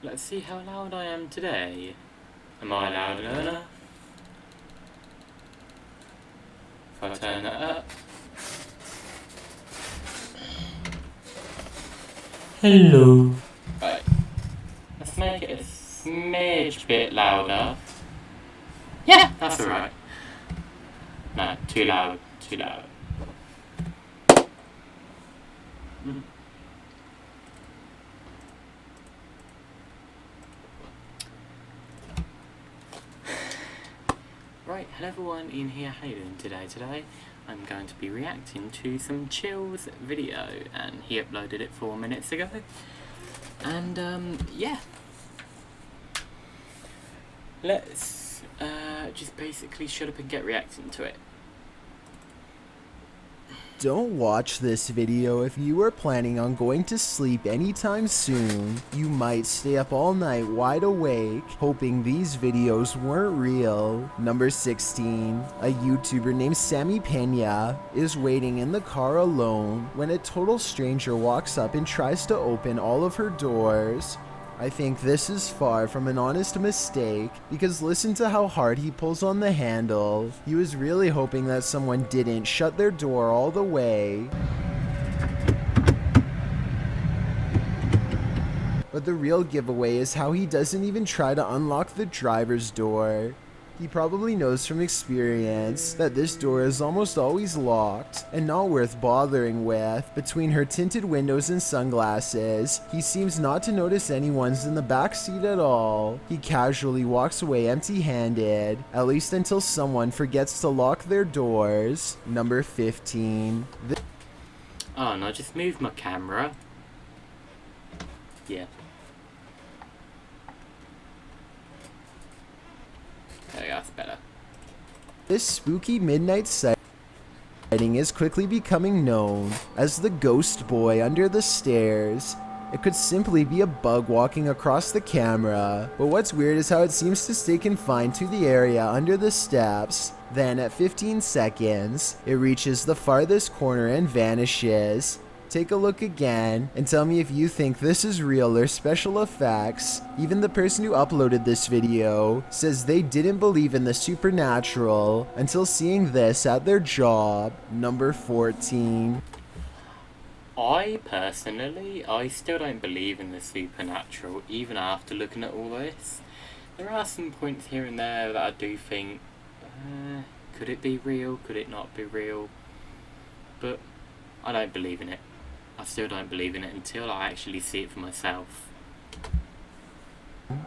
Let's see how loud I am today. Am I loud enough? If I turn that up. Hello. Right. Let's make it a smidge bit louder. Yeah, that's alright. No, too loud, too loud. Right, hello everyone, Ian here, how you doing today? I'm going to be reacting to some Chill's video, and he uploaded it 4 minutes ago. And yeah. Let's just basically shut up and get reacting to it. Don't watch this video if you are planning on going to sleep anytime soon. You might stay up all night wide awake, hoping these videos weren't real. Number 16. A YouTuber named Sammy Pena is waiting in the car alone when a total stranger walks up and tries to open all of her doors. I think this is far from an honest mistake, because listen to how hard he pulls on the handle. He was really hoping that someone didn't shut their door all the way. But the real giveaway is how he doesn't even try to unlock the driver's door. He probably knows from experience that this door is almost always locked and not worth bothering with. Between her tinted windows and sunglasses, he seems not to notice anyone's in the back seat at all. He casually walks away empty-handed, at least until someone forgets to lock their doors. Number 15. Oh no, just move my camera. Yeah. There we go, that's better. This spooky midnight sighting is quickly becoming known as the ghost boy under the stairs. It could simply be a bug walking across the camera, but what's weird is how it seems to stay confined to the area under the steps. Then at 15 seconds, it reaches the farthest corner and vanishes. Take a look again and tell me if you think this is real or special effects. Even the person who uploaded this video says they didn't believe in the supernatural until seeing this at their job. Number 14. I still don't believe in the supernatural, even after looking at all this. There are some points here and there that I do think, could it be real, could it not be real? But I don't believe in it. I still don't believe in it until I actually see it for myself.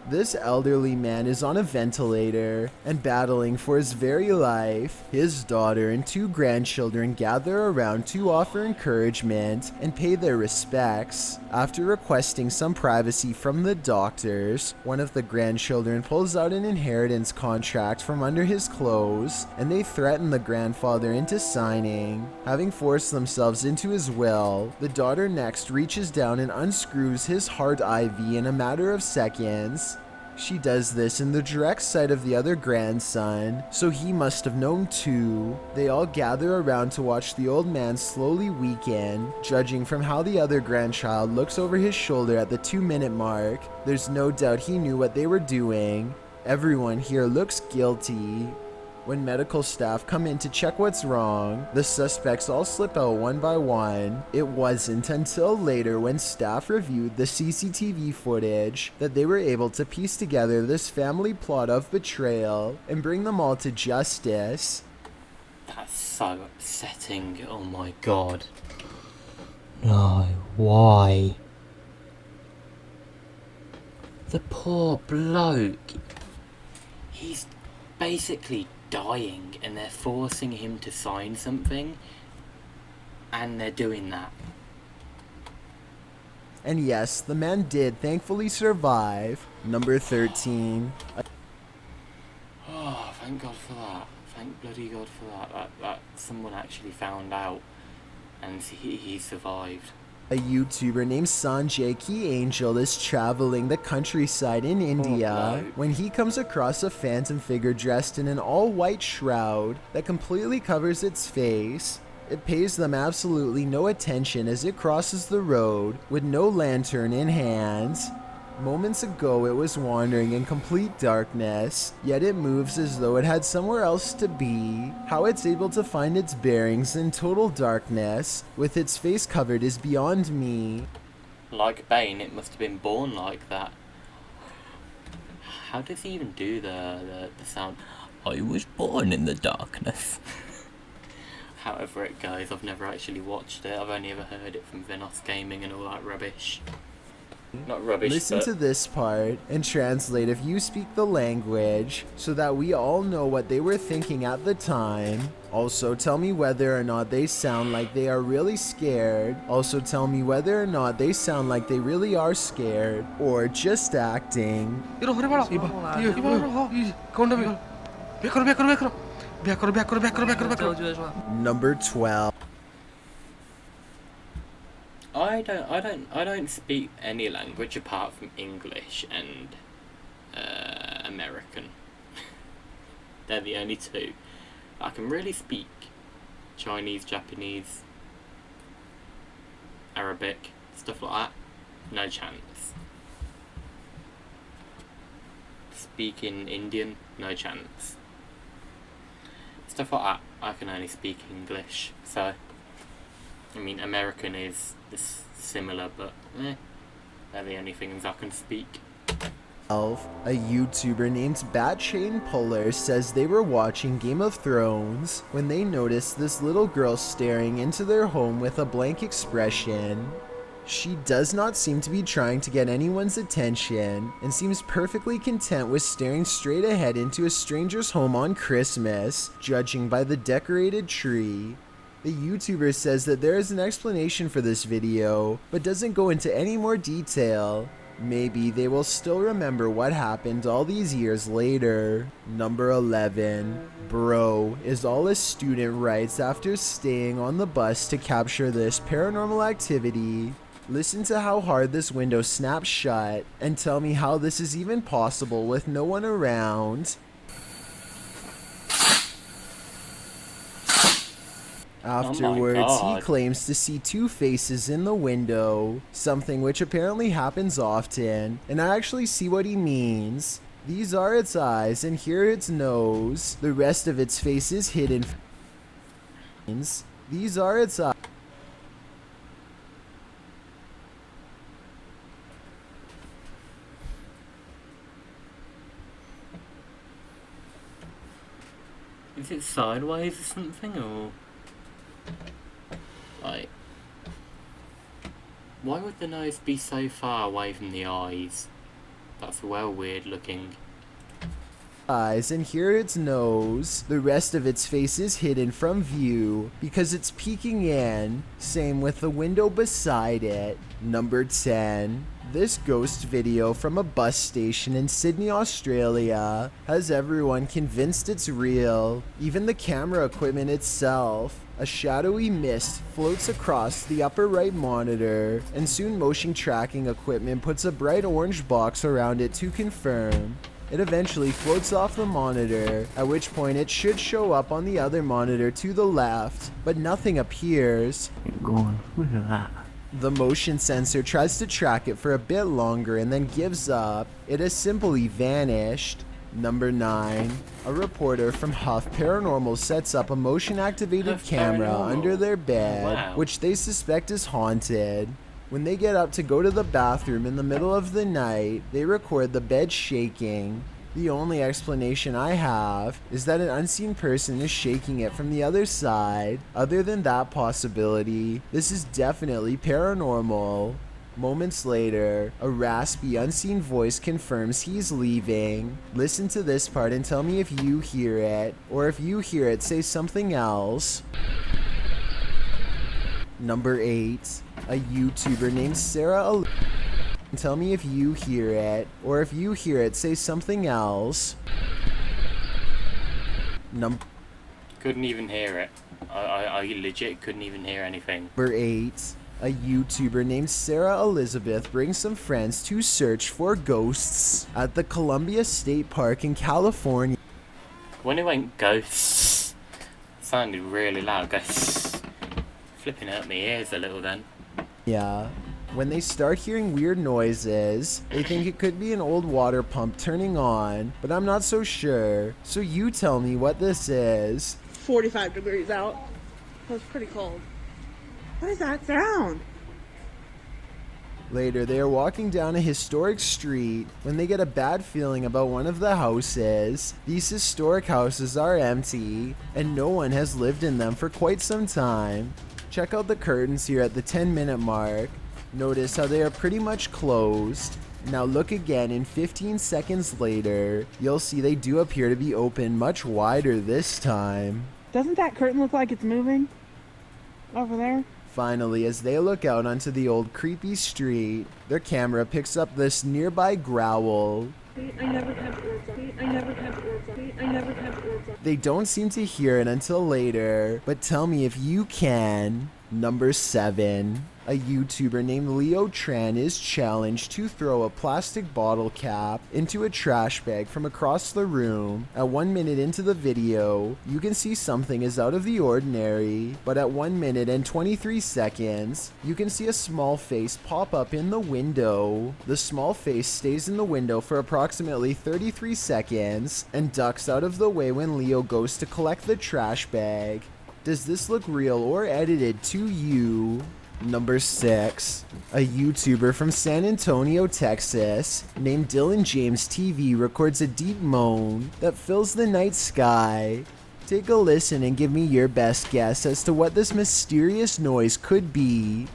This elderly man is on a ventilator and battling for his very life. His daughter and 2 grandchildren gather around to offer encouragement and pay their respects. After requesting some privacy from the doctors, one of the grandchildren pulls out an inheritance contract from under his clothes, and they threaten the grandfather into signing. Having forced themselves into his will, the daughter next reaches down and unscrews his heart IV in a matter of seconds. She does this in the direct sight of the other grandson, so he must have known too. They all gather around to watch the old man slowly weaken. Judging from how the other grandchild looks over his shoulder at the 2-minute mark, there's no doubt he knew what they were doing. Everyone here looks guilty. When medical staff come in to check what's wrong, the suspects all slip out one by one. It wasn't until later, when staff reviewed the CCTV footage, that they were able to piece together this family plot of betrayal and bring them all to justice. That's so upsetting, oh my god. No, why? The poor bloke. He's basically dying and they're forcing him to sign something, and they're doing that. And yes, the man did thankfully survive. Number 13. Oh, thank God for that. Thank bloody God for that. That someone actually found out and he survived. A YouTuber named Sanjay Key Angel is traveling the countryside in India when he comes across a phantom figure dressed in an all-white shroud that completely covers its face. It pays them absolutely no attention as it crosses the road with no lantern in hand. Moments ago it was wandering in complete darkness, yet it moves as though it had somewhere else to be. How it's able to find its bearings in total darkness, with its face covered, is beyond me. Like Bane, it must have been born like that. How does he even do the sound? I was born in the darkness. However it goes, I've never actually watched it. I've only ever heard it from Venos Gaming and all that rubbish. Not rubbish, Listen but to this part and translate if you speak the language so that we all know what they were thinking at the time. Also, tell me whether or not they sound like they are really scared. Also, tell me whether or not they sound like they really are scared or just acting. Number 12. I don't speak any language apart from English and American. They're the only two. I can really speak Chinese, Japanese, Arabic, stuff like that. No chance. Speaking Indian, no chance. Stuff like that, I can only speak English. So, I mean, American is similar, but they're the only things I can speak. A YouTuber named Batchain Puller says they were watching Game of Thrones when they noticed this little girl staring into their home with a blank expression. She does not seem to be trying to get anyone's attention and seems perfectly content with staring straight ahead into a stranger's home on Christmas, judging by the decorated tree. The YouTuber says that there is an explanation for this video, but doesn't go into any more detail. Maybe they will still remember what happened all these years later. Number 11. Bro is all a student writes after staying on the bus to capture this paranormal activity. Listen to how hard this window snaps shut and tell me how this is even possible with no one around. Afterwards, he claims to see two faces in the window, something which apparently happens often, and I actually see what he means. These are its eyes, and here its nose. The rest of its face is hidden. These are its eyes. Is it sideways or something, or like, why would the nose be so far away from the eyes? That's well weird looking. Eyes, and here its nose. The rest of its face is hidden from view because it's peeking in. Same with the window beside it. Number 10. This ghost video from a bus station in Sydney, Australia has everyone convinced it's real. Even the camera equipment itself. A shadowy mist floats across the upper right monitor, and soon motion tracking equipment puts a bright orange box around it to confirm. It eventually floats off the monitor, at which point it should show up on the other monitor to the left, but nothing appears. The motion sensor tries to track it for a bit longer and then gives up. It has simply vanished. Number 9. A reporter from Huff Paranormal sets up a motion-activated camera under their bed, which they suspect is haunted. When they get up to go to the bathroom in the middle of the night, they record the bed shaking. The only explanation I have is that an unseen person is shaking it from the other side. Other than that possibility, this is definitely paranormal. Moments later, a raspy, unseen voice confirms he's leaving. Listen to this part and tell me if you hear it, or if you hear it, say something else. Number 8. A YouTuber named Sarah. Tell me if you hear it, or if you hear it, say something else. Couldn't even hear it. I legit couldn't even hear anything. Number 8. A YouTuber named Sarah Elizabeth brings some friends to search for ghosts at the Columbia State Park in California. When it went ghosts, it sounded really loud. Ghosts. Flipping out my ears a little then. Yeah. When they start hearing weird noises, they think it could be an old water pump turning on, but I'm not so sure. So you tell me what this is. 45 degrees out. That's pretty cold. What is that sound? Later, they are walking down a historic street when they get a bad feeling about one of the houses. These historic houses are empty, and no one has lived in them for quite some time. Check out the curtains here at the 10-minute mark. Notice how they are pretty much closed. Now look again, and 15 seconds later, you'll see they do appear to be open much wider this time. Doesn't that curtain look like it's moving? Over there? Finally, as they look out onto the old creepy street, their camera picks up this nearby growl. They don't seem to hear it until later, but tell me if you can. Number 7. A YouTuber named Leo Tran is challenged to throw a plastic bottle cap into a trash bag from across the room. At 1 minute into the video, you can see something is out of the ordinary, but at 1 minute and 23 seconds, you can see a small face pop up in the window. The small face stays in the window for approximately 33 seconds and ducks out of the way when Leo goes to collect the trash bag. Does this look real or edited to you? Number 6. A YouTuber from San Antonio, Texas, named Dylan James TV records a deep moan that fills the night sky. Take a listen and give me your best guess as to what this mysterious noise could be.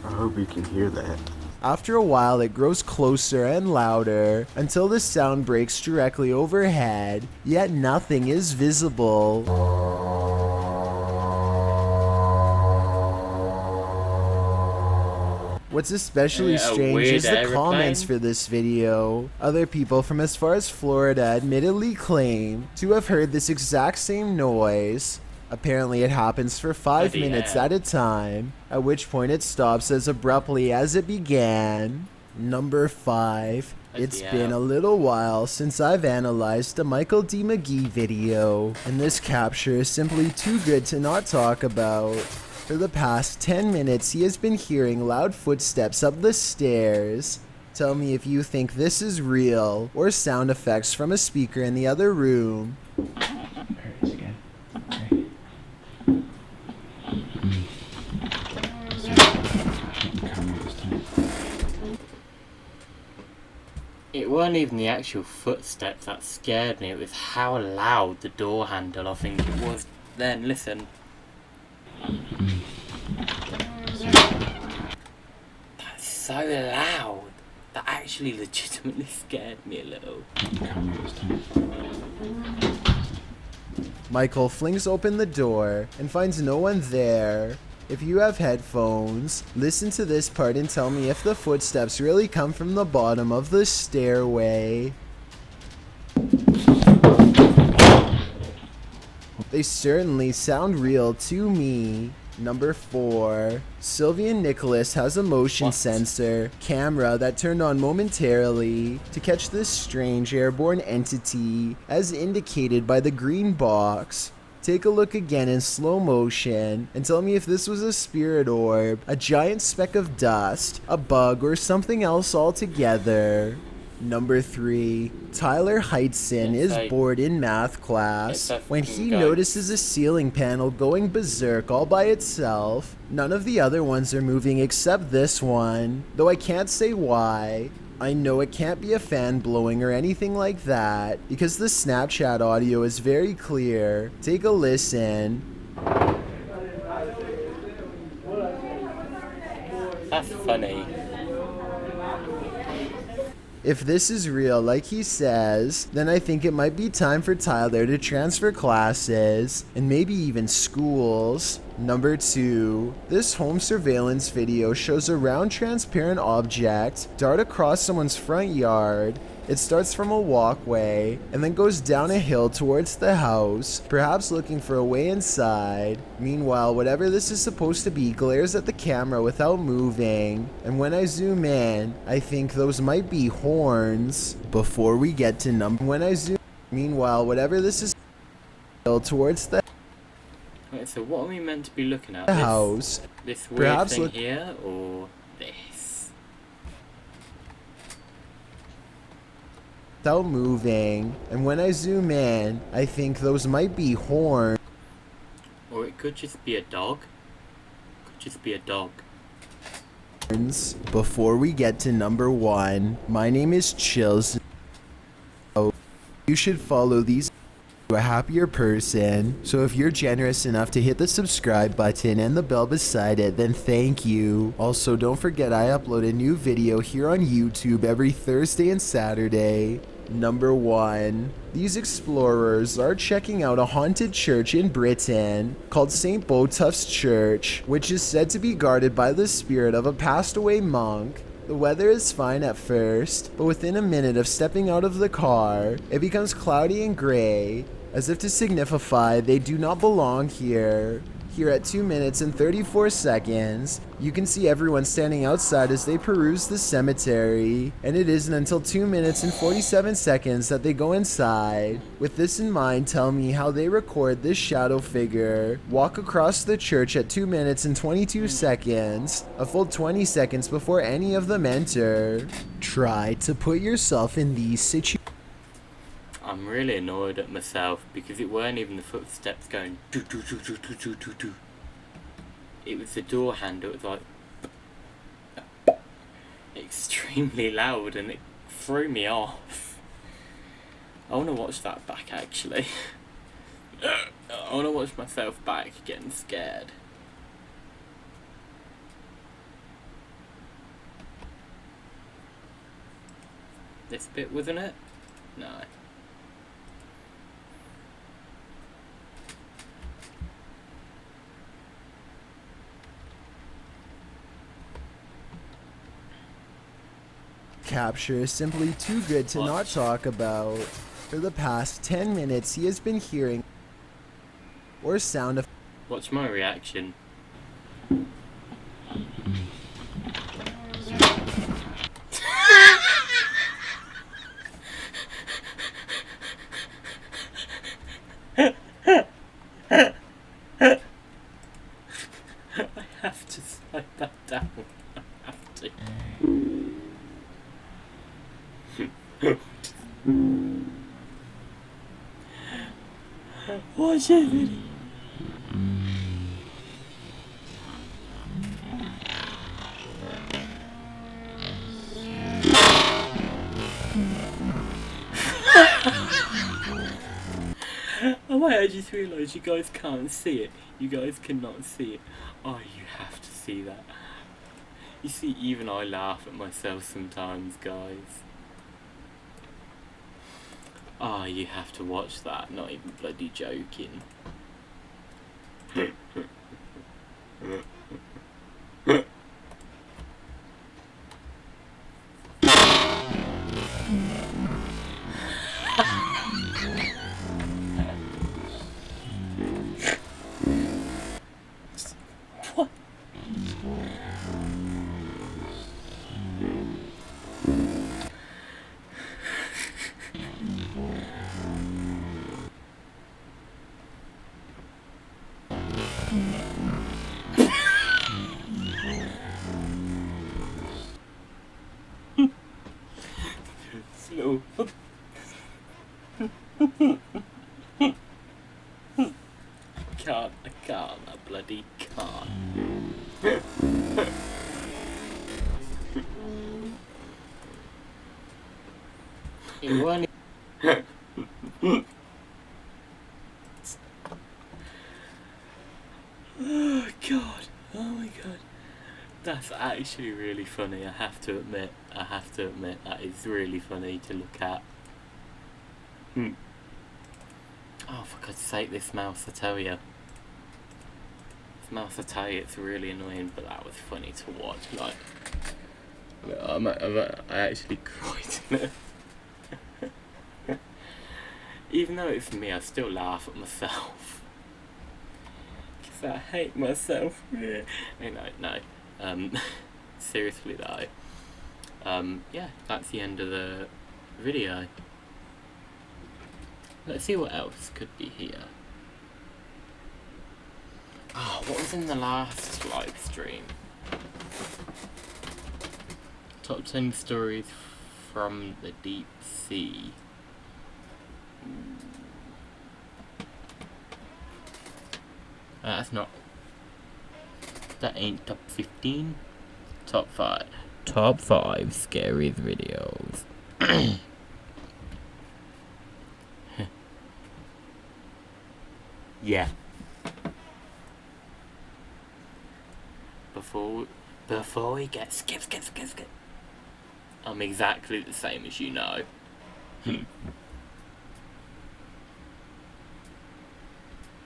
I hope you can hear that. After a while, it grows closer and louder until the sound breaks directly overhead, yet nothing is visible. What's especially strange is the comments for this video. Other people from as far as Florida admittedly claim to have heard this exact same noise. Apparently it happens for 5 minutes at a time, at which point it stops as abruptly as it began. Number 5. It's been a little while since I've analyzed the Michael D. McGee video, and this capture is simply too good to not talk about. For the past 10 minutes he has been hearing loud footsteps up the stairs. Tell me if you think this is real, or sound effects from a speaker in the other room. It weren't even the actual footsteps that scared me, it was how loud the door handle I think it was then. Listen. That's so loud. That actually legitimately scared me a little. Michael flings open the door and finds no one there. If you have headphones, listen to this part and tell me if the footsteps really come from the bottom of the stairway. They certainly sound real to me. Number 4. Sylvian Nicholas has a motion sensor camera that turned on momentarily to catch this strange airborne entity as indicated by the green box. Take a look again in slow motion and tell me if this was a spirit orb, a giant speck of dust, a bug, or something else altogether. Number 3. Tyler Heitzen is bored in math class when he notices a ceiling panel going berserk all by itself. None of the other ones are moving except this one, though I can't say why. I know it can't be a fan blowing or anything like that, because the Snapchat audio is very clear. Take a listen. That's funny. If this is real, like he says, then I think it might be time for Tyler to transfer classes, and maybe even schools. Number 2. This home surveillance video shows a round transparent object dart across someone's front yard. It starts from a walkway and then goes down a hill towards the house, perhaps looking for a way inside. Meanwhile, whatever this is supposed to be glares at the camera without moving, and when I zoom in, I think those might be horns. Before we get to meanwhile, whatever this is towards the Right, so what are we meant to be looking at? the house. This weird Perhaps thing look- here, or this? Without moving, and when I zoom in, I think those might be horns. Or it could just be a dog. Could just be a dog. Before we get to number 1, my name is Chills. You should follow these to a happier person. So if you're generous enough to hit the subscribe button and the bell beside it, then thank you. Also, don't forget I upload a new video here on YouTube every Thursday and Saturday. Number 1. These explorers are checking out a haunted church in Britain called St. Botolph's Church, which is said to be guarded by the spirit of a passed away monk. The weather is fine at first, but within a minute of stepping out of the car, it becomes cloudy and gray, as if to signify they do not belong here. Here at 2 minutes and 34 seconds, you can see everyone standing outside as they peruse the cemetery, and it isn't until 2 minutes and 47 seconds that they go inside. With this in mind, tell me how they record this shadow figure walk across the church at 2 minutes and 22 seconds, a full 20 seconds before any of them enter. Try to put yourself in these situations. I'm really annoyed at myself because it weren't even the footsteps going do. It was the door handle. It was like extremely loud and it threw me off. I want to watch that back actually. I want to watch myself back getting scared. This bit, wasn't it? No. Capture is simply too good to not talk about. For the past 10 minutes, he has been hearing or sound of Watch my reaction. I have to slide that down. I have to. Watch it, video. Oh wait, I just realised you guys can't see it. You guys cannot see it. Oh, you have to see that. You see, even I laugh at myself sometimes, guys. Oh, you have to watch that, not even bloody joking. What? Slow. I can't, I bloody can't. It won't. Oh god, oh my god. That's actually really funny, I have to admit. That is really funny to look at. Oh, for God's sake, this mouse, I tell you. This mouse, I tell you, it's really annoying, but that was funny to watch. Like, I actually cried in it. Even though it's me, I still laugh at myself. Because I hate myself. No. Seriously though. Yeah, that's the end of the video. Let's see what else could be here. Oh, what was in the last live stream? Top 10 stories from the deep sea. That's not. That ain't top 15. Top 5. Top 5 scary videos. Yeah. Before we get skip. I'm exactly the same as you know.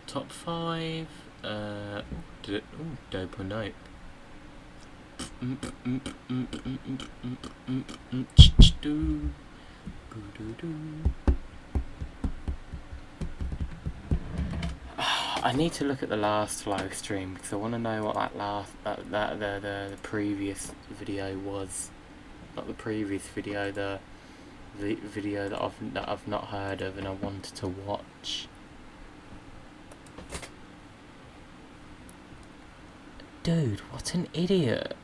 Top 5. Dope or nope. I need to look at the last live stream because I want to know what the previous video was. Not the previous video, the video that I've not heard of and I wanted to watch. Dude, what an idiot!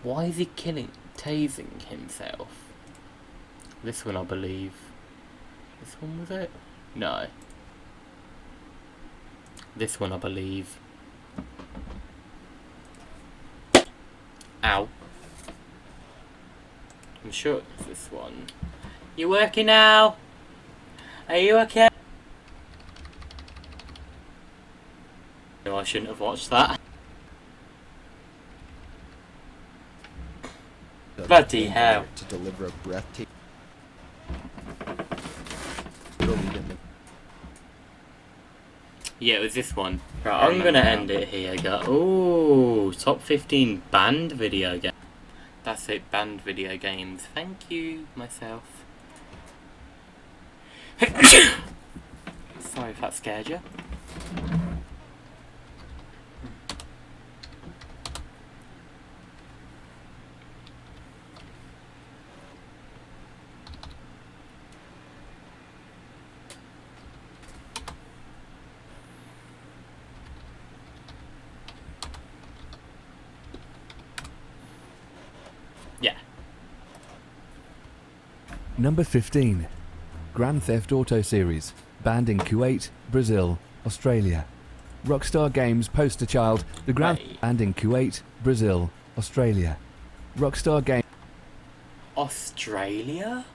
Why is he tasing himself? This one, I believe. This one was it? No. This one, I believe. Ow. I'm sure it's this one. You working now? Are you okay? No, I shouldn't have watched that. Bloody hell. To deliver a breathtaking. Yeah, it was this one. Right, I'm gonna end it here, guys. Ooh, top 15 banned video games. That's it, banned video games. Thank you, myself. Sorry if that scared you. Yeah. Number 15. Grand Theft Auto series, banned in Kuwait, Brazil, Australia. Rockstar Games poster child, the Grand banned in Kuwait, Brazil, Australia. Rockstar Australia?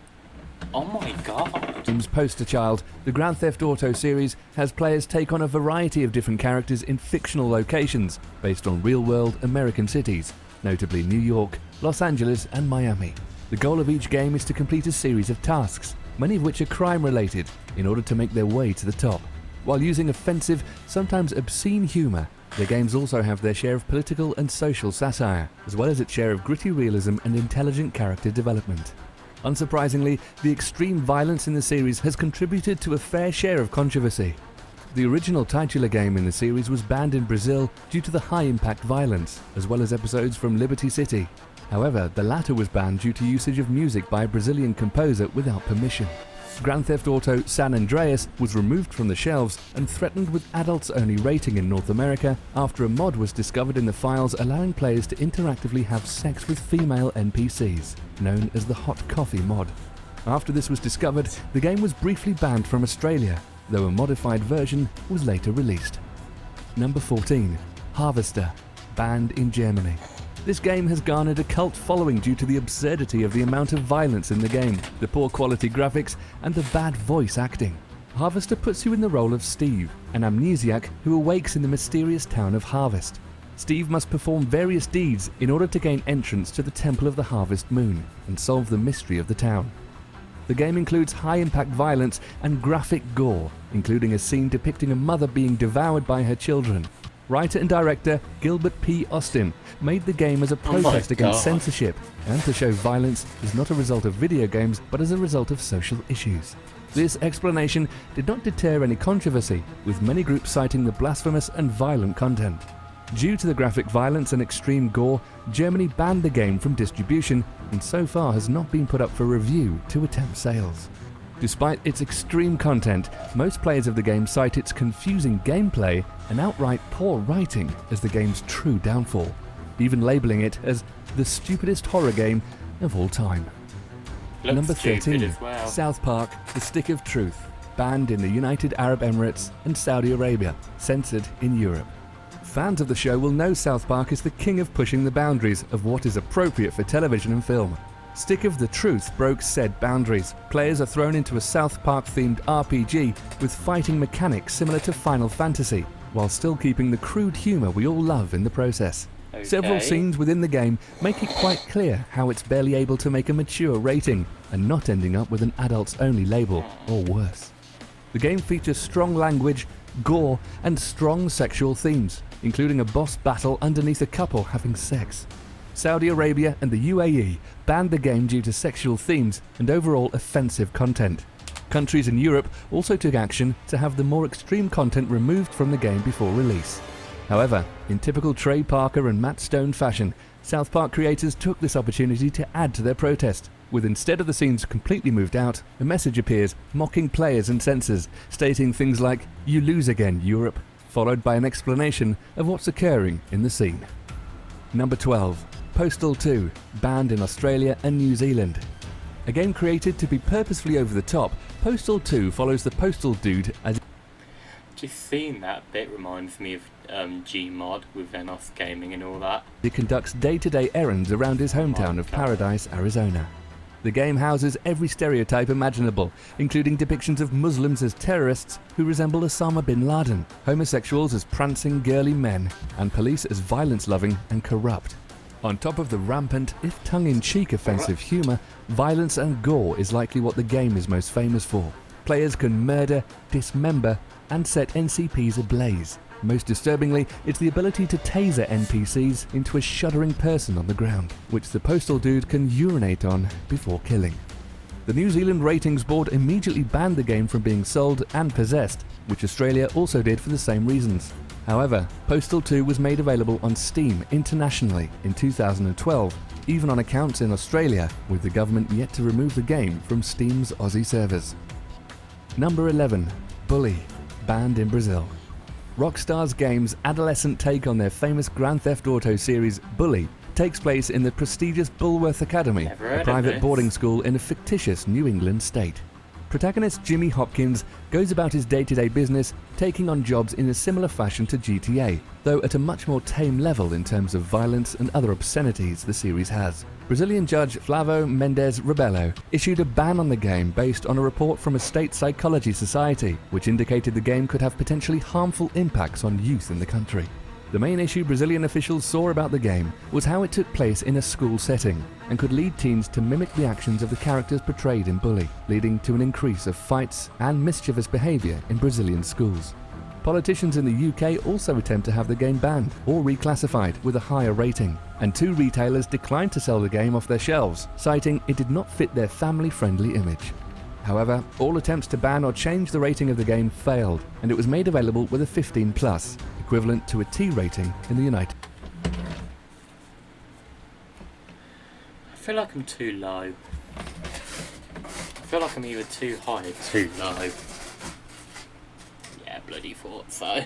Oh my god. Games poster child, the Grand Theft Auto series has players take on a variety of different characters in fictional locations based on real-world American cities, notably New York, Los Angeles and Miami. The goal of each game is to complete a series of tasks, many of which are crime-related, in order to make their way to the top. While using offensive, sometimes obscene humour, the games also have their share of political and social satire, as well as its share of gritty realism and intelligent character development. Unsurprisingly, the extreme violence in the series has contributed to a fair share of controversy. The original titular game in the series was banned in Brazil due to the high-impact violence, as well as episodes from Liberty City. However, the latter was banned due to usage of music by a Brazilian composer without permission. Grand Theft Auto San Andreas was removed from the shelves and threatened with adults-only rating in North America after a mod was discovered in the files allowing players to interactively have sex with female NPCs, known as the Hot Coffee mod. After this was discovered, the game was briefly banned from Australia, though a modified version was later released. Number 14. Harvester, banned in Germany. This game has garnered a cult following due to the absurdity of the amount of violence in the game, the poor quality graphics, and the bad voice acting. Harvester puts you in the role of Steve, an amnesiac who awakes in the mysterious town of Harvest. Steve must perform various deeds in order to gain entrance to the Temple of the Harvest Moon and solve the mystery of the town. The game includes high-impact violence and graphic gore, including a scene depicting a mother being devoured by her children. Writer and director Gilbert P. Austin made the game as a protest against censorship and to show violence is not a result of video games but as a result of social issues. This explanation did not deter any controversy, with many groups citing the blasphemous and violent content. Due to the graphic violence and extreme gore, Germany banned the game from distribution and so far has not been put up for review to attempt sales. Despite its extreme content, most players of the game cite its confusing gameplay and outright poor writing as the game's true downfall, even labeling it as the stupidest horror game of all time. Looks Number stupid 13, as well. South Park, The Stick of Truth, banned in the United Arab Emirates and Saudi Arabia, censored in Europe. Fans of the show will know South Park is the king of pushing the boundaries of what is appropriate for television and film. Stick of the Truth broke said boundaries. Players are thrown into a South Park-themed RPG with fighting mechanics similar to Final Fantasy, while still keeping the crude humour we all love in the process. Okay. Several scenes within the game make it quite clear how it's barely able to make a mature rating and not ending up with an adults-only label, or worse. The game features strong language, gore, and strong sexual themes, including a boss battle underneath a couple having sex. Saudi Arabia and the UAE banned the game due to sexual themes and overall offensive content. Countries in Europe also took action to have the more extreme content removed from the game before release. However, in typical Trey Parker and Matt Stone fashion, South Park creators took this opportunity to add to their protest, with instead of the scenes completely moved out, a message appears mocking players and censors, stating things like, "You lose again, Europe," followed by an explanation of what's occurring in the scene. Number 12. Postal 2, banned in Australia and New Zealand. A game created to be purposefully over the top, Postal 2 follows the Postal Dude as Just seeing that bit reminds me of Gmod with Venos Gaming and all that. he conducts day-to-day errands around his hometown of Paradise, Arizona. The game houses every stereotype imaginable, including depictions of Muslims as terrorists who resemble Osama bin Laden, homosexuals as prancing girly men, and police as violence-loving and corrupt. On top of the rampant, if tongue-in-cheek offensive humour, violence and gore is likely what the game is most famous for. Players can murder, dismember, and set NCPs ablaze. Most disturbingly, it's the ability to taser NPCs into a shuddering person on the ground, which the Postal Dude can urinate on before killing. The New Zealand Ratings Board immediately banned the game from being sold and possessed, which Australia also did for the same reasons. However, Postal 2 was made available on Steam internationally in 2012, even on accounts in Australia, with the government yet to remove the game from Steam's Aussie servers. Number 11. Bully, banned in Brazil. Rockstar's game's adolescent take on their famous Grand Theft Auto series, Bully, takes place in the prestigious Bulworth Academy, Never heard a of private this. boarding school in a fictitious New England state. Protagonist Jimmy Hopkins goes about his day-to-day business, taking on jobs in a similar fashion to GTA, though at a much more tame level in terms of violence and other obscenities the series has. Brazilian judge Flávio Mendes Rebelo issued a ban on the game based on a report from a state psychology society, which indicated the game could have potentially harmful impacts on youth in the country. The main issue Brazilian officials saw about the game was how it took place in a school setting and could lead teens to mimic the actions of the characters portrayed in Bully, leading to an increase of fights and mischievous behaviour in Brazilian schools. Politicians in the UK also attempt to have the game banned or reclassified with a higher rating, and 2 retailers declined to sell the game off their shelves, citing it did not fit their family-friendly image. However, all attempts to ban or change the rating of the game failed, and it was made available with a 15+, equivalent to a T rating in the United I feel like I'm too low. I feel like I'm either too high or too low. Yeah, bloody thought so.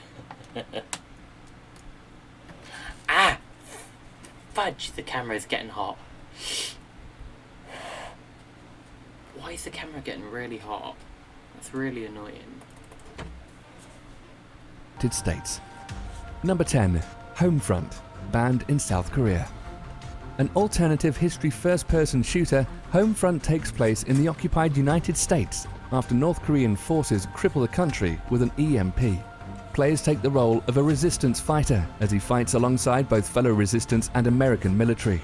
Ah! Fudge, the camera's getting hot. Why is the camera getting really hot? That's really annoying. States. Number 10. Homefront, banned in South Korea. An alternative history first-person shooter, Homefront takes place in the occupied United States after North Korean forces cripple the country with an EMP. Players take the role of a resistance fighter as he fights alongside both fellow resistance and American military.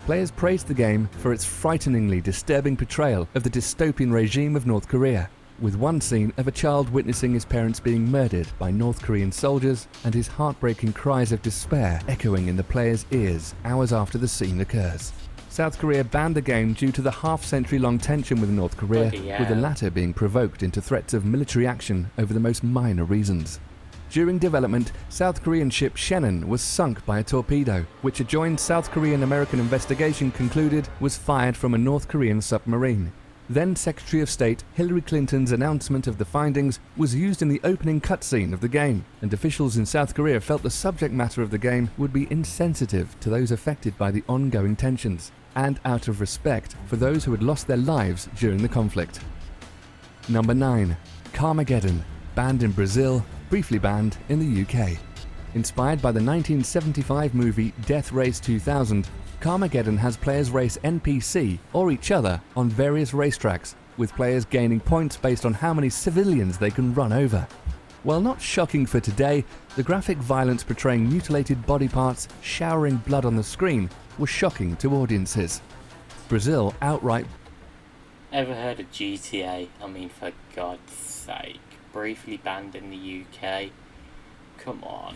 Players praised the game for its frighteningly disturbing portrayal of the dystopian regime of North Korea, with one scene of a child witnessing his parents being murdered by North Korean soldiers and his heartbreaking cries of despair echoing in the player's ears hours after the scene occurs. South Korea banned the game due to the half-century-long tension with North Korea, Bloody hell. with the latter being provoked into threats of military action over the most minor reasons. During development, South Korean ship Shannon was sunk by a torpedo, which a joint South Korean-American investigation concluded was fired from a North Korean submarine. Then Secretary of State Hillary Clinton's announcement of the findings was used in the opening cutscene of the game, and officials in South Korea felt the subject matter of the game would be insensitive to those affected by the ongoing tensions, and out of respect for those who had lost their lives during the conflict. Number 9. Carmageddon, banned in Brazil, briefly banned in the UK. Inspired by the 1975 movie Death Race 2000, Carmageddon has players race NPC or each other on various racetracks, with players gaining points based on how many civilians they can run over. While not shocking for today, the graphic violence portraying mutilated body parts showering blood on the screen was shocking to audiences. Brazil outright... Ever heard of GTA? I mean, for God's sake. Briefly banned in the UK. Come on.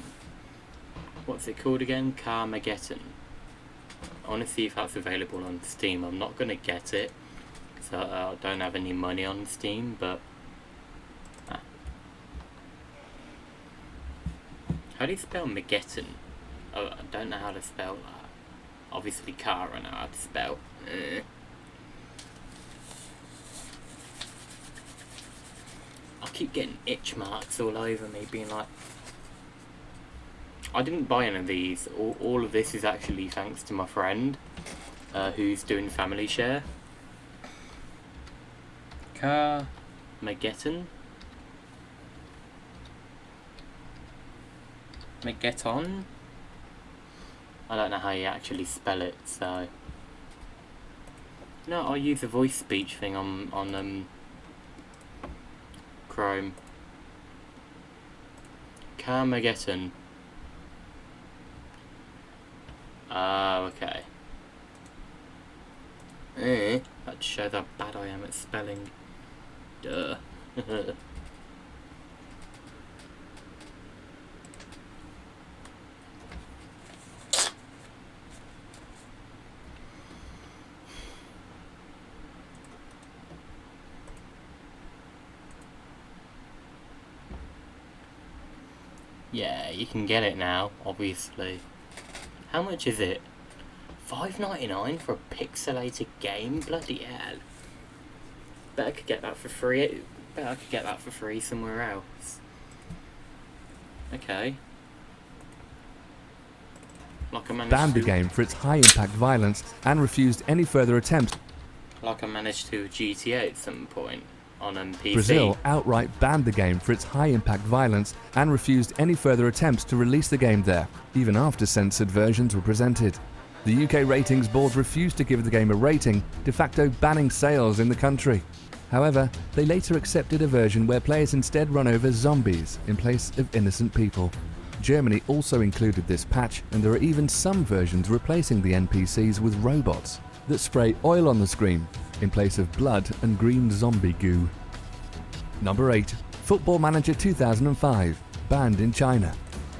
What's it called again? Carmageddon. I want to see if that's available on Steam. I'm not going to get it, so I don't have any money on Steam, but... How do you spell Mageddon? Oh, I don't know how to spell that. Obviously car I know how to spell. I keep getting itch marks all over me, being like... I didn't buy any of these. All of this is actually thanks to my friend, who's doing family share. Mageddon? Mageddon? I don't know how you actually spell it, so... No, I'll use the voice speech thing on Chrome. Carmageddon. Okay. That shows how bad I am at spelling. Duh. Yeah, you can get it now, obviously. How much is it? $5.99 for a pixelated game? Bloody hell. Bet I could get that for free. Bet I could get that for free somewhere else. Okay. Like I managed banned the to... game for its high-impact violence and refused any further attempts. Like I managed to GTA at some point on PC. Brazil outright banned the game for its high-impact violence and refused any further attempts to release the game there, even after censored versions were presented. The UK Ratings Board refused to give the game a rating, de facto banning sales in the country. However, they later accepted a version where players instead run over zombies in place of innocent people. Germany also included this patch, and there are even some versions replacing the NPCs with robots that spray oil on the screen in place of blood and green zombie goo. Number 8. Football Manager 2005, banned in China.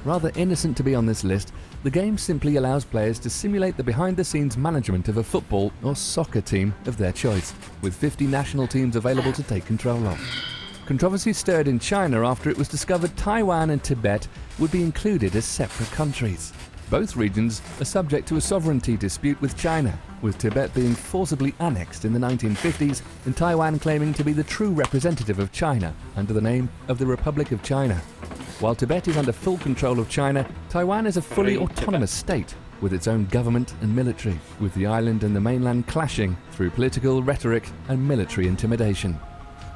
Rather innocent to be on this list, the game simply allows players to simulate the behind-the-scenes management of a football or soccer team of their choice, with 50 national teams available to take control of. Controversy stirred in China after it was discovered Taiwan and Tibet would be included as separate countries. Both regions are subject to a sovereignty dispute with China, with Tibet being forcibly annexed in the 1950s and Taiwan claiming to be the true representative of China under the name of the Republic of China. While Tibet is under full control of China, Taiwan is a fully autonomous state with its own government and military, with the island and the mainland clashing through political rhetoric and military intimidation.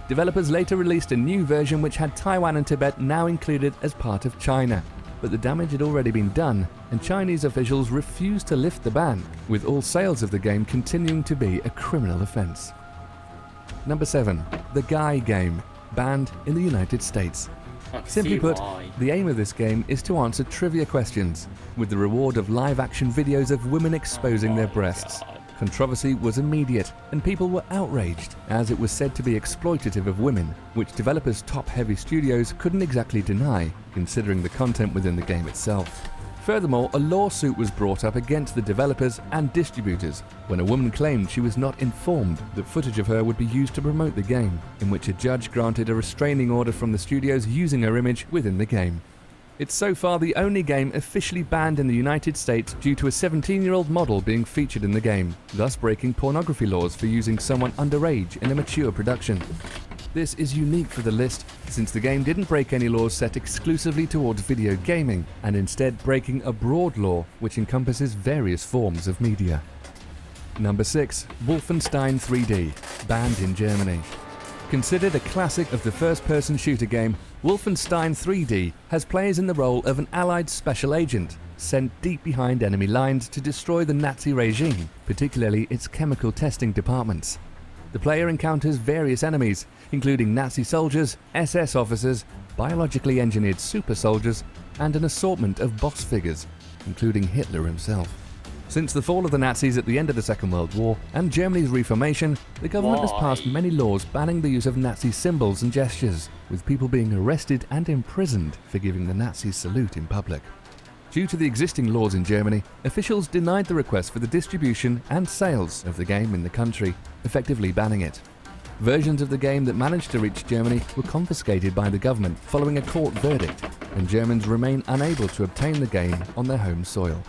Developers later released a new version which had Taiwan and Tibet now included as part of China, but the damage had already been done and Chinese officials refused to lift the ban, with all sales of the game continuing to be a criminal offense. Number 7. The Guy Game, banned in the United States. Simply put, the aim of this game is to answer trivia questions, with the reward of live-action videos of women exposing their breasts. Controversy was immediate, and people were outraged, as it was said to be exploitative of women, which developers' top-heavy studios couldn't exactly deny, considering the content within the game itself. Furthermore, a lawsuit was brought up against the developers and distributors when a woman claimed she was not informed that footage of her would be used to promote the game, in which a judge granted a restraining order from the studios using her image within the game. It's so far the only game officially banned in the United States due to a 17-year-old model being featured in the game, thus breaking pornography laws for using someone underage in a mature production. This is unique for the list, since the game didn't break any laws set exclusively towards video gaming, and instead breaking a broad law which encompasses various forms of media. Number 6. Wolfenstein 3D, banned in Germany. Considered a classic of the first-person shooter game, Wolfenstein 3D has players in the role of an Allied special agent, sent deep behind enemy lines to destroy the Nazi regime, particularly its chemical testing departments. The player encounters various enemies, including Nazi soldiers, SS officers, biologically engineered super soldiers, and an assortment of boss figures, including Hitler himself. Since the fall of the Nazis at the end of the Second World War and Germany's reformation, the government has passed many laws banning the use of Nazi symbols and gestures, with people being arrested and imprisoned for giving the Nazis salute in public. Due to the existing laws in Germany, officials denied the request for the distribution and sales of the game in the country, effectively banning it. Versions of the game that managed to reach Germany were confiscated by the government following a court verdict, and Germans remain unable to obtain the game on their home soil.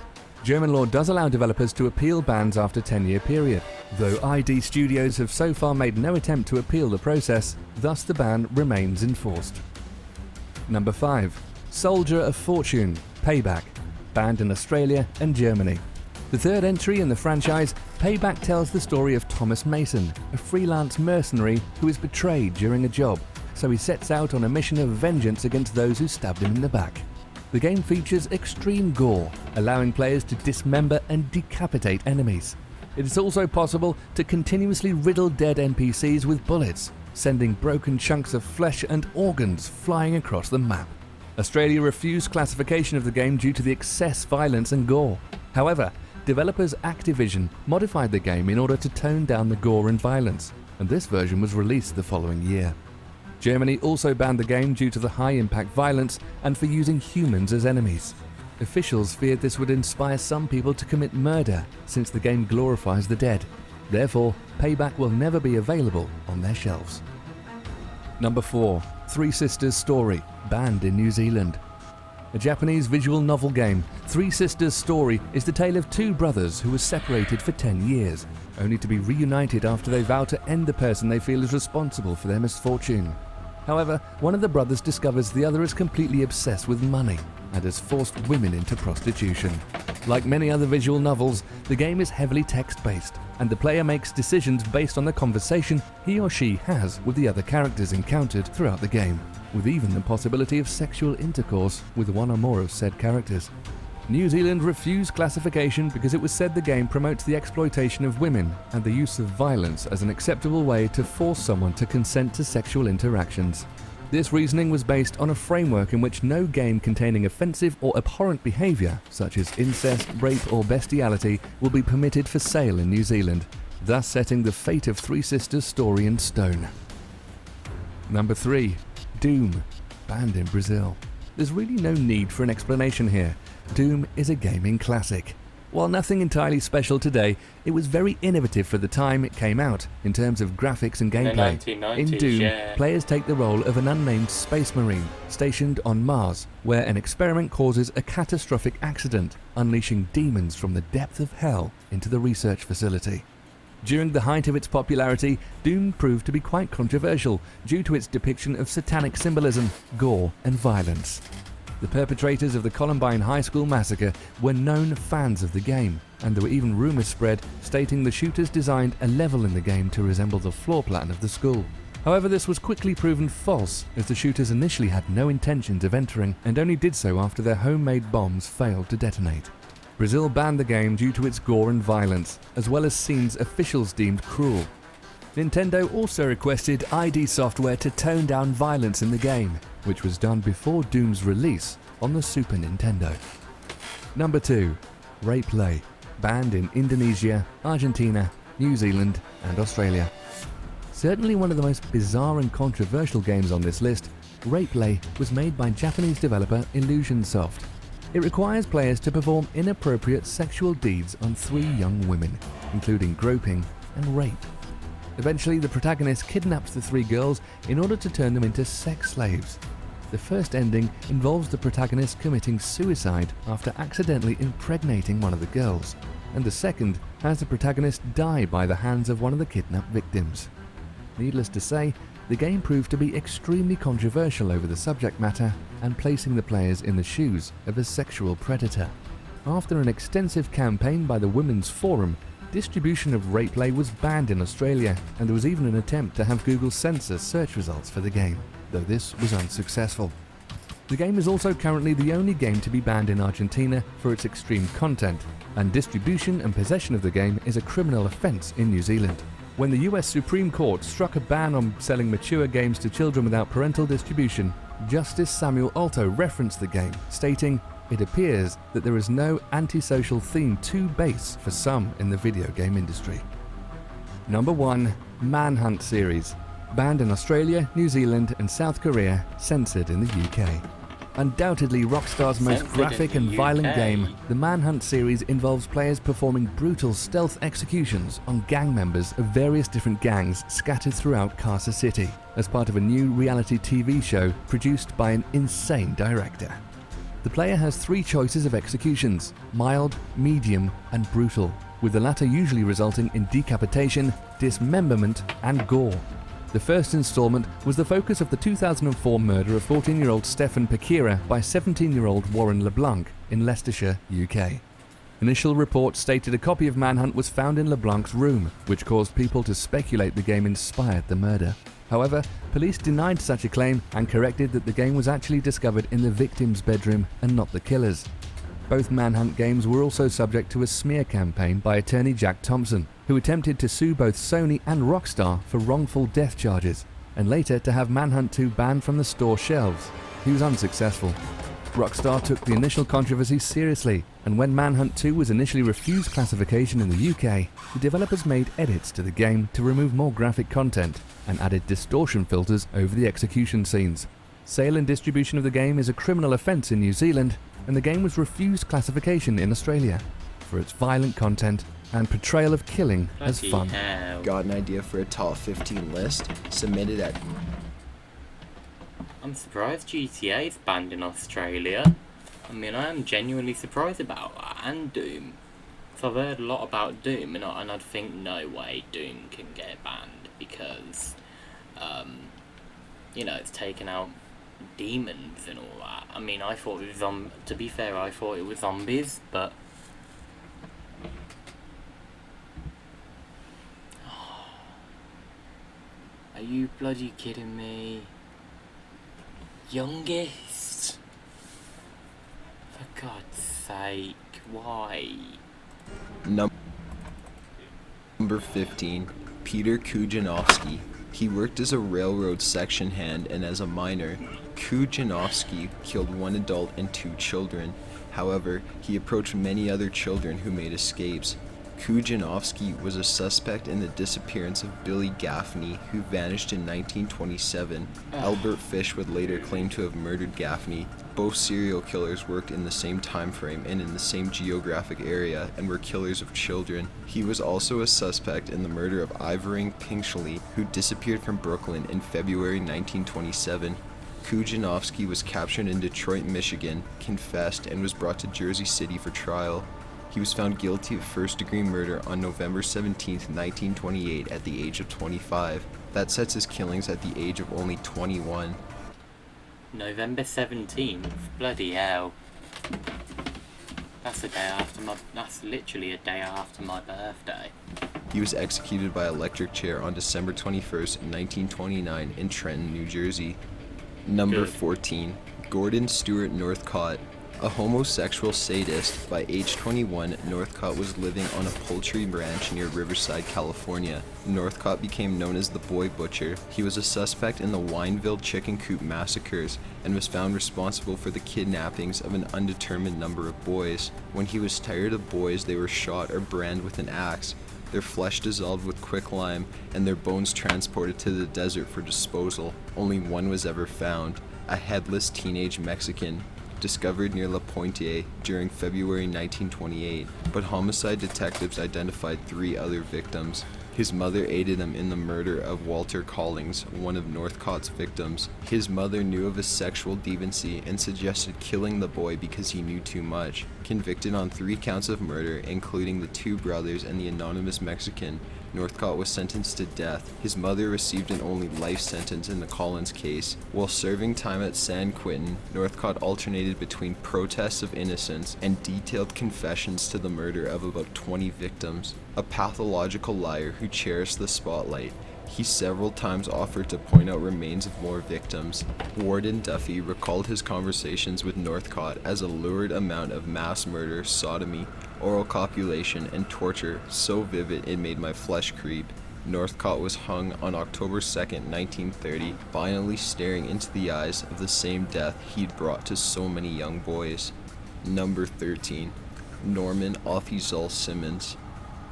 German law does allow developers to appeal bans after a 10-year period, though ID Studios have so far made no attempt to appeal the process, thus the ban remains enforced. Number 5. Soldier of Fortune, Payback, banned in Australia and Germany. The third entry in the franchise, Payback tells the story of Thomas Mason, a freelance mercenary who is betrayed during a job, so he sets out on a mission of vengeance against those who stabbed him in the back. The game features extreme gore, allowing players to dismember and decapitate enemies. It is also possible to continuously riddle dead NPCs with bullets, sending broken chunks of flesh and organs flying across the map. Australia refused classification of the game due to the excess violence and gore. However, developers Activision modified the game in order to tone down the gore and violence, and this version was released the following year. Germany also banned the game due to the high-impact violence and for using humans as enemies. Officials feared this would inspire some people to commit murder, since the game glorifies the dead. Therefore, Payback will never be available on their shelves. Number 4. Three Sisters Story, banned in New Zealand. A Japanese visual novel game, Three Sisters Story is the tale of two brothers who were separated for 10 years, only to be reunited after they vow to end the person they feel is responsible for their misfortune. However, one of the brothers discovers the other is completely obsessed with money and has forced women into prostitution. Like many other visual novels, the game is heavily text-based, and the player makes decisions based on the conversation he or she has with the other characters encountered throughout the game, with even the possibility of sexual intercourse with one or more of said characters. New Zealand refused classification because it was said the game promotes the exploitation of women and the use of violence as an acceptable way to force someone to consent to sexual interactions. This reasoning was based on a framework in which no game containing offensive or abhorrent behaviour, such as incest, rape or bestiality, will be permitted for sale in New Zealand, thus setting the fate of Three Sisters Story in stone. Number 3. Doom, banned in Brazil. There's really no need for an explanation here. Doom is a gaming classic. While nothing entirely special today, it was very innovative for the time it came out in terms of graphics and gameplay. In Doom, players take the role of an unnamed space marine stationed on Mars, where an experiment causes a catastrophic accident, unleashing demons from the depth of hell into the research facility. During the height of its popularity, Doom proved to be quite controversial due to its depiction of satanic symbolism, gore and violence. The perpetrators of the Columbine High School massacre were known fans of the game, and there were even rumors spread stating the shooters designed a level in the game to resemble the floor plan of the school. However, this was quickly proven false, as the shooters initially had no intentions of entering and only did so after their homemade bombs failed to detonate. Brazil banned the game due to its gore and violence, as well as scenes officials deemed cruel. Nintendo also requested ID Software to tone down violence in the game, which was done before Doom's release on the Super Nintendo. Number 2. Replay, banned in Indonesia, Argentina, New Zealand and Australia. Certainly one of the most bizarre and controversial games on this list, Replay was made by Japanese developer Illusionsoft. It requires players to perform inappropriate sexual deeds on 3 young women, including groping and rape. Eventually, the protagonist kidnaps the 3 girls in order to turn them into sex slaves. The first ending involves the protagonist committing suicide after accidentally impregnating one of the girls, and the second has the protagonist die by the hands of one of the kidnapped victims. Needless to say, the game proved to be extremely controversial over the subject matter and placing the players in the shoes of a sexual predator. After an extensive campaign by the Women's Forum, distribution of rapeplay was banned in Australia, and there was even an attempt to have Google censor search results for the game, though this was unsuccessful. The game is also currently the only game to be banned in Argentina for its extreme content, and distribution and possession of the game is a criminal offence in New Zealand. When the US Supreme Court struck a ban on selling mature games to children without parental distribution, Justice Samuel Alto referenced the game, stating, "It appears that there is no antisocial theme too base for some in the video game industry." Number 1. Manhunt series. Banned in Australia, New Zealand and South Korea, censored in the UK. Undoubtedly Rockstar's most Censored graphic in and the violent UK. game, the Manhunt series involves players performing brutal stealth executions on gang members of various different gangs scattered throughout Casa City, as part of a new reality TV show produced by an insane director. The player has 3 choices of executions: mild, medium and brutal, with the latter usually resulting in decapitation, dismemberment and gore. The first installment was the focus of the 2004 murder of 14-year-old Stefan Pekira by 17-year-old Warren LeBlanc in Leicestershire, UK. Initial reports stated a copy of Manhunt was found in LeBlanc's room, which caused people to speculate the game inspired the murder. However, police denied such a claim and corrected that the game was actually discovered in the victim's bedroom and not the killer's. Both Manhunt games were also subject to a smear campaign by attorney Jack Thompson, who attempted to sue both Sony and Rockstar for wrongful death charges, and later to have Manhunt 2 banned from the store shelves. He was unsuccessful. Rockstar took the initial controversy seriously, and when Manhunt 2 was initially refused classification in the UK, the developers made edits to the game to remove more graphic content and added distortion filters over the execution scenes. Sale and distribution of the game is a criminal offence in New Zealand, and the game was refused classification in Australia for its violent content and portrayal of killing as Bloody fun. hell. Got an idea for a top 15 list? Submit it at I'm surprised GTA is banned in Australia. I mean, I am genuinely surprised about that. And Doom. So I've heard a lot about Doom, and I'd think, no way Doom can get banned because, it's taken out demons and all that. I mean, I thought it was to be fair, I thought it was zombies, but are you bloody kidding me? Youngest? For God's sake, why? Number 15. Peter Kujanowski. He worked as a railroad section hand, and as a minor, Kujanowski killed 1 adult and 2 children. However, he approached many other children who made escapes. Kujanowski was a suspect in the disappearance of Billy Gaffney, who vanished in 1927. Albert Fish would later claim to have murdered Gaffney. Both serial killers worked in the same time frame and in the same geographic area and were killers of children. He was also a suspect in the murder of Ivering Pinchley, who disappeared from Brooklyn in February 1927. Kujanowski was captured in Detroit, Michigan, confessed, and was brought to Jersey City for trial. He was found guilty of first-degree murder on November 17, 1928 at the age of 25. That sets his killings at the age of only 21. November 17th? Bloody hell. That's literally a day after my birthday. He was executed by electric chair on December 21st, 1929 in Trenton, New Jersey. Number Good. 14. Gordon Stewart Northcott. A homosexual sadist, by age 21, Northcott was living on a poultry ranch near Riverside, California. Northcott became known as the Boy Butcher. He was a suspect in the Wineville chicken coop massacres and was found responsible for the kidnappings of an undetermined number of boys. When he was tired of boys, they were shot or branded with an axe, their flesh dissolved with quicklime, and their bones transported to the desert for disposal. Only one was ever found, a headless teenage Mexican, discovered near La Pointe during February 1928, but homicide detectives identified 3 other victims. His mother aided him in the murder of Walter Collings, one of Northcott's victims. His mother knew of his sexual deviancy and suggested killing the boy because he knew too much. Convicted on 3 counts of murder, including the 2 brothers and the anonymous Mexican, Northcott was sentenced to death. His mother received an only life sentence in the Collins case. While serving time at San Quentin, Northcott alternated between protests of innocence and detailed confessions to the murder of about 20 victims. A pathological liar who cherished the spotlight, he several times offered to point out remains of more victims. Warden Duffy recalled his conversations with Northcott as a lurid amount of mass murder, sodomy, oral copulation, and torture so vivid it made my flesh creep. Northcott was hung on October 2nd, 1930, finally staring into the eyes of the same death he'd brought to so many young boys. Number 13. Norman Offizol Simmons.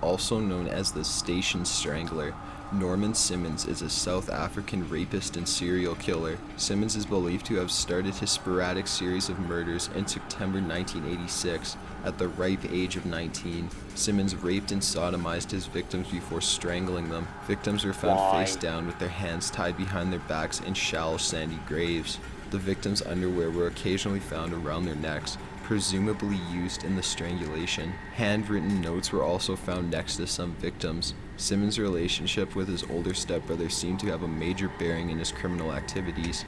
Also known as the Station Strangler, Norman Simmons is a South African rapist and serial killer. Simmons is believed to have started his sporadic series of murders in September 1986 at the ripe age of 19. Simmons raped and sodomized his victims before strangling them. Victims were found face down with their hands tied behind their backs in shallow sandy graves. The victims' underwear were occasionally found around their necks, presumably used in the strangulation. Handwritten notes were also found next to some victims. Simmons' relationship with his older stepbrother seemed to have a major bearing in his criminal activities.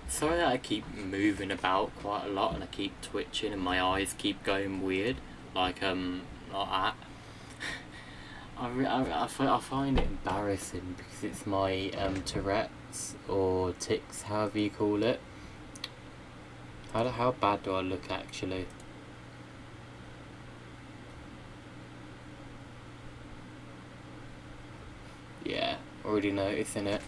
Sorry that I keep moving about quite a lot and I keep twitching and my eyes keep going weird, like that. I find it embarrassing because it's my Tourette's or tics, however you call it. How bad do I look actually? Yeah, already noticing it.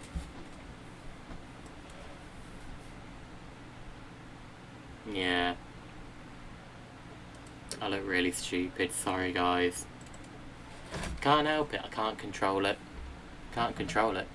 Yeah. I look really stupid, sorry guys. Can't help it, I can't control it. Can't control it.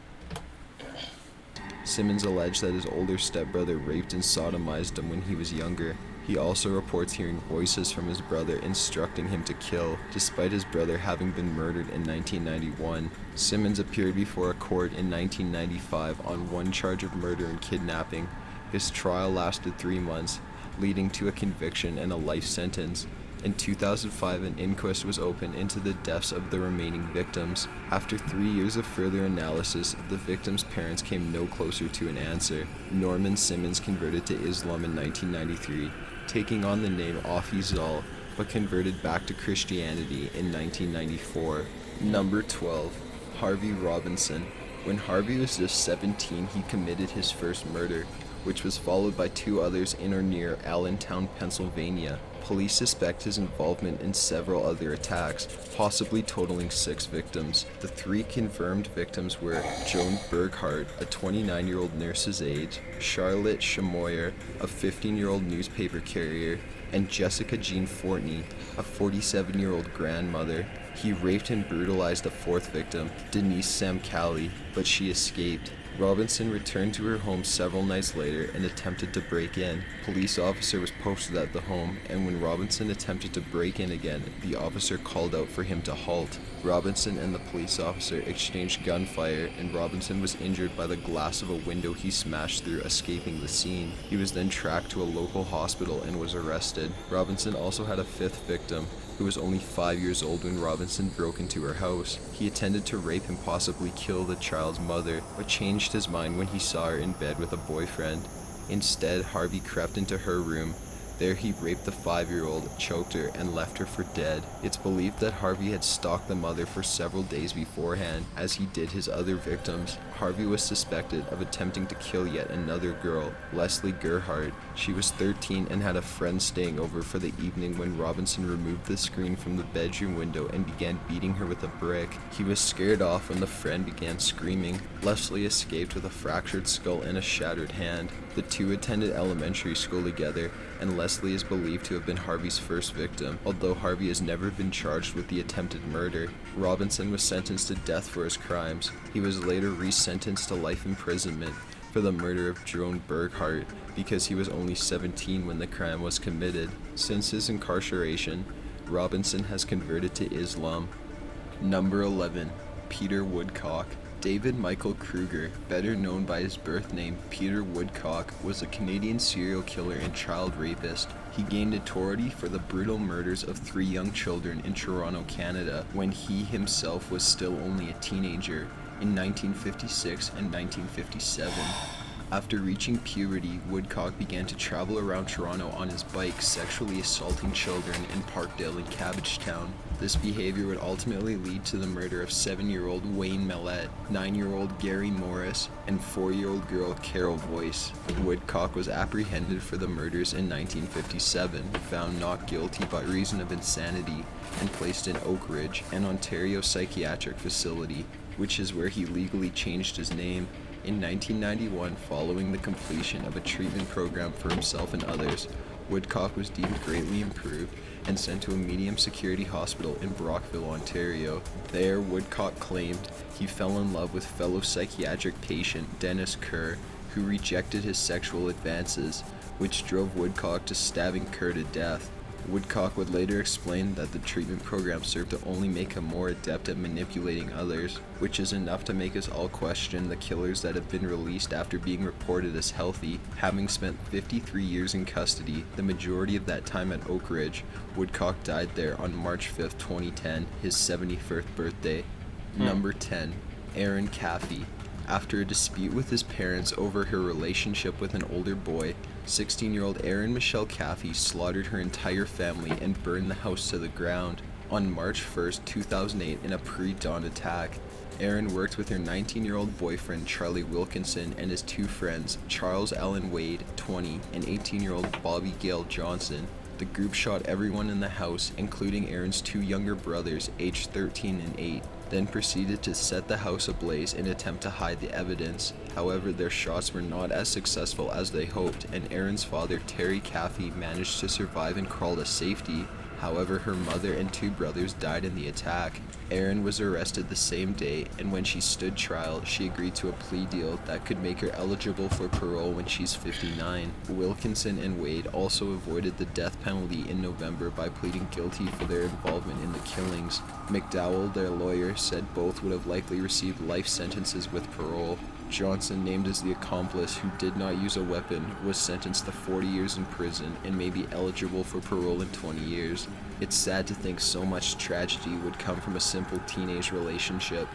Simmons alleged that his older stepbrother raped and sodomized him when he was younger. He also reports hearing voices from his brother instructing him to kill, despite his brother having been murdered in 1991. Simmons appeared before a court in 1995 on 1 charge of murder and kidnapping. His trial lasted 3 months, leading to a conviction and a life sentence. In 2005, an inquest was opened into the deaths of the remaining victims. After 3 years of further analysis, the victims' parents came no closer to an answer. Norman Simmons converted to Islam in 1993, taking on the name Offizol, but converted back to Christianity in 1994. Number 12. Harvey Robinson. When Harvey was just 17, he committed his first murder, which was followed by 2 others in or near Allentown, Pennsylvania. Police suspect his involvement in several other attacks, possibly totaling 6 victims. The 3 confirmed victims were Joan Burghardt, a 29-year-old nurse's aide, Charlotte Chamoyer, a 15-year-old newspaper carrier, and Jessica Jean Fortney, a 47-year-old grandmother. He raped and brutalized a 4th victim, Denise Samcali, but she escaped. Robinson returned to her home several nights later and attempted to break in. Police officer was posted at the home, and when Robinson attempted to break in again, the officer called out for him to halt. Robinson and the police officer exchanged gunfire, and Robinson was injured by the glass of a window he smashed through, escaping the scene. He was then tracked to a local hospital and was arrested. Robinson also had a 5th victim, who was only 5 years old when Robinson broke into her house. He intended to rape and possibly kill the child's mother, but changed his mind when he saw her in bed with a boyfriend. Instead, Harvey crept into her room. There he raped the 5-year-old, choked her, and left her for dead. It's believed that Harvey had stalked the mother for several days beforehand, as he did his other victims. Harvey was suspected of attempting to kill yet another girl, Leslie Gerhardt. She was 13 and had a friend staying over for the evening when Robinson removed the screen from the bedroom window and began beating her with a brick. He was scared off when the friend began screaming. Leslie escaped with a fractured skull and a shattered hand. The 2 attended elementary school together, and Leslie is believed to have been Harvey's first victim, although Harvey has never been charged with the attempted murder. Robinson was sentenced to death for his crimes. He was later resentenced to life imprisonment for the murder of Joan Burghardt because he was only 17 when the crime was committed. Since his incarceration, Robinson has converted to Islam. Number 11. Peter Woodcock. David Michael Kruger, better known by his birth name Peter Woodcock, was a Canadian serial killer and child rapist. He gained notoriety for the brutal murders of 3 young children in Toronto, Canada, when he himself was still only a teenager, in 1956 and 1957. After reaching puberty, Woodcock began to travel around Toronto on his bike, sexually assaulting children in Parkdale and Cabbagetown. This behavior would ultimately lead to the murder of 7-year-old Wayne Mellette, 9-year-old Gary Morris, and 4-year-old girl Carol Voice. Woodcock was apprehended for the murders in 1957, found not guilty by reason of insanity, and placed in Oak Ridge, an Ontario psychiatric facility, which is where he legally changed his name. In 1991, following the completion of a treatment program for himself and others, Woodcock was deemed greatly improved and sent to a medium security hospital in Brockville, Ontario. There, Woodcock claimed he fell in love with fellow psychiatric patient Dennis Kerr, who rejected his sexual advances, which drove Woodcock to stabbing Kerr to death. Woodcock would later explain that the treatment program served to only make him more adept at manipulating others, which is enough to make us all question the killers that have been released after being reported as healthy. Having spent 53 years in custody, the majority of that time at Oak Ridge, Woodcock died there on March 5, 2010, his 71st birthday. Number 10. Erin Caffey. After a dispute with his parents over her relationship with an older boy, 16-year-old Erin Michelle Caffey slaughtered her entire family and burned the house to the ground. On March 1, 2008, in a pre-dawn attack, Erin worked with her 19-year-old boyfriend Charlie Wilkinson and his 2 friends, Charles Allen Wade, 20, and 18-year-old Bobby Gale Johnson. The group shot everyone in the house, including Erin's 2 younger brothers, aged 13 and 8, then proceeded to set the house ablaze in an attempt to hide the evidence. However, their shots were not as successful as they hoped, and Erin's father, Terry Caffey, managed to survive and crawl to safety. However, her mother and 2 brothers died in the attack. Erin was arrested the same day, and when she stood trial, she agreed to a plea deal that could make her eligible for parole when she's 59. Wilkinson and Wade also avoided the death penalty in November by pleading guilty for their involvement in the killings. McDowell, their lawyer, said both would have likely received life sentences with parole. Johnson, named as the accomplice who did not use a weapon, was sentenced to 40 years in prison and may be eligible for parole in 20 years. It's sad to think so much tragedy would come from a simple teenage relationship.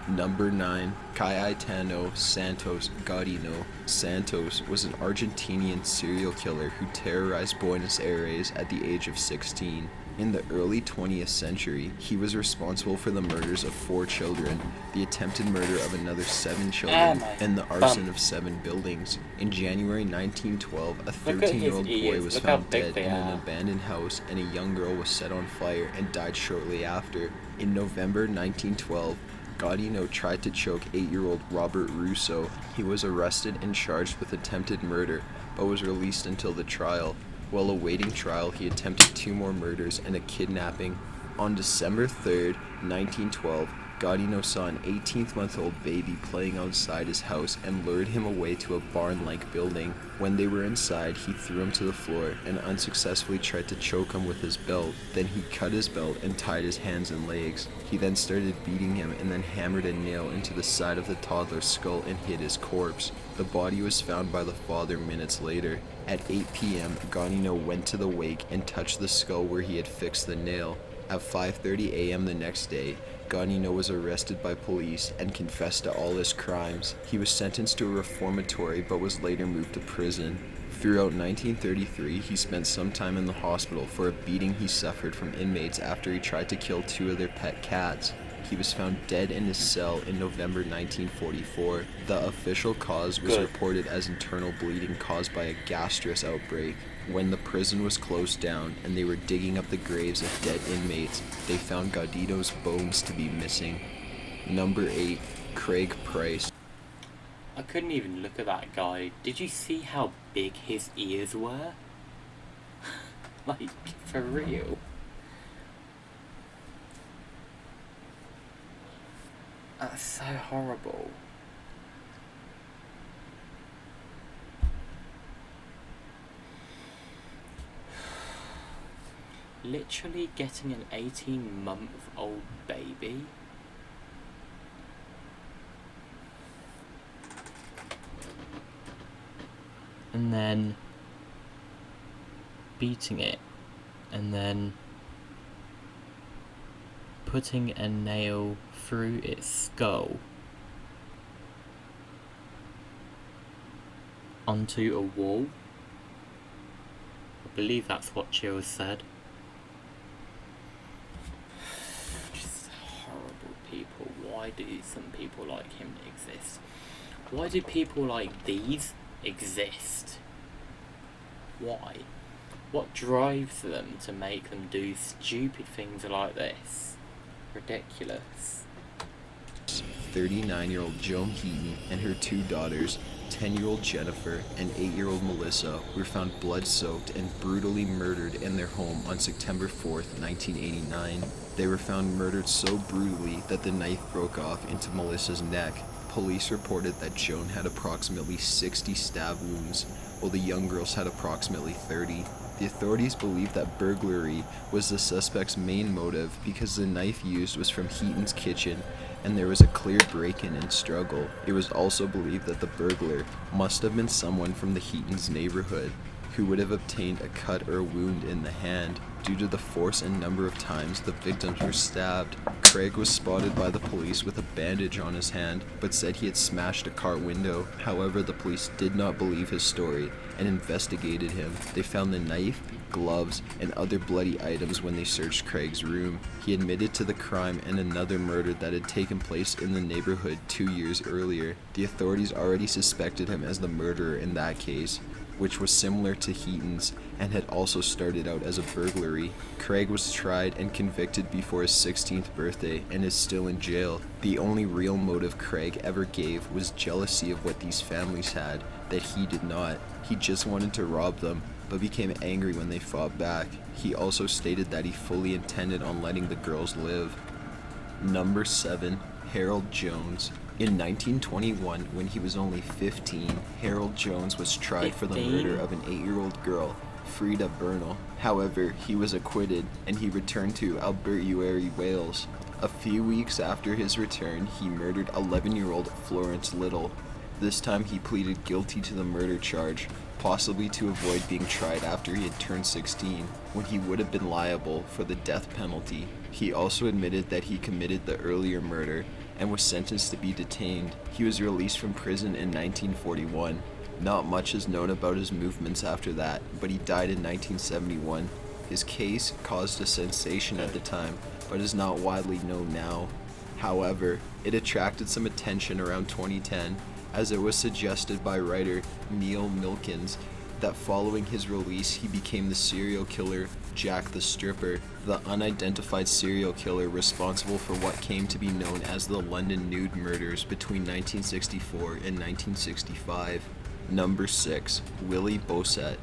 Number 9. Cayetano Santos Gaudino. Santos was an Argentinian serial killer who terrorized Buenos Aires at the age of 16. In the early 20th century, he was responsible for the murders of 4 children, the attempted murder of another 7 children, and the arson of 7 buildings. In January 1912, a 13-year-old boy was found dead in an abandoned house, and a young girl was set on fire and died shortly after. In November 1912, Gaudino tried to choke 8-year-old Robert Russo. He was arrested and charged with attempted murder, but was released until the trial. While awaiting trial, he attempted 2 more murders and a kidnapping. On December 3, 1912, Gaudino saw an 18-month-old baby playing outside his house and lured him away to a barn-like building. When they were inside, he threw him to the floor and unsuccessfully tried to choke him with his belt. Then he cut his belt and tied his hands and legs. He then started beating him and then hammered a nail into the side of the toddler's skull and hid his corpse. The body was found by the father minutes later. At 8 p.m., Gaudino went to the wake and touched the skull where he had fixed the nail. At 5:30 a.m. the next day, Gaudino was arrested by police and confessed to all his crimes. He was sentenced to a reformatory but was later moved to prison. Throughout 1933, he spent some time in the hospital for a beating he suffered from inmates after he tried to kill 2 of their pet cats. He was found dead in his cell in November 1944. The official cause was reported as internal bleeding caused by a gastrus outbreak. When the prison was closed down and they were digging up the graves of dead inmates, they found Gaudino's bones to be missing. Number 8. Craig Price. I couldn't even look at that guy. Did you see how big his ears were? Like, for real? That's so horrible. Literally getting an 18-month-old baby and then beating it, and then putting a nail through its skull onto a wall. I believe that's what Chills said. Just horrible people. Why do some people like him exist? Why do people like these exist? Why? What drives them to make them do stupid things like this? Ridiculous. 39-year-old Joan Heaton and her two daughters, 10-year-old Jennifer and 8-year-old Melissa, were found blood-soaked and brutally murdered in their home on September 4th, 1989. They were found murdered so brutally that the knife broke off into Melissa's neck. Police reported that Joan had approximately 60 stab wounds, while the young girls had approximately 30. The authorities believed that burglary was the suspect's main motive because the knife used was from Heaton's kitchen and there was a clear break-in and struggle. It was also believed that the burglar must have been someone from the Heaton's neighborhood who would have obtained a cut or a wound in the hand. Due to the force and number of times the victims were stabbed, Craig was spotted by the police with a bandage on his hand, but said he had smashed a car window. However, the police did not believe his story and investigated him. They found the knife, gloves, and other bloody items when they searched Craig's room. He admitted to the crime and another murder that had taken place in the neighborhood 2 years earlier. The authorities already suspected him as the murderer in that case, which was similar to Heaton's and had also started out as a burglary. Craig was tried and convicted before his 16th birthday and is still in jail. The only real motive Craig ever gave was jealousy of what these families had that he did not. He just wanted to rob them, but became angry when they fought back. He also stated that he fully intended on letting the girls live. Number 7, Harold Jones. In 1921, when he was only 15, Harold Jones was tried for the murder of an 8-year-old girl, Frida Burnell. However, he was acquitted and he returned to Aberteury, Wales. A few weeks after his return, he murdered 11-year-old Florence Little. This time he pleaded guilty to the murder charge, possibly to avoid being tried after he had turned 16, when he would have been liable for the death penalty. He also admitted that he committed the earlier murder and was sentenced to be detained. He was released from prison in 1941. Not much is known about his movements after that, but he died in 1971. His case caused a sensation at the time, but is not widely known now. However, it attracted some attention around 2010, as it was suggested by writer Neil Milkins that following his release he became the serial killer Jack the Stripper, the unidentified serial killer responsible for what came to be known as the London Nude Murders between 1964 and 1965. Number 6, Willie Bousquet.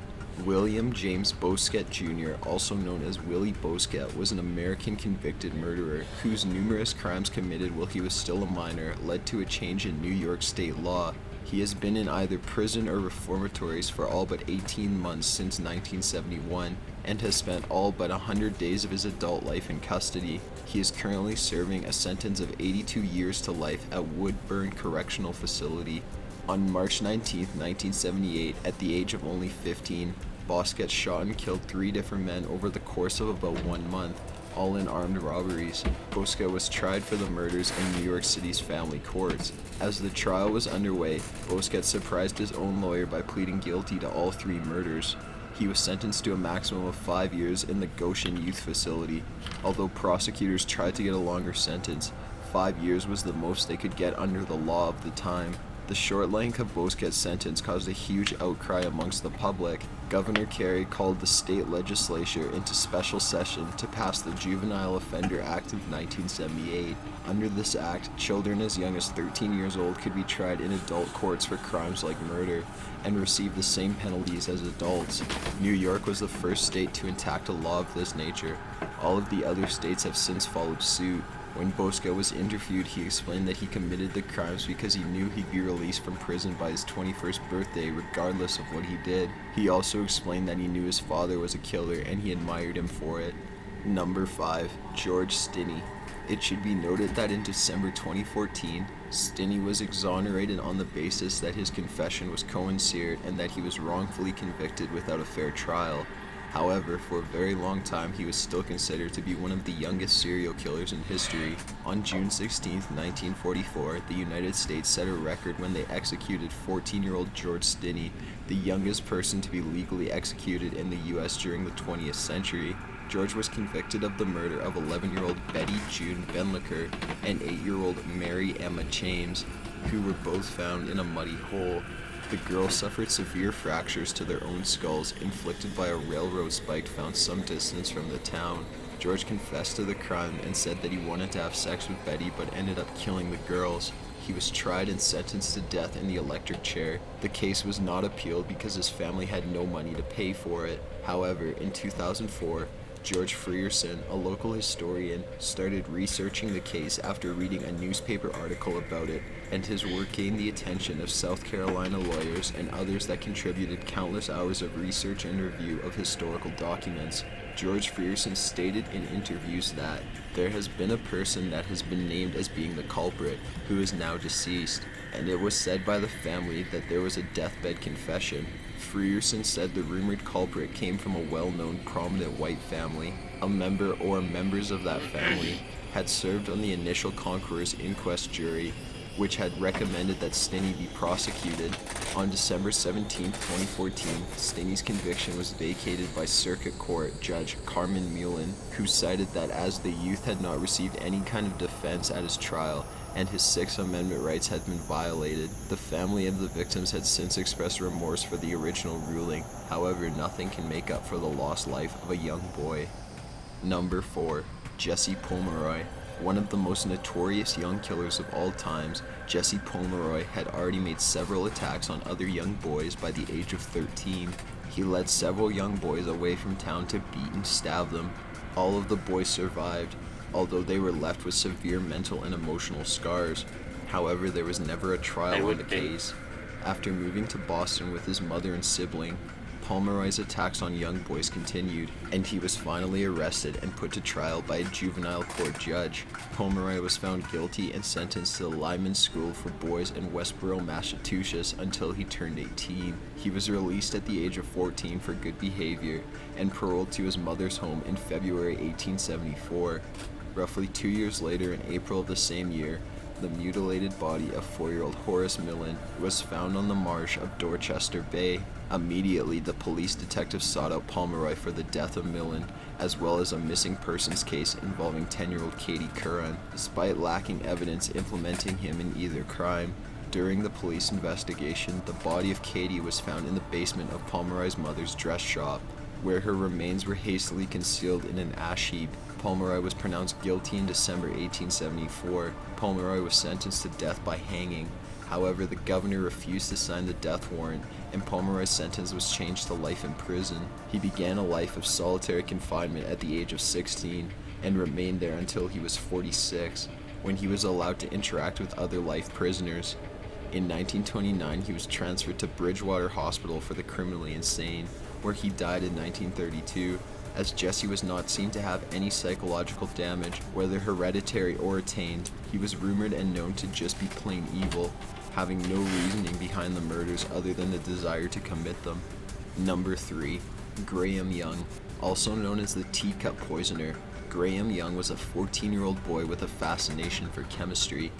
William James Bousquet Jr., also known as Willie Bousquet, was an American convicted murderer whose numerous crimes committed while he was still a minor led to a change in New York state law. He has been in either prison or reformatories for all but 18 months since 1971 and has spent all but 100 days of his adult life in custody. He is currently serving a sentence of 82 years to life at Woodburn Correctional Facility. On March 19, 1978, at the age of only 15, Bousquet shot and killed 3 different men over the course of about 1 month, all in armed robberies. Bousquet was tried for the murders in New York City's family courts. As the trial was underway, Bousquet surprised his own lawyer by pleading guilty to all 3 murders. He was sentenced to a maximum of 5 years in the Goshen Youth Facility. Although prosecutors tried to get a longer sentence, 5 years was the most they could get under the law of the time. The short length of Bousquet's sentence caused a huge outcry amongst the public. Governor Carey called the state legislature into special session to pass the Juvenile Offender Act of 1978. Under this act, children as young as 13 years old could be tried in adult courts for crimes like murder and receive the same penalties as adults. New York was the first state to enact a law of this nature. All of the other states have since followed suit. When Bousquet was interviewed, he explained that he committed the crimes because he knew he'd be released from prison by his 21st birthday regardless of what he did. He also explained that he knew his father was a killer and he admired him for it. Number 5. George Stinney. It should be noted that in December 2014, Stinney was exonerated on the basis that his confession was co-insered and that he was wrongfully convicted without a fair trial. However, for a very long time, he was still considered to be one of the youngest serial killers in history. On June 16, 1944, the United States set a record when they executed 14-year-old George Stinney, the youngest person to be legally executed in the U.S. during the 20th century. George was convicted of the murder of 11-year-old Betty June Benlicker and 8-year-old Mary Emma James, who were both found in a muddy hole. The girls suffered severe fractures to their own skulls inflicted by a railroad spike found some distance from the town. George confessed to the crime and said that he wanted to have sex with Betty but ended up killing the girls. He was tried and sentenced to death in the electric chair. The case was not appealed because his family had no money to pay for it. However, in 2004, George Frierson, a local historian, started researching the case after reading a newspaper article about it, and his work gained the attention of South Carolina lawyers and others that contributed countless hours of research and review of historical documents. George Frierson stated in interviews that there has been a person that has been named as being the culprit, who is now deceased, and it was said by the family that there was a deathbed confession. Frierson said the rumored culprit came from a well-known prominent white family. A member or members of that family had served on the initial Conqueror's inquest jury, which had recommended that Stinney be prosecuted. On December 17, 2014, Stinney's conviction was vacated by Circuit Court Judge Carmen Mullen, who cited that as the youth had not received any kind of defense at his trial, and his Sixth Amendment rights had been violated. The family of the victims had since expressed remorse for the original ruling. However, nothing can make up for the lost life of a young boy. Number 4. Jesse Pomeroy. One of the most notorious young killers of all times, Jesse Pomeroy had already made several attacks on other young boys by the age of 13. He led several young boys away from town to beat and stab them. All of the boys survived, although they were left with severe mental and emotional scars. However, there was never a trial on the case. After moving to Boston with his mother and sibling, Pomeroy's attacks on young boys continued, and he was finally arrested and put to trial by a juvenile court judge. Pomeroy was found guilty and sentenced to the Lyman School for Boys in Westboro, Massachusetts until he turned 18. He was released at the age of 14 for good behavior and paroled to his mother's home in February 1874. Roughly 2 years later, in April of the same year, the mutilated body of 4-year-old Horace Millen was found on the marsh of Dorchester Bay. Immediately, the police detectives sought out Pomeroy for the death of Millen, as well as a missing persons case involving 10-year-old Katie Curran, despite lacking evidence implementing him in either crime. During the police investigation, the body of Katie was found in the basement of Pomeroy's mother's dress shop, where her remains were hastily concealed in an ash heap. Pomeroy was pronounced guilty in December 1874. Pomeroy was sentenced to death by hanging. However, the governor refused to sign the death warrant, and Pomeroy's sentence was changed to life in prison. He began a life of solitary confinement at the age of 16 and remained there until he was 46, when he was allowed to interact with other life prisoners. In 1929, he was transferred to Bridgewater Hospital for the criminally insane, where he died in 1932. As Jesse was not seen to have any psychological damage, whether hereditary or attained, he was rumored and known to just be plain evil, having no reasoning behind the murders other than the desire to commit them. Number 3. Graham Young. Also known as the teacup poisoner, Graham Young was a 14-year-old boy with a fascination for chemistry.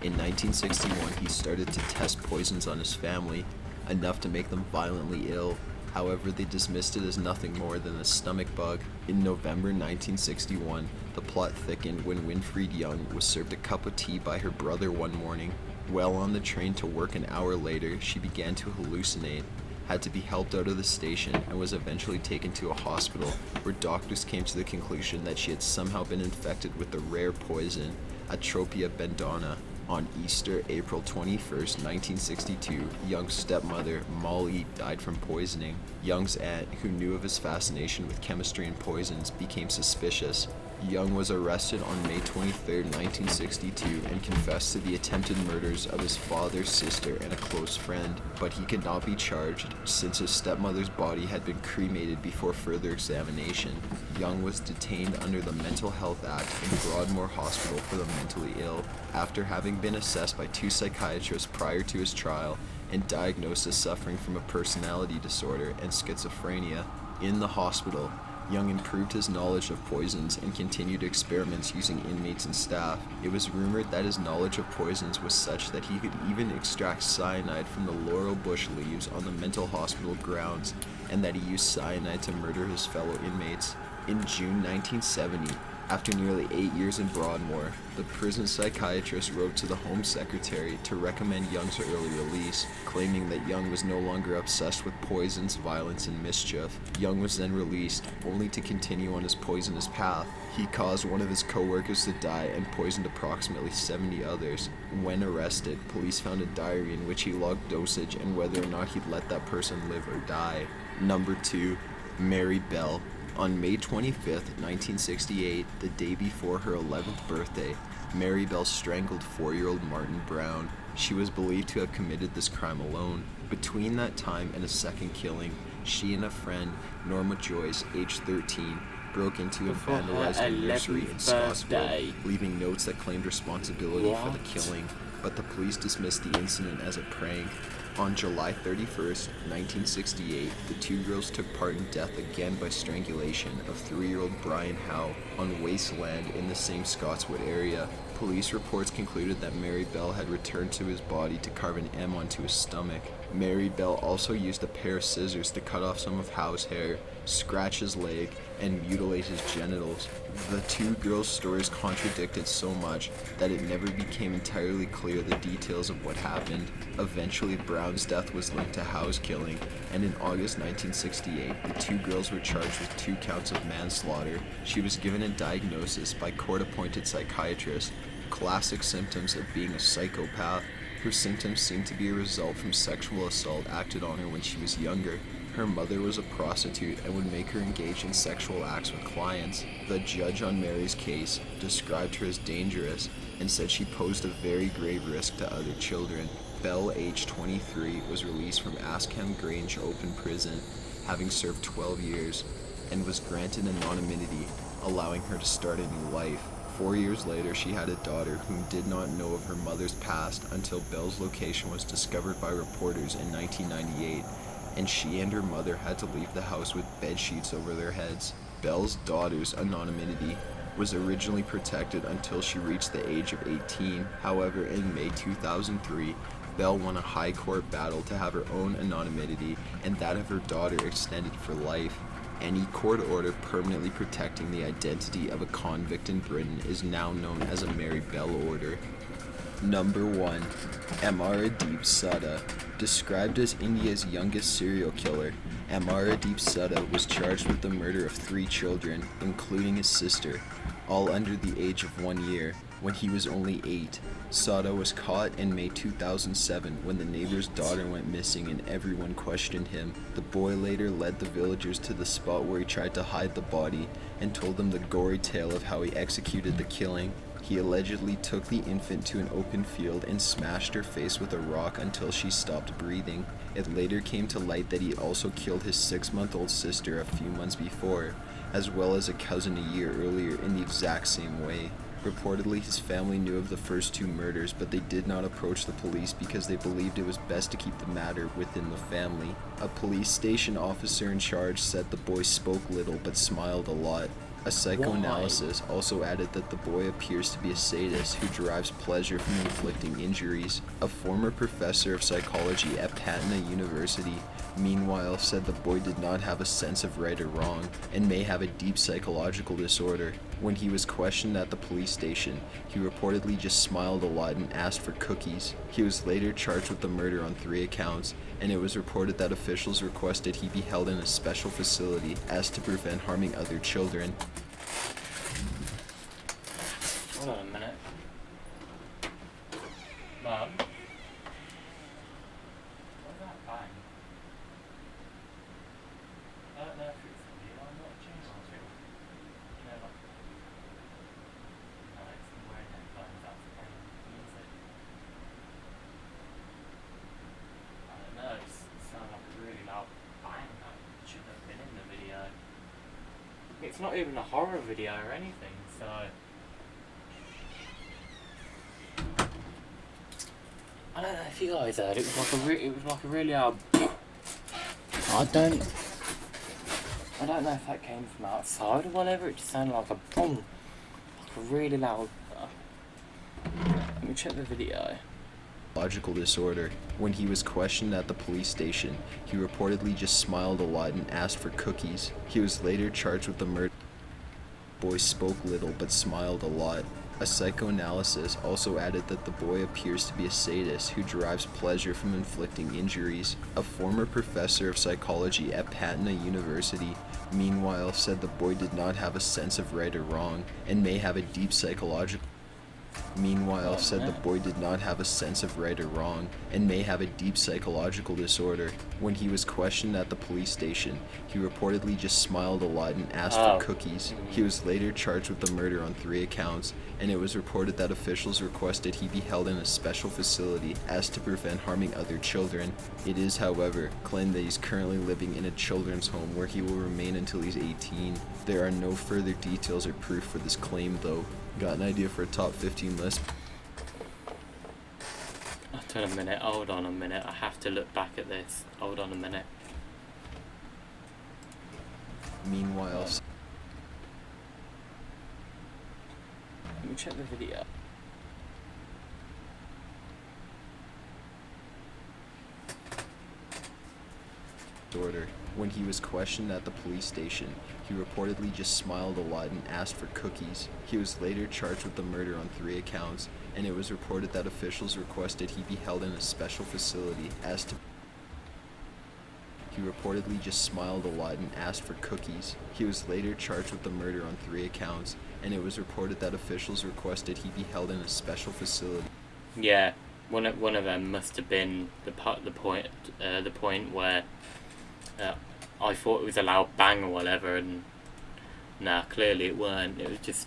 In 1961, he started to test poisons on his family, enough to make them violently ill. However, they dismissed it as nothing more than a stomach bug. In November 1961, the plot thickened when Winfried Young was served a cup of tea by her brother one morning. While on the train to work an hour later, she began to hallucinate, had to be helped out of the station, and was eventually taken to a hospital, where doctors came to the conclusion that she had somehow been infected with the rare poison, Atropia bendana. On Easter, April 21st, 1962, Young's stepmother, Molly, died from poisoning. Young's aunt, who knew of his fascination with chemistry and poisons, became suspicious. Young was arrested on May 23, 1962, and confessed to the attempted murders of his father, sister, and a close friend, but he could not be charged since his stepmother's body had been cremated before further examination. Young was detained under the Mental Health Act in Broadmoor Hospital for the mentally ill, after having been assessed by 2 psychiatrists prior to his trial and diagnosed as suffering from a personality disorder and schizophrenia. In the hospital, Young improved his knowledge of poisons and continued experiments using inmates and staff. It was rumored that his knowledge of poisons was such that he could even extract cyanide from the laurel bush leaves on the mental hospital grounds, and that he used cyanide to murder his fellow inmates. In June 1970, after nearly 8 years in Broadmoor, the prison psychiatrist wrote to the Home Secretary to recommend Young's early release, claiming that Young was no longer obsessed with poisons, violence, and mischief. Young was then released, only to continue on his poisonous path. He caused one of his co-workers to die and poisoned approximately 70 others. When arrested, police found a diary in which he logged dosage and whether or not he'd let that person live or die. Number 2. Mary Bell. On May 25, 1968, the day before her 11th birthday, Mary Bell strangled 4-year-old Martin Brown. She was believed to have committed this crime alone. Between that time and a second killing, she and a friend, Norma Joyce, aged 13, broke into and vandalized a nursery in Scottsville, leaving notes that claimed responsibility for the killing, but the police dismissed the incident as a prank. On July 31st, 1968, the 2 girls took part in death again by strangulation of 3-year-old Brian Howe on wasteland in the same Scottswood area. Police reports concluded that Mary Bell had returned to his body to carve an M onto his stomach. Mary Bell also used a pair of scissors to cut off some of Howe's hair, scratch his leg, and mutilate his genitals. The 2 girls' stories contradicted so much that it never became entirely clear the details of what happened. Eventually, Brown's death was linked to Howe's killing, and in August 1968, the 2 girls were charged with 2 counts of manslaughter. She was given a diagnosis by court-appointed psychiatrist, classic symptoms of being a psychopath. Her symptoms seemed to be a result from sexual assault acted on her when she was younger. Her mother was a prostitute and would make her engage in sexual acts with clients. The judge on Mary's case described her as dangerous and said she posed a very grave risk to other children. Bell, aged 23, was released from Askham Grange Open Prison, having served 12 years, and was granted anonymity, allowing her to start a new life. 4 years later, she had a daughter whom did not know of her mother's past until Bell's location was discovered by reporters in 1998, and she and her mother had to leave the house with bed sheets over their heads. Bell's daughter's anonymity was originally protected until she reached the age of 18. However, in May 2003, Bell won a high court battle to have her own anonymity and that of her daughter extended for life. Any court order permanently protecting the identity of a convict in Britain is now known as a Mary Bell order. Number 1. Amaradeep Sudha. Described as India's youngest serial killer, Amaradeep Sudha was charged with the murder of 3 children, including his sister, all under the age of 1 year, when he was only 8. Sudha was caught in May 2007 when the neighbor's daughter went missing and everyone questioned him. The boy later led the villagers to the spot where he tried to hide the body and told them the gory tale of how he executed the killing. He allegedly took the infant to an open field and smashed her face with a rock until she stopped breathing. It later came to light that he also killed his 6-month-old sister a few months before, as well as a cousin a year earlier in the exact same way. Reportedly, his family knew of the first 2 murders, but they did not approach the police because they believed it was best to keep the matter within the family. A police station officer in charge said the boy spoke little but smiled a lot. A psychoanalysis also added that the boy appears to be a sadist who derives pleasure from inflicting injuries. A former professor of psychology at Patna University, meanwhile, said the boy did not have a sense of right or wrong and may have a deep psychological disorder. When he was questioned at the police station, he reportedly just smiled a lot and asked for cookies. He was later charged with the murder on 3 accounts, and it was reported that officials requested he be held in a special facility as to prevent harming other children. Hold on a minute. Mum? What's that bang? I don't know if it's you. I'm not changing it. You know, like... not even a horror video or anything, so... I don't know if you guys heard, it was like a really loud... I don't know if that came from outside or whatever, it just sounded like a boom. Like a really loud... Let me check the video. Logical disorder. When he was questioned at the police station, he reportedly just smiled a lot and asked for cookies. He was later charged with the murder. The boy spoke little but smiled a lot. A psychoanalysis also added that the boy appears to be a sadist who derives pleasure from inflicting injuries. A former professor of psychology at Patna University, meanwhile, said the boy did not have a sense of right or wrong and may have a deep psychological disorder. When he was questioned at the police station, he reportedly just smiled a lot and asked for cookies. He was later charged with the murder on 3 accounts, and it was reported that officials requested he be held in a special facility as to prevent harming other children. It is, however, claimed that he's currently living in a children's home where he will remain until he's 18. There are no further details or proof for this claim, though. Got an idea for a top 15 list? Hold on a minute, I have to look back at this. Hold on a minute. Meanwhile, Let me check the video. disorder. When he was questioned at the police station, he reportedly just smiled a lot and asked for cookies. He was later charged with the murder on 3 accounts, and it was reported that officials requested he be held in a special facility as to... He reportedly just smiled a lot and asked for cookies. He was later charged with the murder on 3 accounts, and it was reported that officials requested he be held in a special facility. Yeah, one of them must have been the point where I thought it was a loud bang or whatever, and nah, clearly it weren't. It was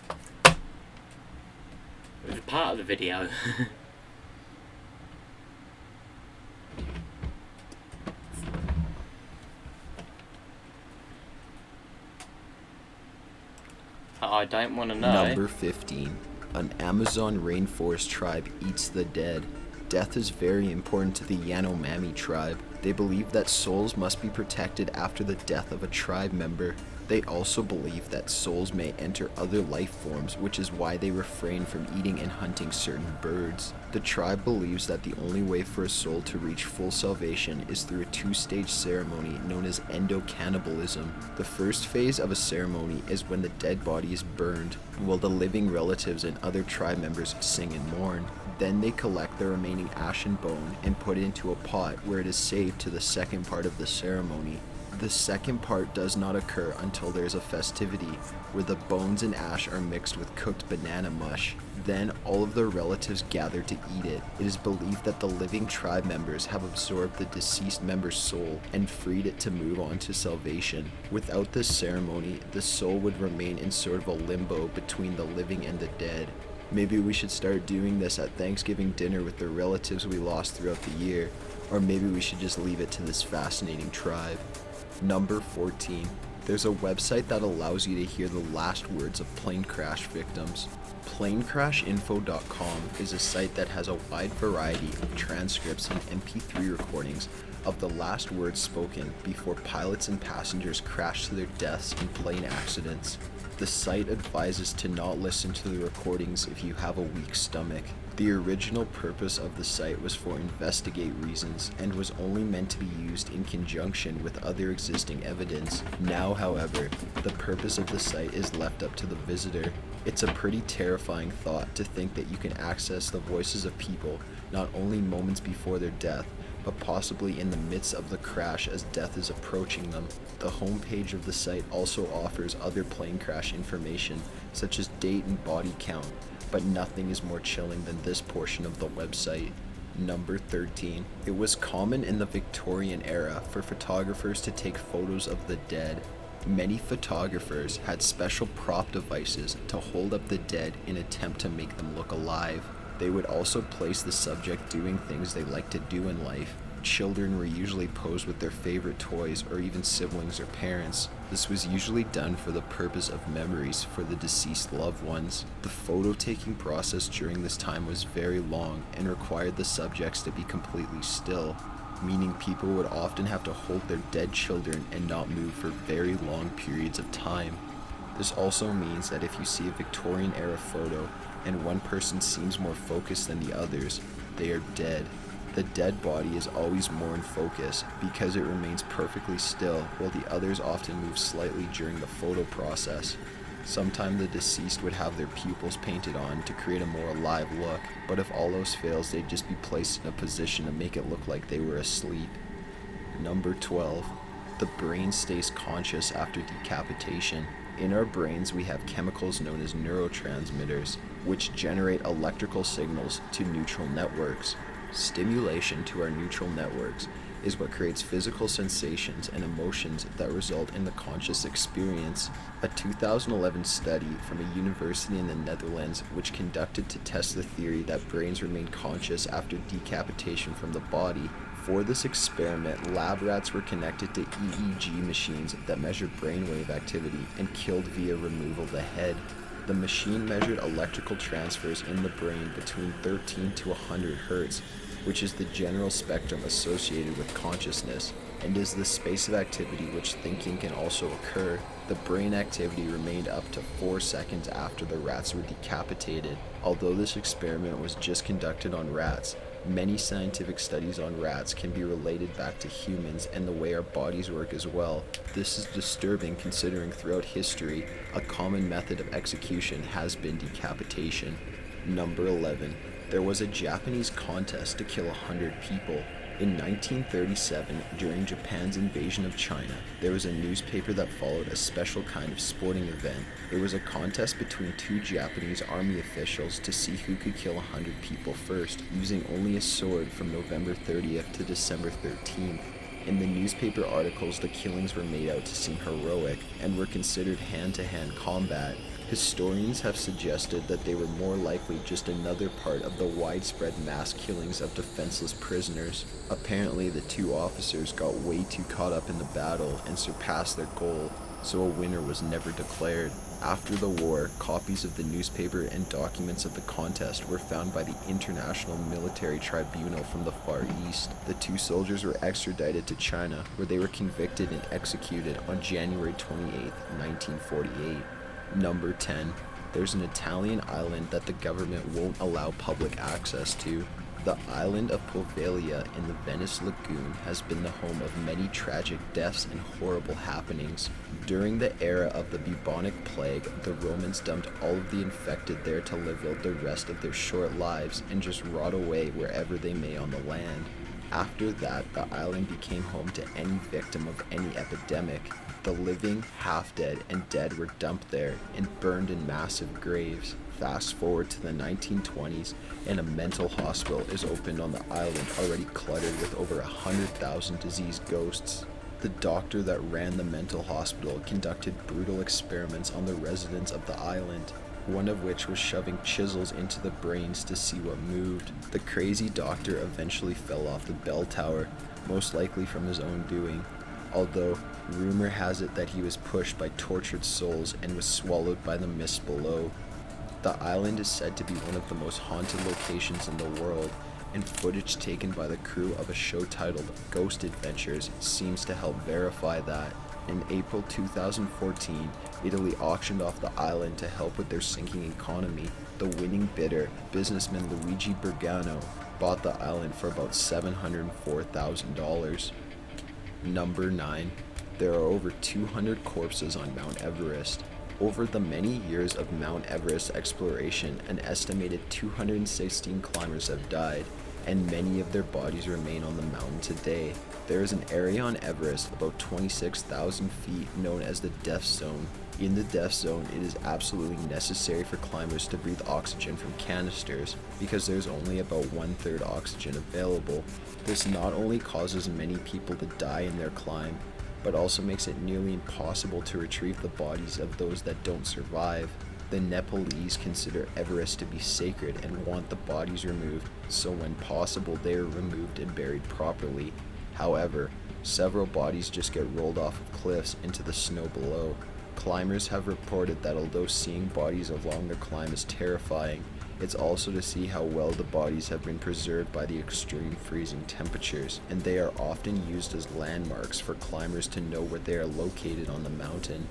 a part of the video. I don't want to know. Number 15. An Amazon rainforest tribe eats the dead. Death is very important to the Yanomami tribe. They believe that souls must be protected after the death of a tribe member. They also believe that souls may enter other life forms, which is why they refrain from eating and hunting certain birds. The tribe believes that the only way for a soul to reach full salvation is through a 2-stage ceremony known as endocannibalism. The first phase of a ceremony is when the dead body is burned, while the living relatives and other tribe members sing and mourn. Then they collect the remaining ash and bone and put it into a pot where it is saved to the second part of the ceremony. The second part does not occur until there is a festivity where the bones and ash are mixed with cooked banana mush. Then all of the relatives gather to eat it. It is believed that the living tribe members have absorbed the deceased member's soul and freed it to move on to salvation. Without this ceremony, the soul would remain in sort of a limbo between the living and the dead. Maybe we should start doing this at Thanksgiving dinner with the relatives we lost throughout the year, or maybe we should just leave it to this fascinating tribe. Number 14. There's a website that allows you to hear the last words of plane crash victims. Planecrashinfo.com is a site that has a wide variety of transcripts and MP3 recordings of the last words spoken before pilots and passengers crash to their deaths in plane accidents. The site advises to not listen to the recordings if you have a weak stomach. The original purpose of the site was for investigate reasons and was only meant to be used in conjunction with other existing evidence. Now, however, the purpose of the site is left up to the visitor. It's a pretty terrifying thought to think that you can access the voices of people not only moments before their death, but possibly in the midst of the crash as death is approaching them. The homepage of the site also offers other plane crash information, such as date and body count, but nothing is more chilling than this portion of the website. Number 13. It was common in the Victorian era for photographers to take photos of the dead. Many photographers had special prop devices to hold up the dead in an attempt to make them look alive. They would also place the subject doing things they like to do in life, Children were usually posed with their favorite toys or even siblings or parents. This was usually done for the purpose of memories for the deceased loved ones. The photo taking process during this time was very long and required the subjects to be completely still, meaning people would often have to hold their dead children and not move for very long periods of time. This also means that if you see a Victorian era photo and one person seems more focused than the others, they are dead. The dead body is always more in focus because it remains perfectly still, while the others often move slightly during the photo process. Sometimes the deceased would have their pupils painted on to create a more alive look, but if all else fails, they'd just be placed in a position to make it look like they were asleep. Number 12. The brain stays conscious after decapitation. In our brains, we have chemicals known as neurotransmitters, which generate electrical signals to neural networks. Stimulation to our neural networks is what creates physical sensations and emotions that result in the conscious experience. A 2011 study from a university in the Netherlands, which conducted to test the theory that brains remain conscious after decapitation from the body. For this experiment, lab rats were connected to EEG machines that measured brainwave activity and killed via removal of the head. The machine measured electrical transfers in the brain between 13 to 100 hertz, which is the general spectrum associated with consciousness, and is the space of activity which thinking can also occur. The brain activity remained up to 4 seconds after the rats were decapitated. Although this experiment was just conducted on rats, many scientific studies on rats can be related back to humans and the way our bodies work as well. This is disturbing considering throughout history, a common method of execution has been decapitation. Number 11. There was a Japanese contest to kill 100 people. In 1937, during Japan's invasion of China, there was a newspaper that followed a special kind of sporting event. It was a contest between two Japanese army officials to see who could kill 100 people first, using only a sword from November 30th to December 13th. In the newspaper articles, the killings were made out to seem heroic and were considered hand-to-hand combat. Historians have suggested that they were more likely just another part of the widespread mass killings of defenseless prisoners. Apparently, the two officers got way too caught up in the battle and surpassed their goal, so a winner was never declared. After the war, copies of the newspaper and documents of the contest were found by the International Military Tribunal from the Far East. The two soldiers were extradited to China, where they were convicted and executed on January 28, 1948. Number 10. There's an Italian island that the government won't allow public access to. The island of Poveglia in the Venice Lagoon has been the home of many tragic deaths and horrible happenings. During the era of the bubonic plague, the Romans dumped all of the infected there to live out the rest of their short lives and just rot away wherever they may on the land. After that, the island became home to any victim of any epidemic. The living, half-dead, and dead were dumped there and burned in massive graves. Fast forward to the 1920s, and a mental hospital is opened on the island, already cluttered with over 100,000 diseased ghosts. The doctor that ran the mental hospital conducted brutal experiments on the residents of the island, one of which was shoving chisels into the brains to see what moved. The crazy doctor eventually fell off the bell tower, most likely from his own doing, although rumor has it that he was pushed by tortured souls and was swallowed by the mist below. The island is said to be one of the most haunted locations in the world, and footage taken by the crew of a show titled Ghost Adventures seems to help verify that. In April 2014, Italy auctioned off the island to help with their sinking economy. The winning bidder, businessman Luigi Bergano, bought the island for about $704,000. Number 9. There are over 200 corpses on Mount Everest. Over the many years of Mount Everest exploration, an estimated 216 climbers have died, and many of their bodies remain on the mountain today. There is an area on Everest about 26,000 feet known as the Death Zone. In the Death Zone, it is absolutely necessary for climbers to breathe oxygen from canisters because there's only about 1/3 oxygen available. This not only causes many people to die in their climb, but also makes it nearly impossible to retrieve the bodies of those that don't survive. The Nepalese consider Everest to be sacred and want the bodies removed, so when possible they are removed and buried properly. However, several bodies just get rolled off of cliffs into the snow below. Climbers have reported that although seeing bodies along their climb is terrifying, it's also to see how well the bodies have been preserved by the extreme freezing temperatures, and they are often used as landmarks for climbers to know where they are located on the mountain.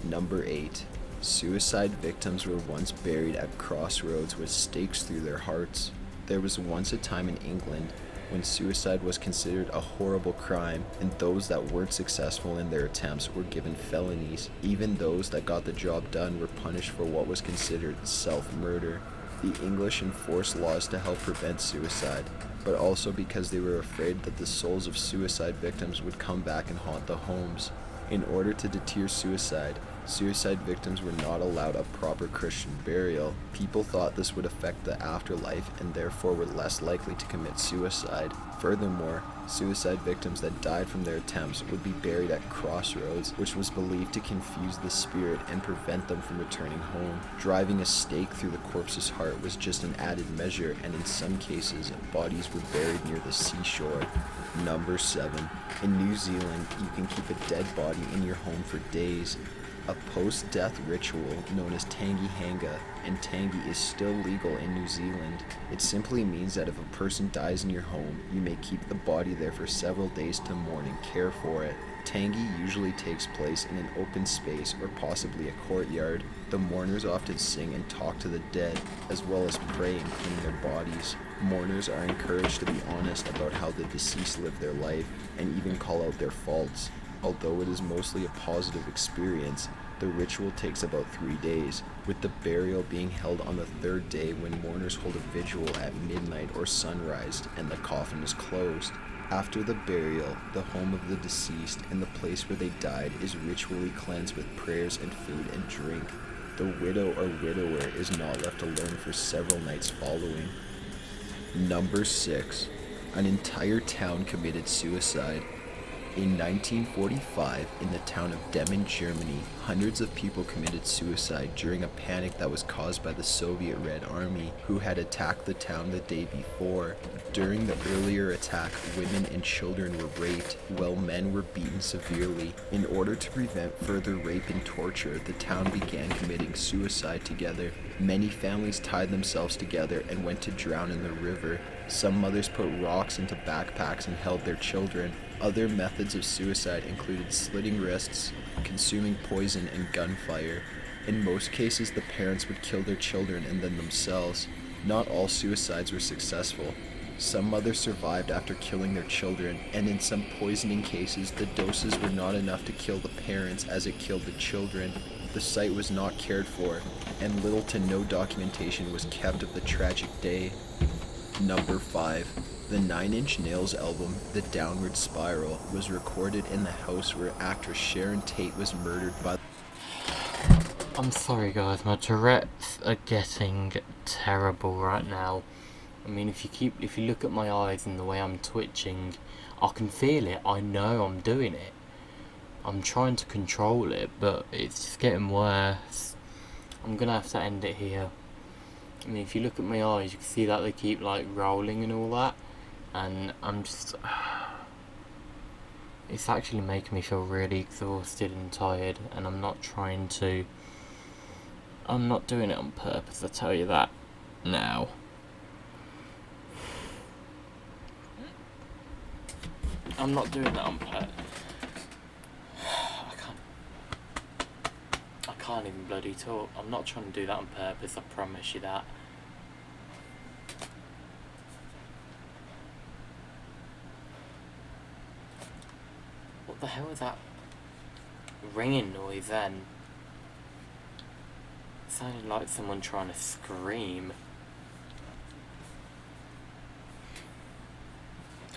Number 8. Suicide victims were once buried at crossroads with stakes through their hearts. There was once a time in England when suicide was considered a horrible crime, and those that weren't successful in their attempts were given felonies. Even those that got the job done were punished for what was considered self-murder. The English enforced laws to help prevent suicide, but also because they were afraid that the souls of suicide victims would come back and haunt the homes. In order to deter suicide victims were not allowed a proper Christian burial. People thought this would affect the afterlife and therefore were less likely to commit suicide. Furthermore, suicide victims that died from their attempts would be buried at crossroads, which was believed to confuse the spirit and prevent them from returning home. Driving a stake through the corpse's heart was just an added measure, and in some cases, bodies were buried near the seashore. Number 7. In New Zealand, you can keep a dead body in your home for days. A post-death ritual known as tangi hanga, and tangi is still legal in New Zealand. It simply means that if a person dies in your home, you may keep the body there for several days to mourn and care for it. Tangi usually takes place in an open space or possibly a courtyard. The mourners often sing and talk to the dead, as well as pray and clean their bodies. Mourners are encouraged to be honest about how the deceased lived their life, and even call out their faults. Although it is mostly a positive experience, the ritual takes about 3 days, with the burial being held on the 3rd day when mourners hold a vigil at midnight or sunrise and the coffin is closed. After the burial, the home of the deceased and the place where they died is ritually cleansed with prayers and food and drink. The widow or widower is not left alone for several nights following. Number 6. An entire town committed suicide. In 1945, in the town of Demmin, Germany, hundreds of people committed suicide during a panic that was caused by the Soviet Red Army, who had attacked the town the day before. During the earlier attack, women and children were raped, while men were beaten severely. In order to prevent further rape and torture, the town began committing suicide together. Many families tied themselves together and went to drown in the river. Some mothers put rocks into backpacks and held their children. Other methods of suicide included slitting wrists, consuming poison, and gunfire. In most cases, the parents would kill their children and then themselves. Not all suicides were successful. Some mothers survived after killing their children, and in some poisoning cases, the doses were not enough to kill the parents as it killed the children. The site was not cared for, and little to no documentation was kept of the tragic day. Number 5. The Nine Inch Nails album, The Downward Spiral, was recorded in the house where actress Sharon Tate was murdered by... I'm sorry guys, my Tourette's are getting terrible right now. I mean, if you look at my eyes and the way I'm twitching, I can feel it. I know I'm doing it. I'm trying to control it, but it's just getting worse. I'm gonna have to end it here. I mean, if you look at my eyes, you can see that they keep like rolling and all that, and I'm just... it's actually making me feel really exhausted and tired, and I'm not doing it on purpose, I tell you that now. I'm not doing that on purpose. I can't even bloody talk. I'm not trying to do that on purpose, I promise you that. What the hell was that ringing noise then? It sounded like someone trying to scream.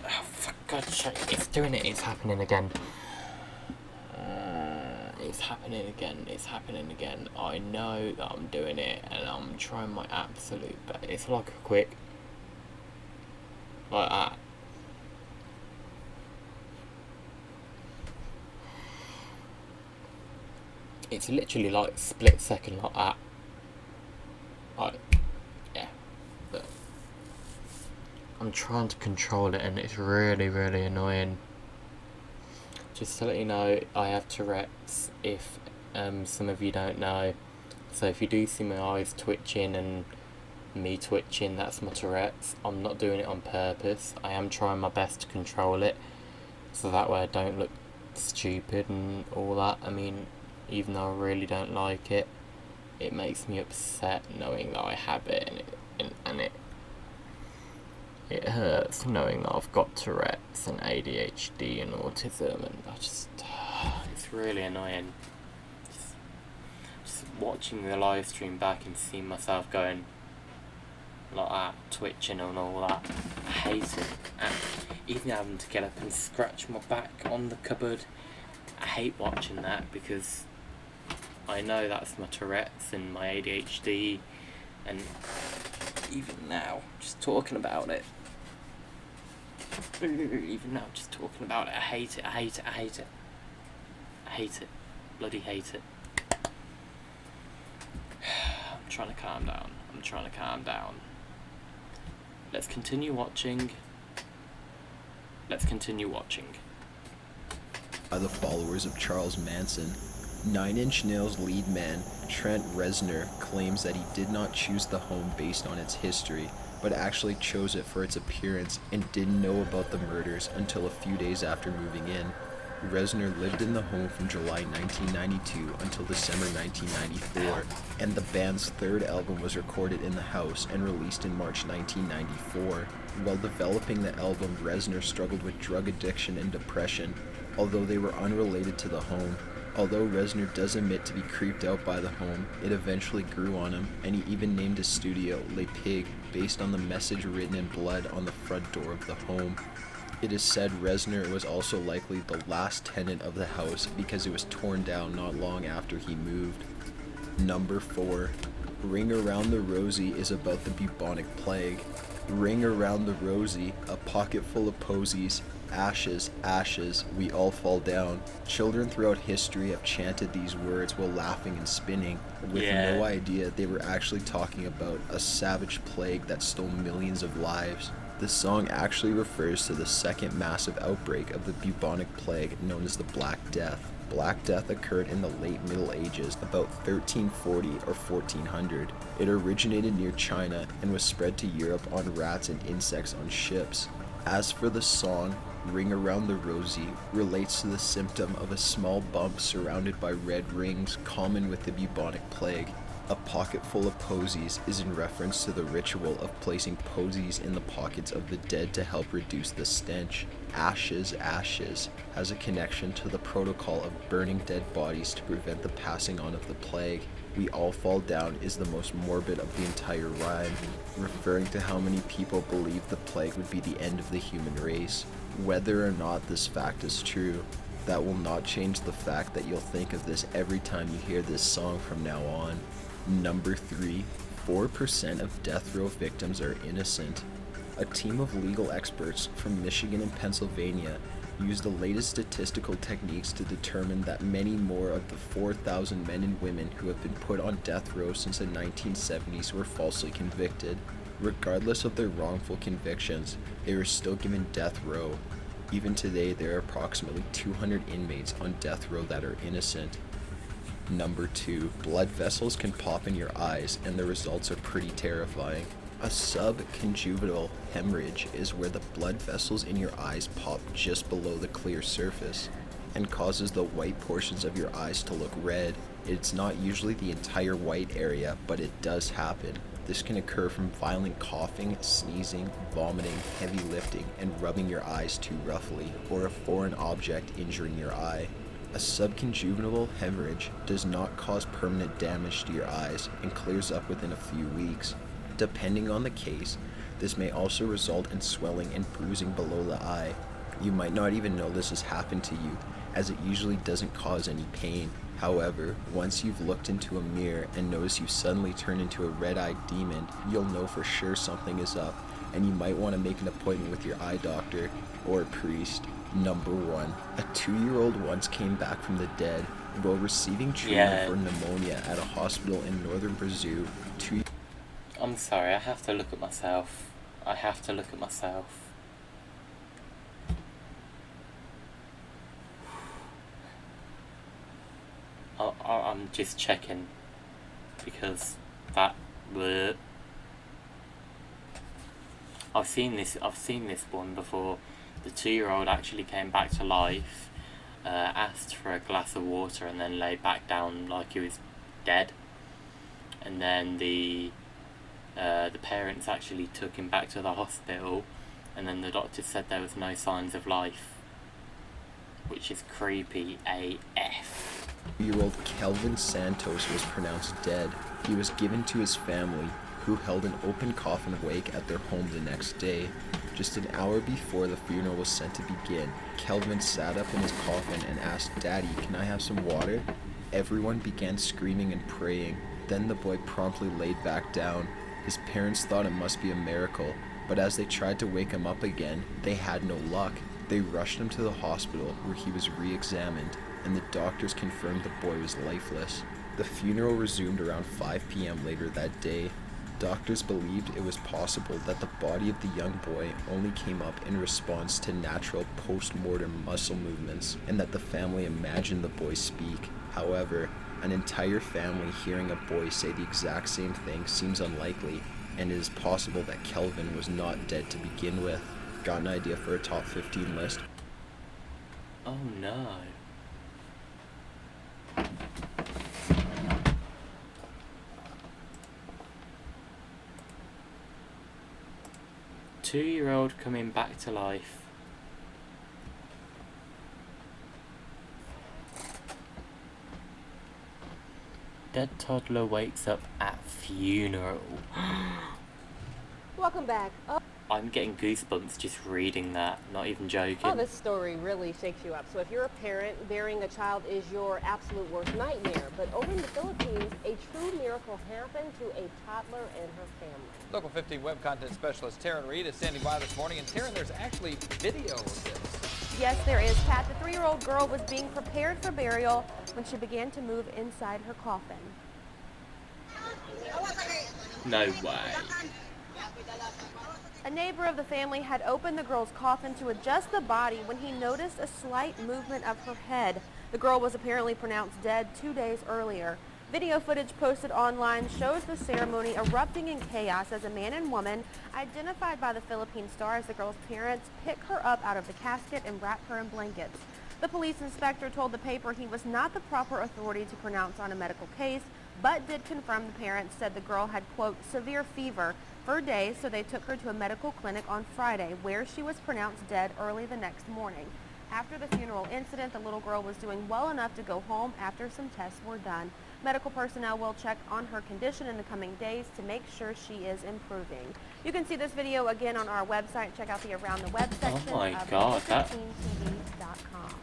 Oh, for God's sake, it's doing it, it's happening again. It's happening again. I know that I'm doing it, and I'm trying my absolute best. It's like a quick... like that. It's literally like split second like that. Yeah, but I'm trying to control it and it's really, really annoying. Just to let you know, I have Tourette's, if some of you don't know. So if you do see my eyes twitching and me twitching, that's my Tourette's. I'm not doing it on purpose. I am trying my best to control it, so that way I don't look stupid and all that. I mean, even though I really don't like it, it makes me upset knowing that I have it, and it hurts knowing that I've got Tourette's and ADHD and autism, and it's really annoying. Just watching the live stream back and seeing myself going like that, twitching and all that. I hate it. And even having to get up and scratch my back on the cupboard, I hate watching that because I know that's my Tourette's and my ADHD, and even now, just talking about it, I hate it, bloody hate it. I'm trying to calm down. Let's continue watching. By the followers of Charles Manson, Nine Inch Nails lead man Trent Reznor claims that he did not choose the home based on its history, but actually chose it for its appearance and didn't know about the murders until a few days after moving in. Reznor lived in the home from July 1992 until December 1994, and the band's third album was recorded in the house and released in March 1994. While developing the album, Reznor struggled with drug addiction and depression, although they were unrelated to the home. Although Reznor does admit to be creeped out by the home, it eventually grew on him, and he even named his studio Le Pig based on the message written in blood on the front door of the home. It is said Reznor was also likely the last tenant of the house because it was torn down not long after he moved. Number 4. Ring Around the Rosie is about the bubonic plague. Ring around the Rosie, a pocket full of posies, ashes, ashes, we all fall down. Children throughout history have chanted these words while laughing and spinning, with no idea they were actually talking about a savage plague that stole millions of lives. The song actually refers to the second massive outbreak of the bubonic plague known as the Black Death. Black Death occurred in the late Middle Ages, about 1340 or 1400. It originated near China and was spread to Europe on rats and insects on ships. As for the song, Ring Around the Rosie relates to the symptom of a small bump surrounded by red rings common with the bubonic plague. A pocket full of posies is in reference to the ritual of placing posies in the pockets of the dead to help reduce the stench. Ashes, ashes has a connection to the protocol of burning dead bodies to prevent the passing on of the plague. We all fall down is the most morbid of the entire rhyme, referring to how many people believe the plague would be the end of the human race. Whether or not this fact is true, that will not change the fact that you'll think of this every time you hear this song from now on. Number 3. 4% of death row victims are innocent. A team of legal experts from Michigan and Pennsylvania used the latest statistical techniques to determine that many more of the 4,000 men and women who have been put on death row since the 1970s were falsely convicted. Regardless of their wrongful convictions, they were still given death row. Even today, there are approximately 200 inmates on death row that are innocent. Number 2. Blood vessels can pop in your eyes, and the results are pretty terrifying. A subconjunctival hemorrhage is where the blood vessels in your eyes pop just below the clear surface and causes the white portions of your eyes to look red. It's not usually the entire white area, but it does happen. This can occur from violent coughing, sneezing, vomiting, heavy lifting, and rubbing your eyes too roughly, or a foreign object injuring your eye. A subconjunctival hemorrhage does not cause permanent damage to your eyes and clears up within a few weeks. Depending on the case, this may also result in swelling and bruising below the eye. You might not even know this has happened to you, as it usually doesn't cause any pain. However, once you've looked into a mirror and notice you suddenly turn into a red-eyed demon, you'll know for sure something is up, and you might want to make an appointment with your eye doctor or a priest. Number 1. A 2-year-old once came back from the dead while receiving treatment for pneumonia at a hospital in northern Brazil. I'm sorry, I have to look at myself. I have to look at myself. I'm just checking because that. Bleh. I've seen this one before. The 2-year-old actually came back to life, asked for a glass of water, and then lay back down like he was dead. And then the parents actually took him back to the hospital, and then the doctor said there was no signs of life, which is creepy AF. 2-year-old Kelvin Santos was pronounced dead. He was given to his family, who held an open coffin wake at their home the next day. Just an hour before the funeral was set to begin, Kelvin sat up in his coffin and asked, "Daddy, can I have some water?" Everyone began screaming and praying. Then the boy promptly laid back down. His parents thought it must be a miracle, but as they tried to wake him up again, they had no luck. They rushed him to the hospital, where he was re-examined, and the doctors confirmed the boy was lifeless. The funeral resumed around 5 p.m. later that day. Doctors believed it was possible that the body of the young boy only came up in response to natural post-mortem muscle movements, and that the family imagined the boy speak. However, an entire family hearing a boy say the exact same thing seems unlikely, and it is possible that Kelvin was not dead to begin with. Got an idea for a top 15 list? Oh no. Two-year-old coming back to life. Dead toddler wakes up at funeral. Welcome back. I'm getting goosebumps just reading that, not even joking. Oh, this story really shakes you up. So if you're a parent, burying a child is your absolute worst nightmare. But over in the Philippines, a true miracle happened to a toddler and her family. Local 15 web content specialist Taryn Reed is standing by this morning. And Taryn, there's actually video of this. Yes, there is, Pat. The 3-year-old girl was being prepared for burial when she began to move inside her coffin. No way. A neighbor of the family had opened the girl's coffin to adjust the body when he noticed a slight movement of her head. The girl was apparently pronounced dead 2 days earlier. Video footage posted online shows the ceremony erupting in chaos as a man and woman, identified by the Philippine Star as the girl's parents, pick her up out of the casket and wrap her in blankets. The police inspector told the paper he was not the proper authority to pronounce on a medical case, but did confirm the parents said the girl had, quote, severe fever for days, so they took her to a medical clinic on Friday, where she was pronounced dead early the next morning. After the funeral incident, the little girl was doing well enough to go home after some tests were done. Medical personnel will check on her condition in the coming days to make sure she is improving. You can see this video again on our website. Check out the Around the Web section my of God, that- 15tv.com.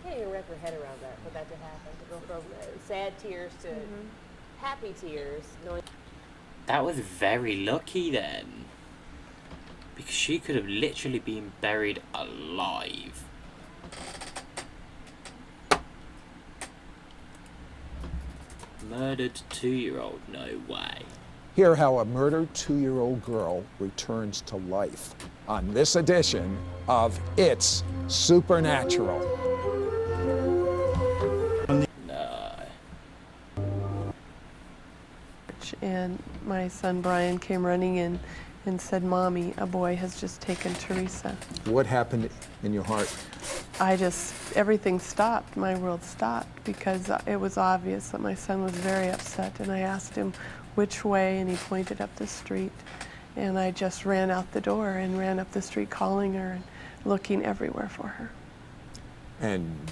Can't even wrap your head around that, for that to happen, to go from sad tears to happy tears, knowing That was very lucky then. Because she could have literally been buried alive. Murdered 2-year-old, no way. Hear how a murdered 2-year-old girl returns to life on this edition of It's Supernatural. No. And my son Brian came running in and said, "Mommy, a boy has just taken Teresa." What happened in your heart? Everything stopped. My world stopped because it was obvious that my son was very upset. And I asked him which way, and he pointed up the street. And I just ran out the door and ran up the street calling her and looking everywhere for her. And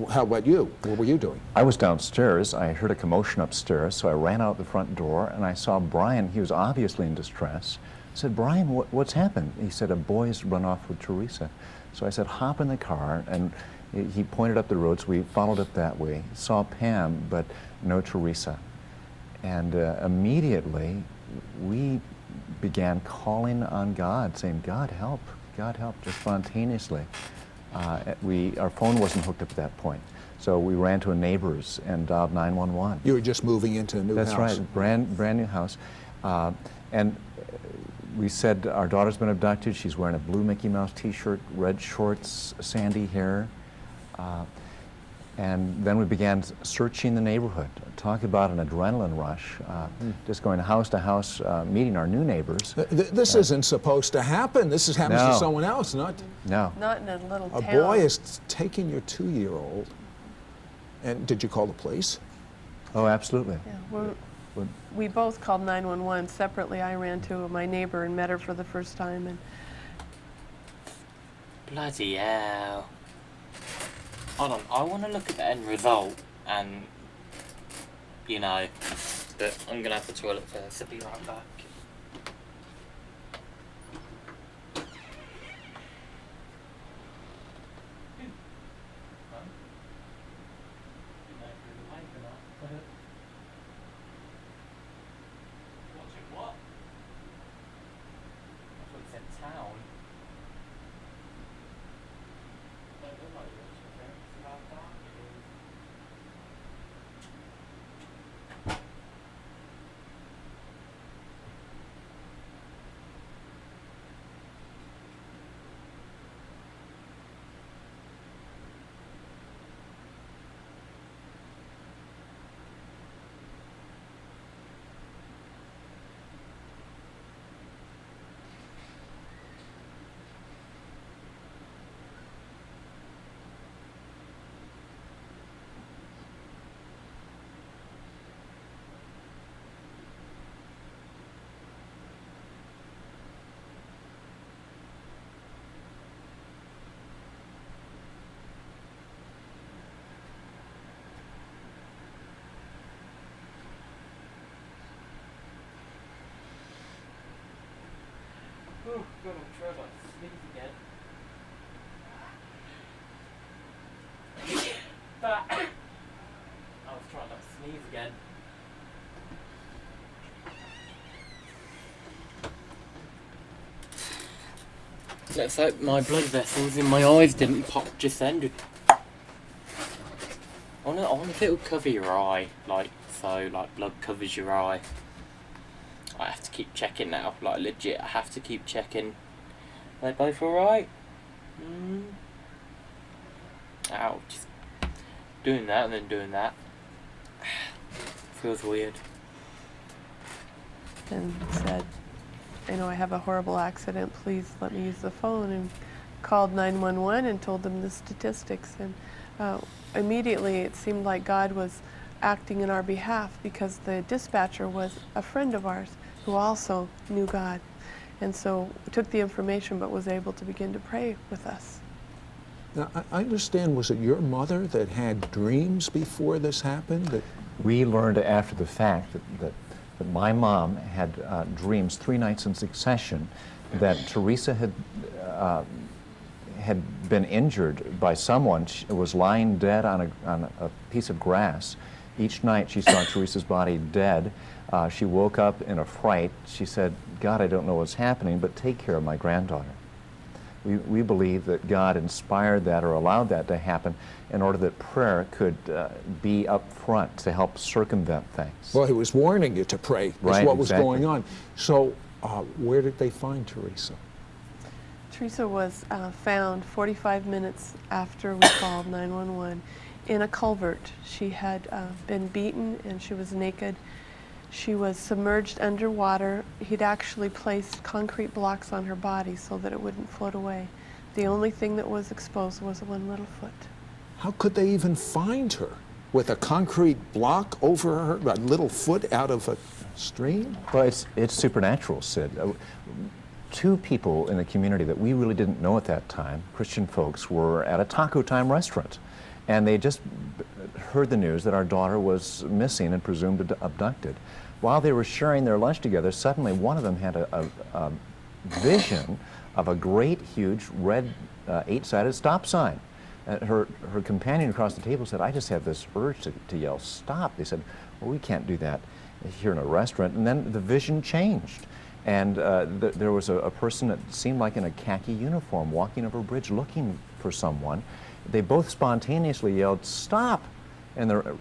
how about you? What were you doing? I was downstairs. I heard a commotion upstairs, so I ran out the front door and I saw Brian. He was obviously in distress. I said, "Brian, what's happened?" He said, "A boy's run off with Teresa." So I said, "Hop in the car," and he pointed up the road, so we followed it that way. Saw Pam, but no Teresa. And immediately we began calling on God, saying, God help, just spontaneously. Our phone wasn't hooked up at that point, so we ran to a neighbor's and dialed 911. You were just moving into a new house. That's right, brand new house. And we said our daughter's been abducted. She's wearing a blue Mickey Mouse t-shirt, red shorts, sandy hair. And then we began searching the neighborhood. Talk about an adrenaline rush, just going house to house, meeting our new neighbors. This isn't supposed to happen. This happens to someone else, not... No. Not in a little town. A boy is taking your 2-year-old. And did you call the police? Oh, absolutely. Yeah, we both called 911 separately. I ran to my neighbor and met her for the first time. And Bloody hell. Hold on, I want to look at the end result and, you know, but I'm going to have the toilet first. I'll be right back. Oh, God, I'm trying to sneeze again. I was trying not to sneeze again. Let's hope my blood vessels in my eyes didn't pop just then. I wonder if it'll cover your eye, like blood covers your eye. I have to keep checking now, like legit, I have to keep checking. Are they both alright? Ow, just doing that and then doing that. Feels weird. and said, I know I have a horrible accident, please let me use the phone, and called 911 and told them the statistics. And immediately it seemed like God was acting in our behalf, because the dispatcher was a friend of ours who also knew God. And so took the information but was able to begin to pray with us. Now, I understand, was it your mother that had dreams before this happened? That we learned after the fact that my mom had dreams 3 nights in succession that Teresa had been injured by someone. She was lying dead on a piece of grass. Each night she saw Teresa's body dead. She woke up in a fright. She said, God, I don't know what's happening, but take care of my granddaughter. We believe that God inspired that or allowed that to happen in order that prayer could be up front to help circumvent things. Well, he was warning you to pray, is right, what was exactly. going on. So where did they find Teresa? Teresa was found 45 minutes after we called 911 in a culvert. She had been beaten and she was naked. She was submerged underwater. He'd actually placed concrete blocks on her body so that it wouldn't float away. The only thing that was exposed was one little foot. How could they even find her? With a concrete block over her, a little foot out of a stream? Well, it's supernatural, Sid. 2 people in the community that we really didn't know at that time, Christian folks, were at a Taco Time restaurant. And they just heard the news that our daughter was missing and presumed abducted. While they were sharing their lunch together, suddenly one of them had a vision of a great, huge, red 8-sided stop sign. Her companion across the table said, I just have this urge to yell, stop. They said, well, we can't do that here in a restaurant. And then the vision changed. And there was a person that seemed like in a khaki uniform walking over a bridge looking for someone. They both spontaneously yelled, stop, in the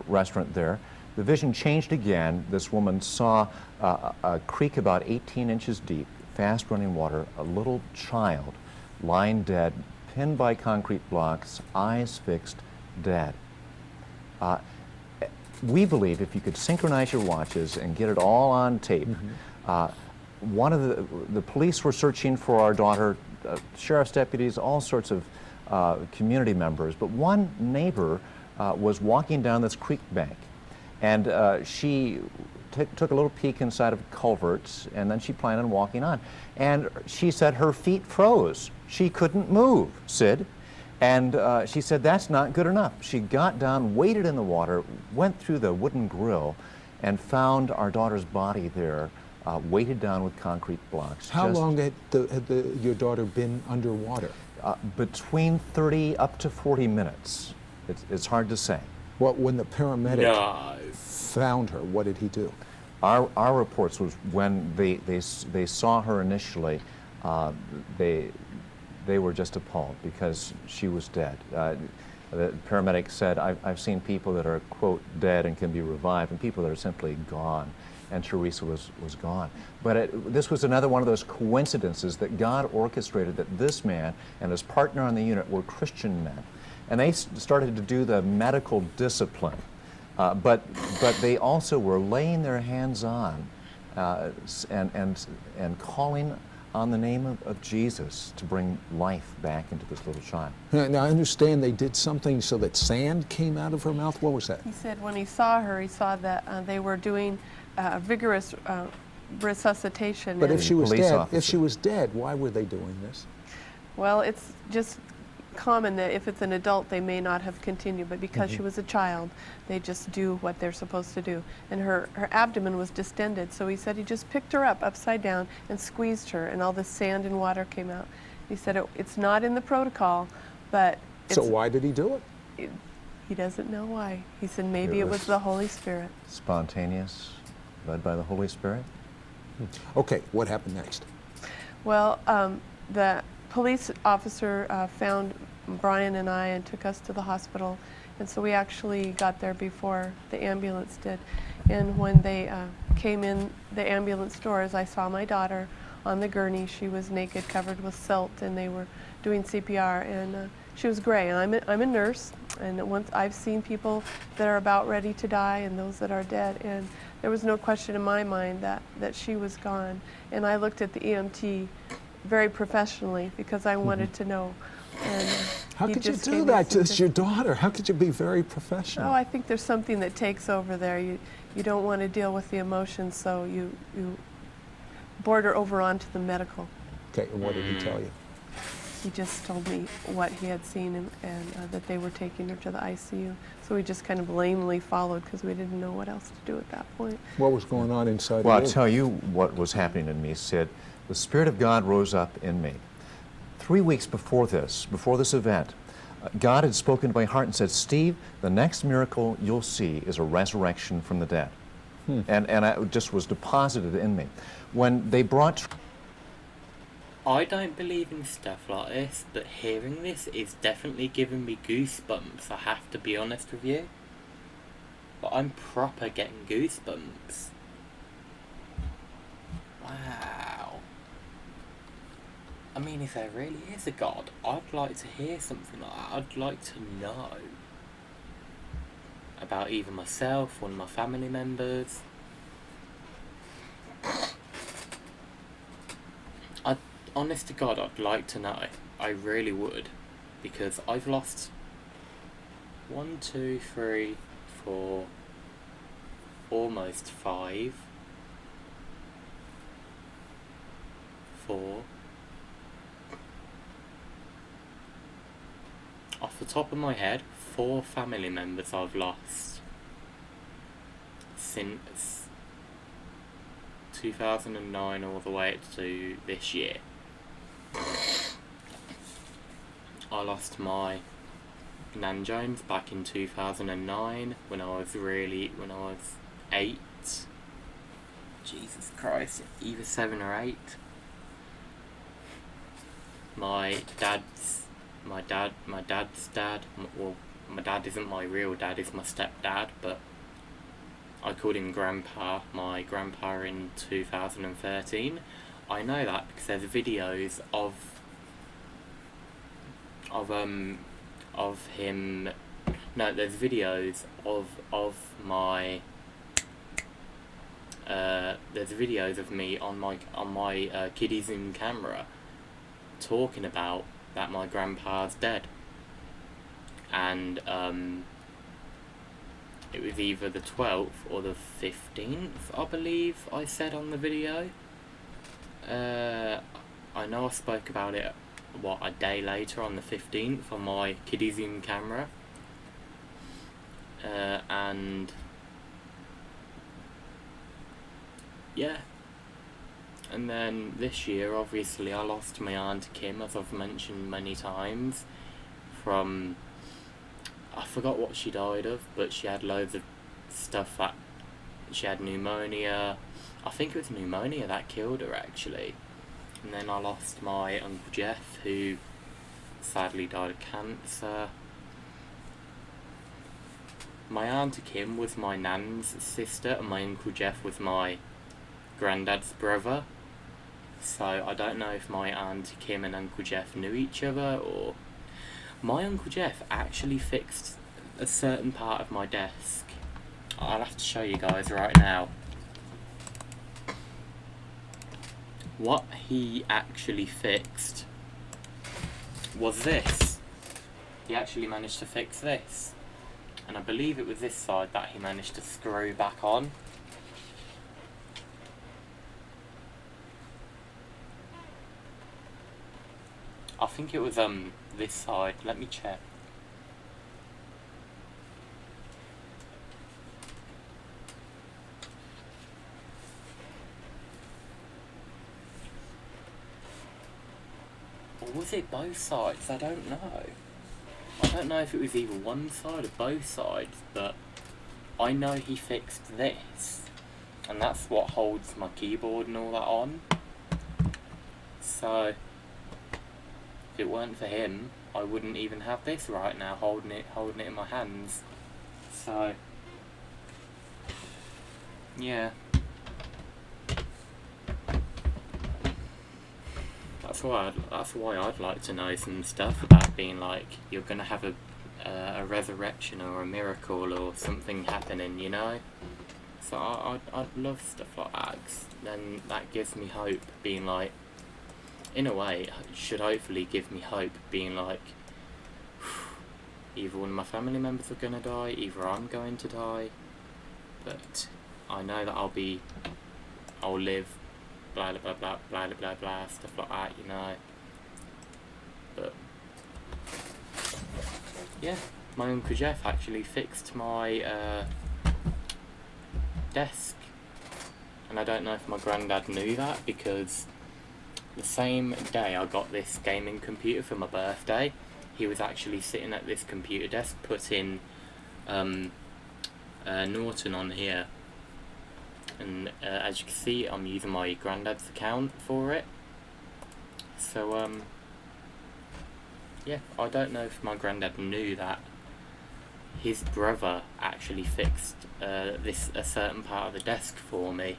restaurant there. The vision changed again. This woman saw a creek about 18 inches deep, fast running water, a little child lying dead, pinned by concrete blocks, eyes fixed, dead. We believe if you could synchronize your watches and get it all on tape, one of the police were searching for our daughter, sheriff's deputies, all sorts of community members, but one neighbor was walking down this creek bank, and she took a little peek inside of culverts, and then she planned on walking on. And she said her feet froze. She couldn't move, Sid. And she said that's not good enough. She got down, waded in the water, went through the wooden grill, and found our daughter's body there, weighted down with concrete blocks. How long had your daughter been underwater? Between 30 up to 40 minutes. It's hard to say. Well, when the paramedic found her, what did he do? Our reports was when they saw her initially, they were just appalled because she was dead. The paramedic said, I've seen people that are, quote, dead and can be revived, and people that are simply gone. And Teresa was gone. But this was another one of those coincidences that God orchestrated, that this man and his partner on the unit were Christian men. And they started to do the medical discipline. But they also were laying their hands on and calling on the name of Jesus to bring life back into this little child. Now, I understand they did something so that sand came out of her mouth. What was that? He said when he saw her, he saw that they were doing vigorous resuscitation. But if she was dead, why were they doing this? Well, it's just common that if it's an adult, they may not have continued, but because she was a child, they just do what they're supposed to do. And her abdomen was distended, so he said he just picked her up upside down and squeezed her, and all the sand and water came out. He said it's not in the protocol, but so why did he do it? He doesn't know why. He said maybe it was the Holy Spirit. Spontaneous, led by the Holy Spirit. Okay, what happened next? Well, the police officer found Brian and I and took us to the hospital, and so we actually got there before the ambulance did. And when they came in the ambulance doors, I saw my daughter on the gurney. She was naked, covered with silt, and they were doing CPR, and she was gray. And I'm a nurse, and once I've seen people that are about ready to die and those that are dead, and there was no question in my mind that she was gone. And I looked at the EMT very professionally because I wanted to know. And how could you do that to your daughter? How could you be very professional? Oh, I think there's something that takes over there. You don't want to deal with the emotions, so you border over onto the medical. Okay, and what did he tell you? He just told me what he had seen and that they were taking her to the ICU. So we just kind of lamely followed because we didn't know what else to do at that point. What was going on inside Well, of you? I'll tell you what was happening in me, Sid. The Spirit of God rose up in me. 3 weeks before this event, God had spoken to my heart and said, Steve, the next miracle you'll see is a resurrection from the dead. And it just was deposited in me. When they brought... I don't believe in stuff like this, but hearing this is definitely giving me goosebumps, I have to be honest with you. But I'm proper getting goosebumps. Wow. I mean, if there really is a God, I'd like to hear something like that. I'd like to know about either myself, one of my family members. Honest to God, I'd like to know. I really would. Because I've lost 1, 2, 3, 4, almost 5, 4. Off the top of my head, 4 family members I've lost since 2009 all the way to this year. I lost my Nan Jones back in 2009 when I was 8. Jesus Christ, either 7 or 8. My dad's dad, well, my dad isn't my real dad, he's my stepdad, but I called him Grandpa, my grandpa in 2013. I know that because there's videos of him. No, there's videos of my. There's videos of me on my kiddie Zoom camera talking about that my grandpa's dead, and it was either the 12th or the 15th, I believe I said on the video. I know I spoke about it, a day later on the 15th on my kiddie Zoom camera. And yeah. And then this year, obviously, I lost my Aunt Kim, as I've mentioned many times, from... I forgot what she died of, but she had loads of stuff that... She had pneumonia. I think it was pneumonia that killed her, actually. And then I lost my Uncle Jeff, who sadly died of cancer. My Aunt Kim was my nan's sister, and my Uncle Jeff was my granddad's brother. So I don't know if my Aunt Kim and Uncle Jeff knew each other, or... My Uncle Jeff actually fixed a certain part of my desk. I'll have to show you guys right now. What he actually fixed was this. He actually managed to fix this. And I believe it was this side that he managed to screw back on. I think it was this side. Let me check. Or was it both sides? I don't know. I don't know if it was either one side or both sides, but I know he fixed this. And that's what holds my keyboard and all that on. So... if it weren't for him, I wouldn't even have this right now, holding it in my hands. So, yeah. That's why I'd like to know some stuff about being like, you're gonna have a resurrection or a miracle or something happening, you know. So I'd love stuff like that. 'Cause then that gives me hope, being like, in a way, it should hopefully give me hope, being like, either one of my family members are gonna die, either I'm going to die, but I know that I'll live, blah blah blah blah blah blah blah, stuff like that, you know. But yeah, my Uncle Jeff actually fixed my desk, and I don't know if my granddad knew that, because the same day I got this gaming computer for my birthday, he was actually sitting at this computer desk putting Norton on here. And as you can see, I'm using my granddad's account for it. So, yeah, I don't know if my granddad knew that his brother actually fixed a certain part of the desk for me.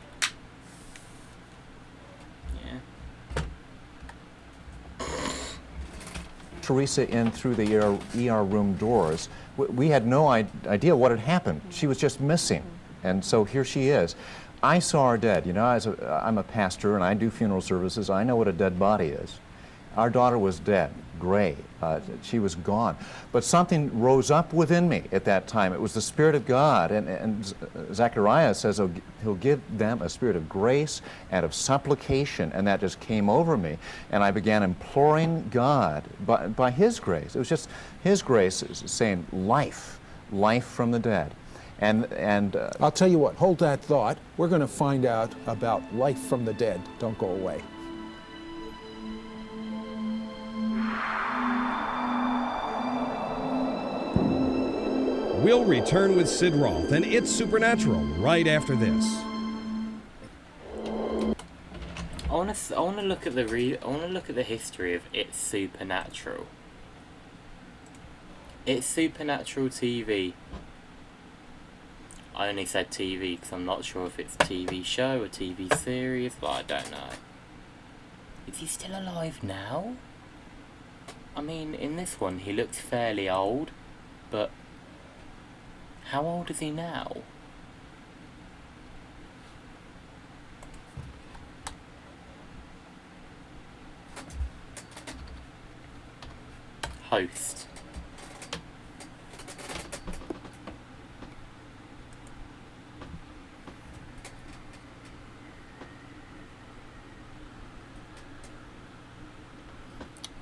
Teresa in through the ER room doors. We had no idea what had happened. She was just missing. And so here she is. I saw her dead. You know, I'm a pastor and I do funeral services. I know what a dead body is. Our daughter was dead, gray. She was gone. But something rose up within me at that time. It was the Spirit of God. And Zechariah says he'll give them a spirit of grace and of supplication. And that just came over me. And I began imploring God by His grace. It was just His grace saying life from the dead. And I'll tell you what, hold that thought. We're going to find out about life from the dead. Don't go away. We'll return with Sid Roth and It's Supernatural right after this. I want to look at the history of It's Supernatural. It's Supernatural TV. I only said TV because I'm not sure if it's a TV show or TV series, but I don't know. Is he still alive now? I mean, in this one he looks fairly old, but how old is he now? Host.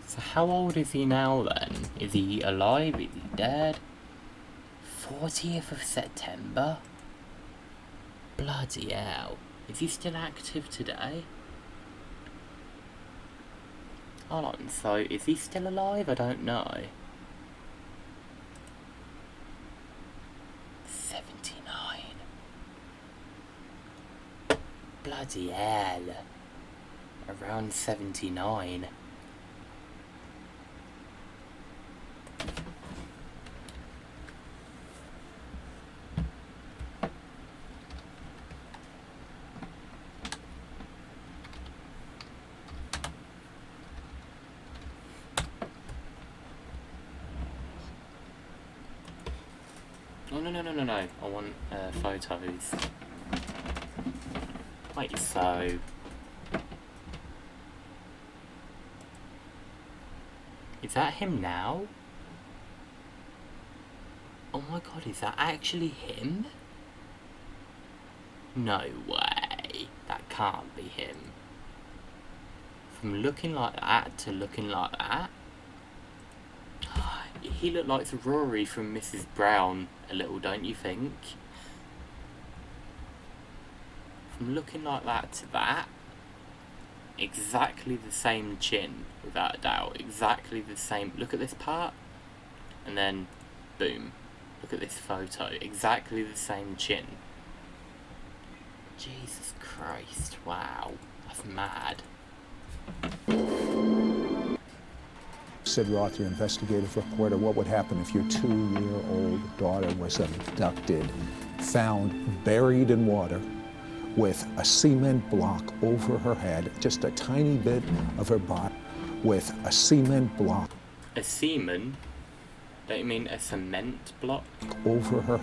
So how old is he now then? Is he alive? Is he dead? 40th of September? Bloody hell. Is he still active today? Hold on, so is he still alive? I don't know. 79. Bloody hell. Around 79. No. I want photos. Wait, so... Is that him now? Oh my god, is that actually him? No way. That can't be him. From looking like that to looking like that? He looked like Rory from Mrs. Brown a little, don't you think? From looking like that to that, exactly the same chin, without a doubt. Exactly the same. Look at this part, and then, boom. Look at this photo. Exactly the same chin. Jesus Christ, wow. That's mad. Sid Roth, your investigative reporter, what would happen if your 2-year-old daughter was abducted, found buried in water with a cement block over her head, just a tiny bit of her body, with a cement block. A semen? Don't you mean a cement block? Over her.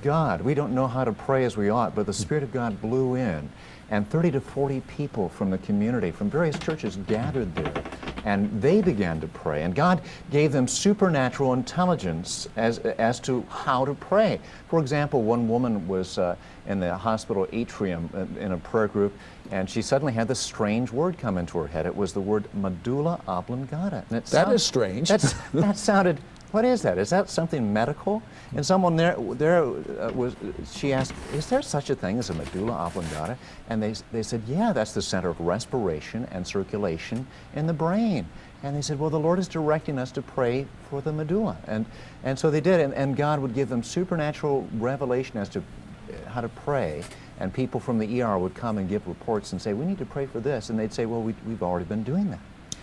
God, we don't know how to pray as we ought, but the Spirit of God blew in, and 30 to 40 people from the community, from various churches, gathered there, and they began to pray, and God gave them supernatural intelligence as to how to pray. For example, one woman was in the hospital atrium in a prayer group, and she suddenly had this strange word come into her head. It was the word medulla oblongata. And That is strange. That sounded... What is that? Is that something medical? And someone she asked, is there such a thing as a medulla oblongata? And they said, yeah, that's the center of respiration and circulation in the brain. And they said, well, the Lord is directing us to pray for the medulla. And so they did, and God would give them supernatural revelation as to how to pray. And people from the ER would come and give reports and say, we need to pray for this. And they'd say, well, we've already been doing that.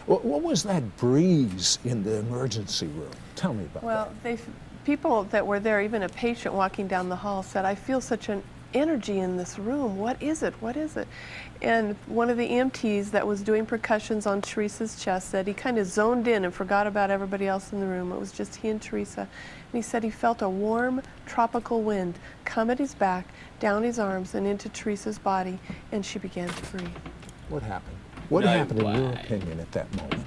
What was that breeze in the emergency room? Tell me about that. Well, people that were there, even a patient walking down the hall said, I feel such an energy in this room. What is it? What is it? And one of the EMTs that was doing percussions on Teresa's chest said he kind of zoned in and forgot about everybody else in the room. It was just he and Teresa. And he said he felt a warm tropical wind come at his back, down his arms, and into Teresa's body, and she began to breathe. What happened? What happened in your opinion at that moment?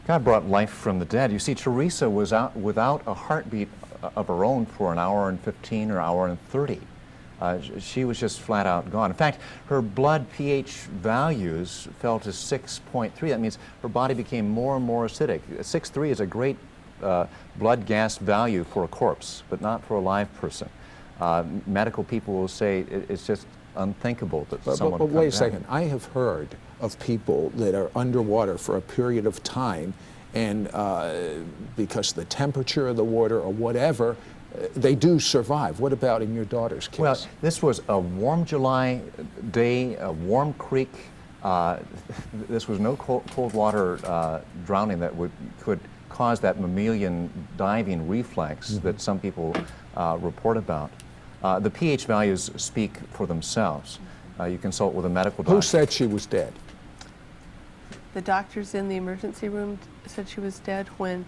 God brought life from the dead. You see, Teresa was out without a heartbeat of her own for an hour and 15 or hour and 30. She was just flat out gone. In fact, her blood pH values fell to 6.3. That means her body became more and more acidic. 6.3 is a great blood gas value for a corpse, but not for a live person. Medical people will say it's just unthinkable that someone But wait a comes second. I have heard of people that are underwater for a period of time, and because the temperature of the water or whatever, they do survive. What about in your daughter's case? Well, this was a warm July day, a warm creek. This was no cold water drowning that could cause that mammalian diving reflex that some people report about. The pH values speak for themselves. You consult with a medical doctor. Who said she was dead? The doctors in the emergency room said she was dead. When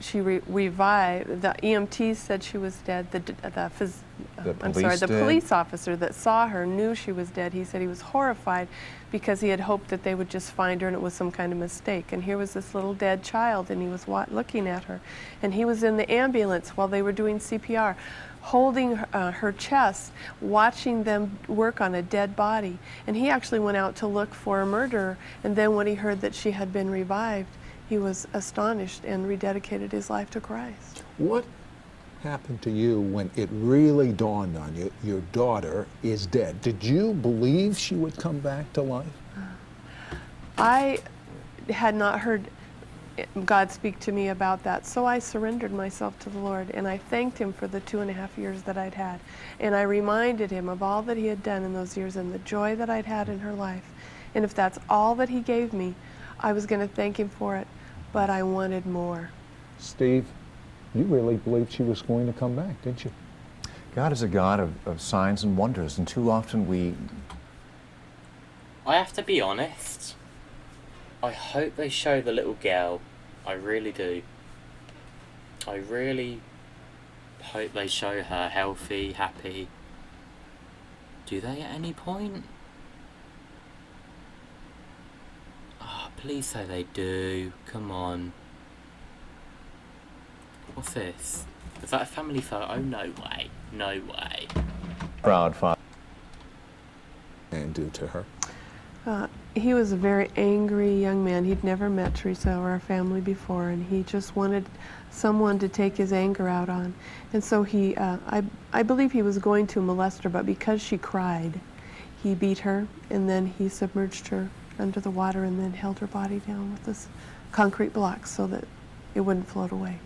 she revived, the EMTs said she was dead. The police officer that saw her knew she was dead. He said he was horrified because he had hoped that they would just find her and it was some kind of mistake. And here was this little dead child, and he was looking at her. And he was in the ambulance while they were doing CPR, holding her chest, watching them work on a dead body. And he actually went out to look for a murderer, and then when he heard that she had been revived, he was astonished and rededicated his life to Christ. What happened to you when it really dawned on you your daughter is dead? Did you believe she would come back to life? I had not heard God speak to me about that, so I surrendered myself to the Lord, and I thanked him for the 2.5 years that I'd had, and I reminded him of all that he had done in those years and the joy that I'd had in her life. And if that's all that he gave me, I was going to thank him for it, but I wanted more. Steve, you really believed she was going to come back, didn't you? God is a God of signs and wonders, and too often I have to be honest. I hope they show the little girl. I really do. I really hope they show her healthy, happy. Do they at any point? Ah, oh, please say they do. Come on. What's this? Is that a family photo? No way. No way. Proud father. And do to her. He was a very angry young man. He'd never met Teresa or our family before, and he just wanted someone to take his anger out on. And so I believe he was going to molest her, but because she cried, he beat her, and then he submerged her under the water and then held her body down with this concrete block so that it wouldn't float away.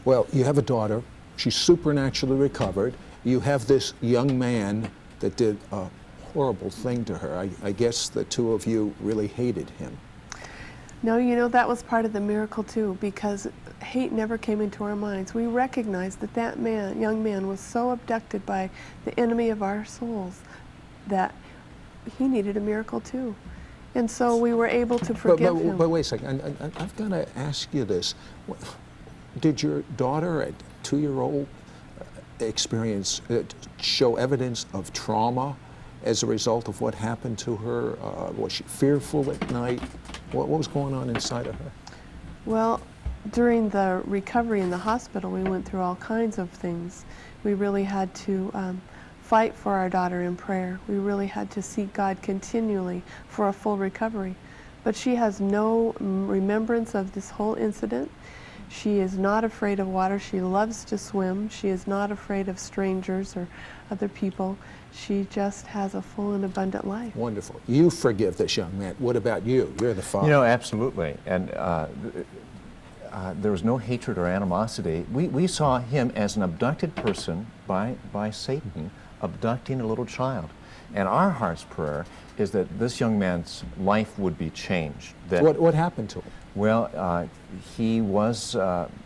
Well, you have a daughter. She's supernaturally recovered. You have this young man that did a horrible thing to her. I guess the two of you really hated him. No, you know, that was part of the miracle too, because hate never came into our minds. We recognized that that man, young man, was so abducted by the enemy of our souls that he needed a miracle too. And so we were able to forgive him. But wait a second, I've got to ask you this. Did your daughter, a 2-year-old, show evidence of trauma as a result of what happened to her? Was she fearful at night? What was going on inside of her? Well, during the recovery in the hospital, we went through all kinds of things. We really had to fight for our daughter in prayer. We really had to seek God continually for a full recovery. But she has no remembrance of this whole incident. She is not afraid of water. She loves to swim. She is not afraid of strangers or other people. She just has a full and abundant life. Wonderful. You forgive this young man. What about you? You're the father. You know, absolutely. And there was no hatred or animosity. We saw him as an abducted person by Satan, abducting a little child. And our heart's prayer is that this young man's life would be changed. That, what happened to him? Well, he was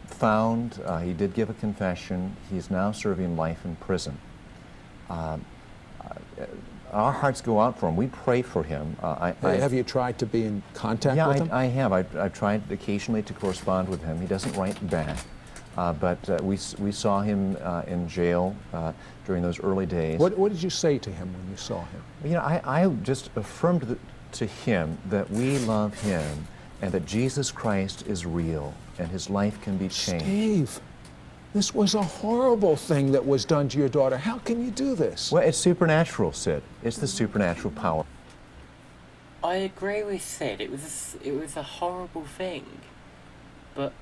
found. He did give a confession. He's now serving life in prison. Our hearts go out for him. We pray for him. Have you tried to be in contact with him? Yeah, I have. I've tried occasionally to correspond with him. He doesn't write back. But we saw him in jail during those early days. What did you say to him when you saw him? You know, I just affirmed to him that we love him and that Jesus Christ is real and his life can be changed. Steve, this was a horrible thing that was done to your daughter. How can you do this? Well, it's supernatural, Sid. It's the supernatural power. I agree with Sid. It was a horrible thing. But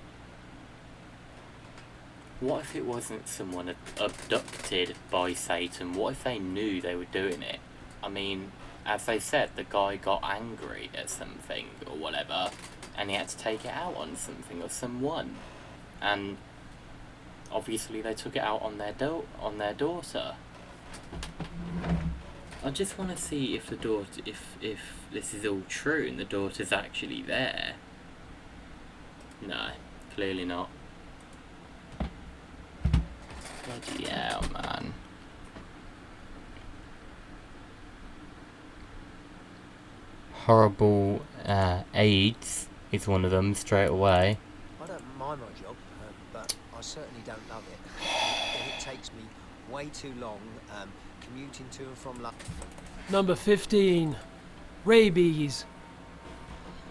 what if it wasn't someone abducted by Satan? What if they knew they were doing it? I mean, as they said, the guy got angry at something or whatever, and he had to take it out on something or someone. And obviously they took it out on their daughter. I just want to see if the daughter, if this is all true and the daughter's actually there. No, Clearly not. Bloody hell, man. Horrible AIDS is one of them straight away. I don't mind my job, but I certainly don't love it. And it takes me way too long commuting to and from London. Number 15. Rabies.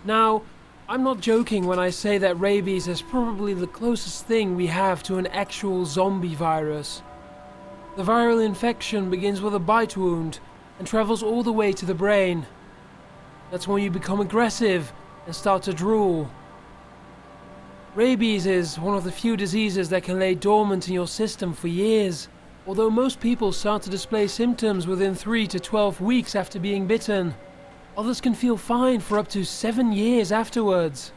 Now, I'm not joking when I say that rabies is probably the closest thing we have to an actual zombie virus. The viral infection begins with a bite wound and travels all the way to the brain. That's when you become aggressive and start to drool. Rabies is one of the few diseases that can lay dormant in your system for years, although most people start to display symptoms within 3 to 12 weeks after being bitten. Others can feel fine for up to 7 years afterwards.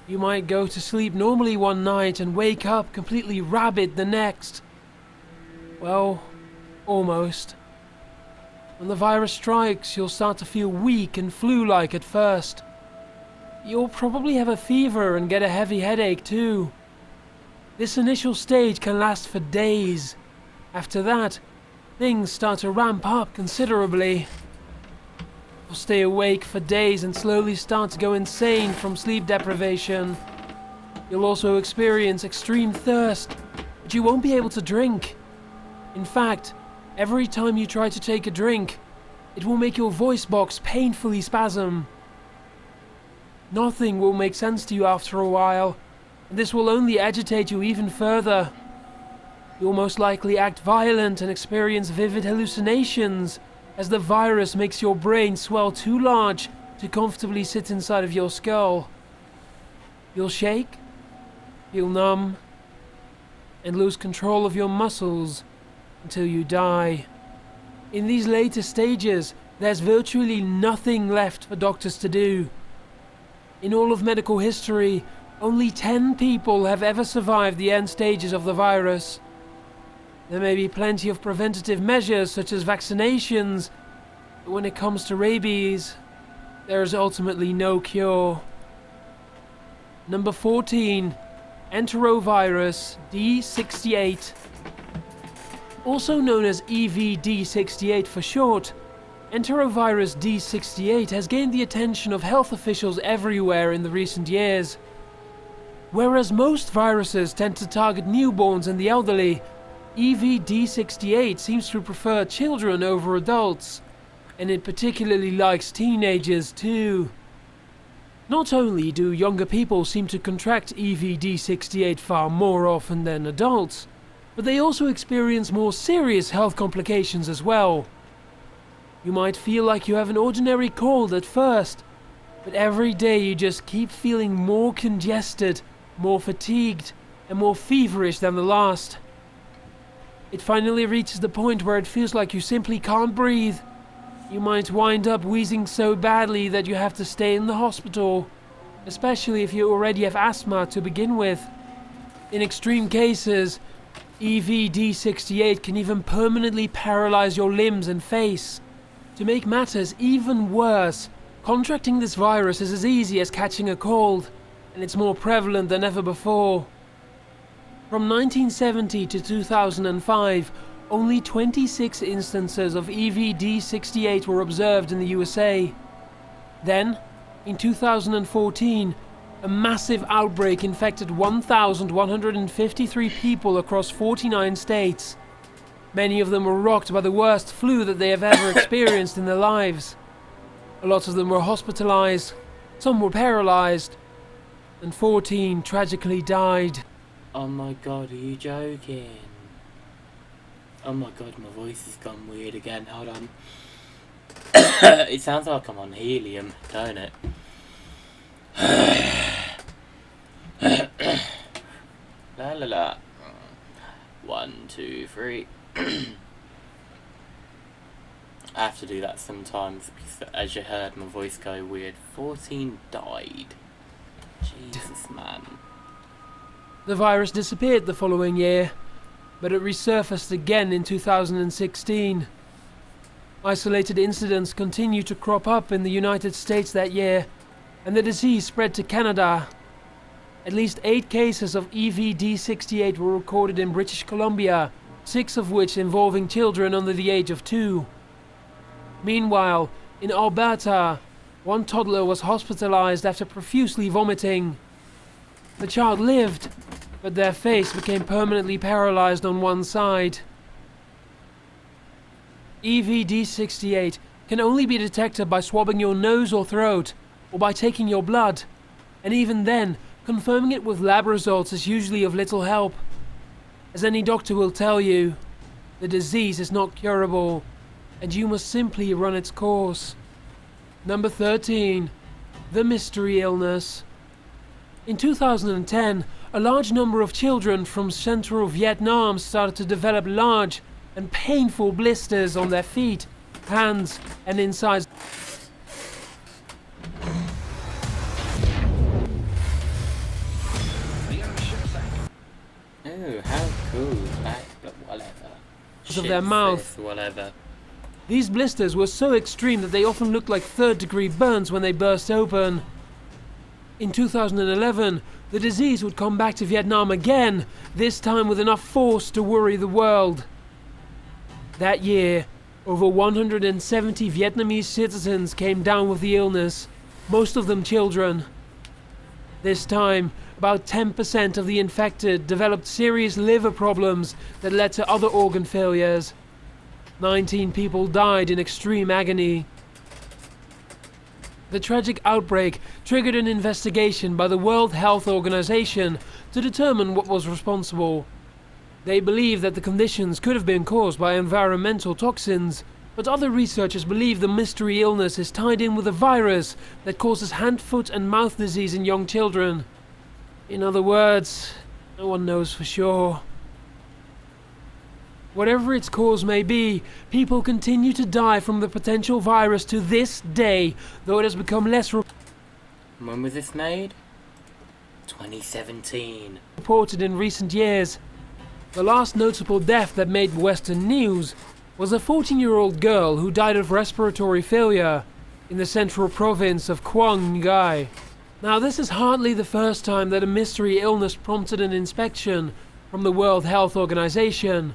You might go to sleep normally one night and wake up completely rabid the next. Well, almost. When the virus strikes, you'll start to feel weak and flu-like at first. You'll probably have a fever and get a heavy headache too. This initial stage can last for days. After that, things start to ramp up considerably. You'll stay awake for days and slowly start to go insane from sleep deprivation. You'll also experience extreme thirst, but you won't be able to drink. In fact, every time you try to take a drink, it will make your voice box painfully spasm. Nothing will make sense to you after a while, and this will only agitate you even further. You'll most likely act violent and experience vivid hallucinations, as the virus makes your brain swell too large to comfortably sit inside of your skull. You'll shake, feel numb, and lose control of your muscles until you die. In these later stages, there's virtually nothing left for doctors to do. In all of medical history, only 10 people have ever survived the end stages of the virus. There may be plenty of preventative measures such as vaccinations, but when it comes to rabies, there is ultimately no cure. Number 14. Enterovirus D68. Also known as EVD68 for short, Enterovirus D68 has gained the attention of health officials everywhere in the recent years. Whereas most viruses tend to target newborns and the elderly, EVD68 seems to prefer children over adults, and it particularly likes teenagers too. Not only do younger people seem to contract EVD68 far more often than adults, but they also experience more serious health complications as well. You might feel like you have an ordinary cold at first, but every day you just keep feeling more congested, more fatigued, and more feverish than the last. It finally reaches the point where it feels like you simply can't breathe. You might wind up wheezing so badly that you have to stay in the hospital, especially if you already have asthma to begin with. In extreme cases, EVD68 can even permanently paralyze your limbs and face. To make matters even worse, contracting this virus is as easy as catching a cold, and it's more prevalent than ever before. From 1970 to 2005, only 26 instances of EVD68 were observed in the USA. Then, in 2014, a massive outbreak infected 1,153 people across 49 states. Many of them were rocked by the worst flu that they have ever experienced in their lives. A lot of them were hospitalized, some were paralyzed, and 14 tragically died. Oh my god, are you joking? Oh my god, my voice has gone weird again. Hold on. It sounds like I'm on helium, don't it? La la la. 1, 2, 3. I have to do that sometimes because, as you heard, my voice go weird. 14 died. Jesus, man. The virus disappeared the following year, but it resurfaced again in 2016. Isolated incidents continued to crop up in the United States that year, and the disease spread to Canada. At least 8 cases of EVD68 were recorded in British Columbia, 6 of which involving children under the age of 2. Meanwhile, in Alberta, one toddler was hospitalized after profusely vomiting. The child lived, but their face became permanently paralyzed on one side. EVD68 can only be detected by swabbing your nose or throat, or by taking your blood, and even then, confirming it with lab results is usually of little help. As any doctor will tell you, the disease is not curable, and you must simply run its course. Number 13. The mystery illness. In 2010, a large number of children from central Vietnam started to develop large and painful blisters on their feet, hands, and insides. Oh, how cool. But whatever. Of their mouth. Whatever. These blisters were so extreme that they often looked like third-degree burns when they burst open. In 2011, the disease would come back to Vietnam again, this time with enough force to worry the world. That year, over 170 Vietnamese citizens came down with the illness, most of them children. This time, about 10% of the infected developed serious liver problems that led to other organ failures. 19 people died in extreme agony. The tragic outbreak triggered an investigation by the World Health Organization to determine what was responsible. They believe that the conditions could have been caused by environmental toxins, but other researchers believe the mystery illness is tied in with a virus that causes hand, foot and mouth disease in young children. In other words, no one knows for sure. Whatever its cause may be, people continue to die from the potential virus to this day, though it has become less When was this made? 2017. reported in recent years. The last notable death that made Western news was a 14-year-old girl who died of respiratory failure in the central province of Quang Ngai. Now, this is hardly the first time that a mystery illness prompted an inspection from the World Health Organization.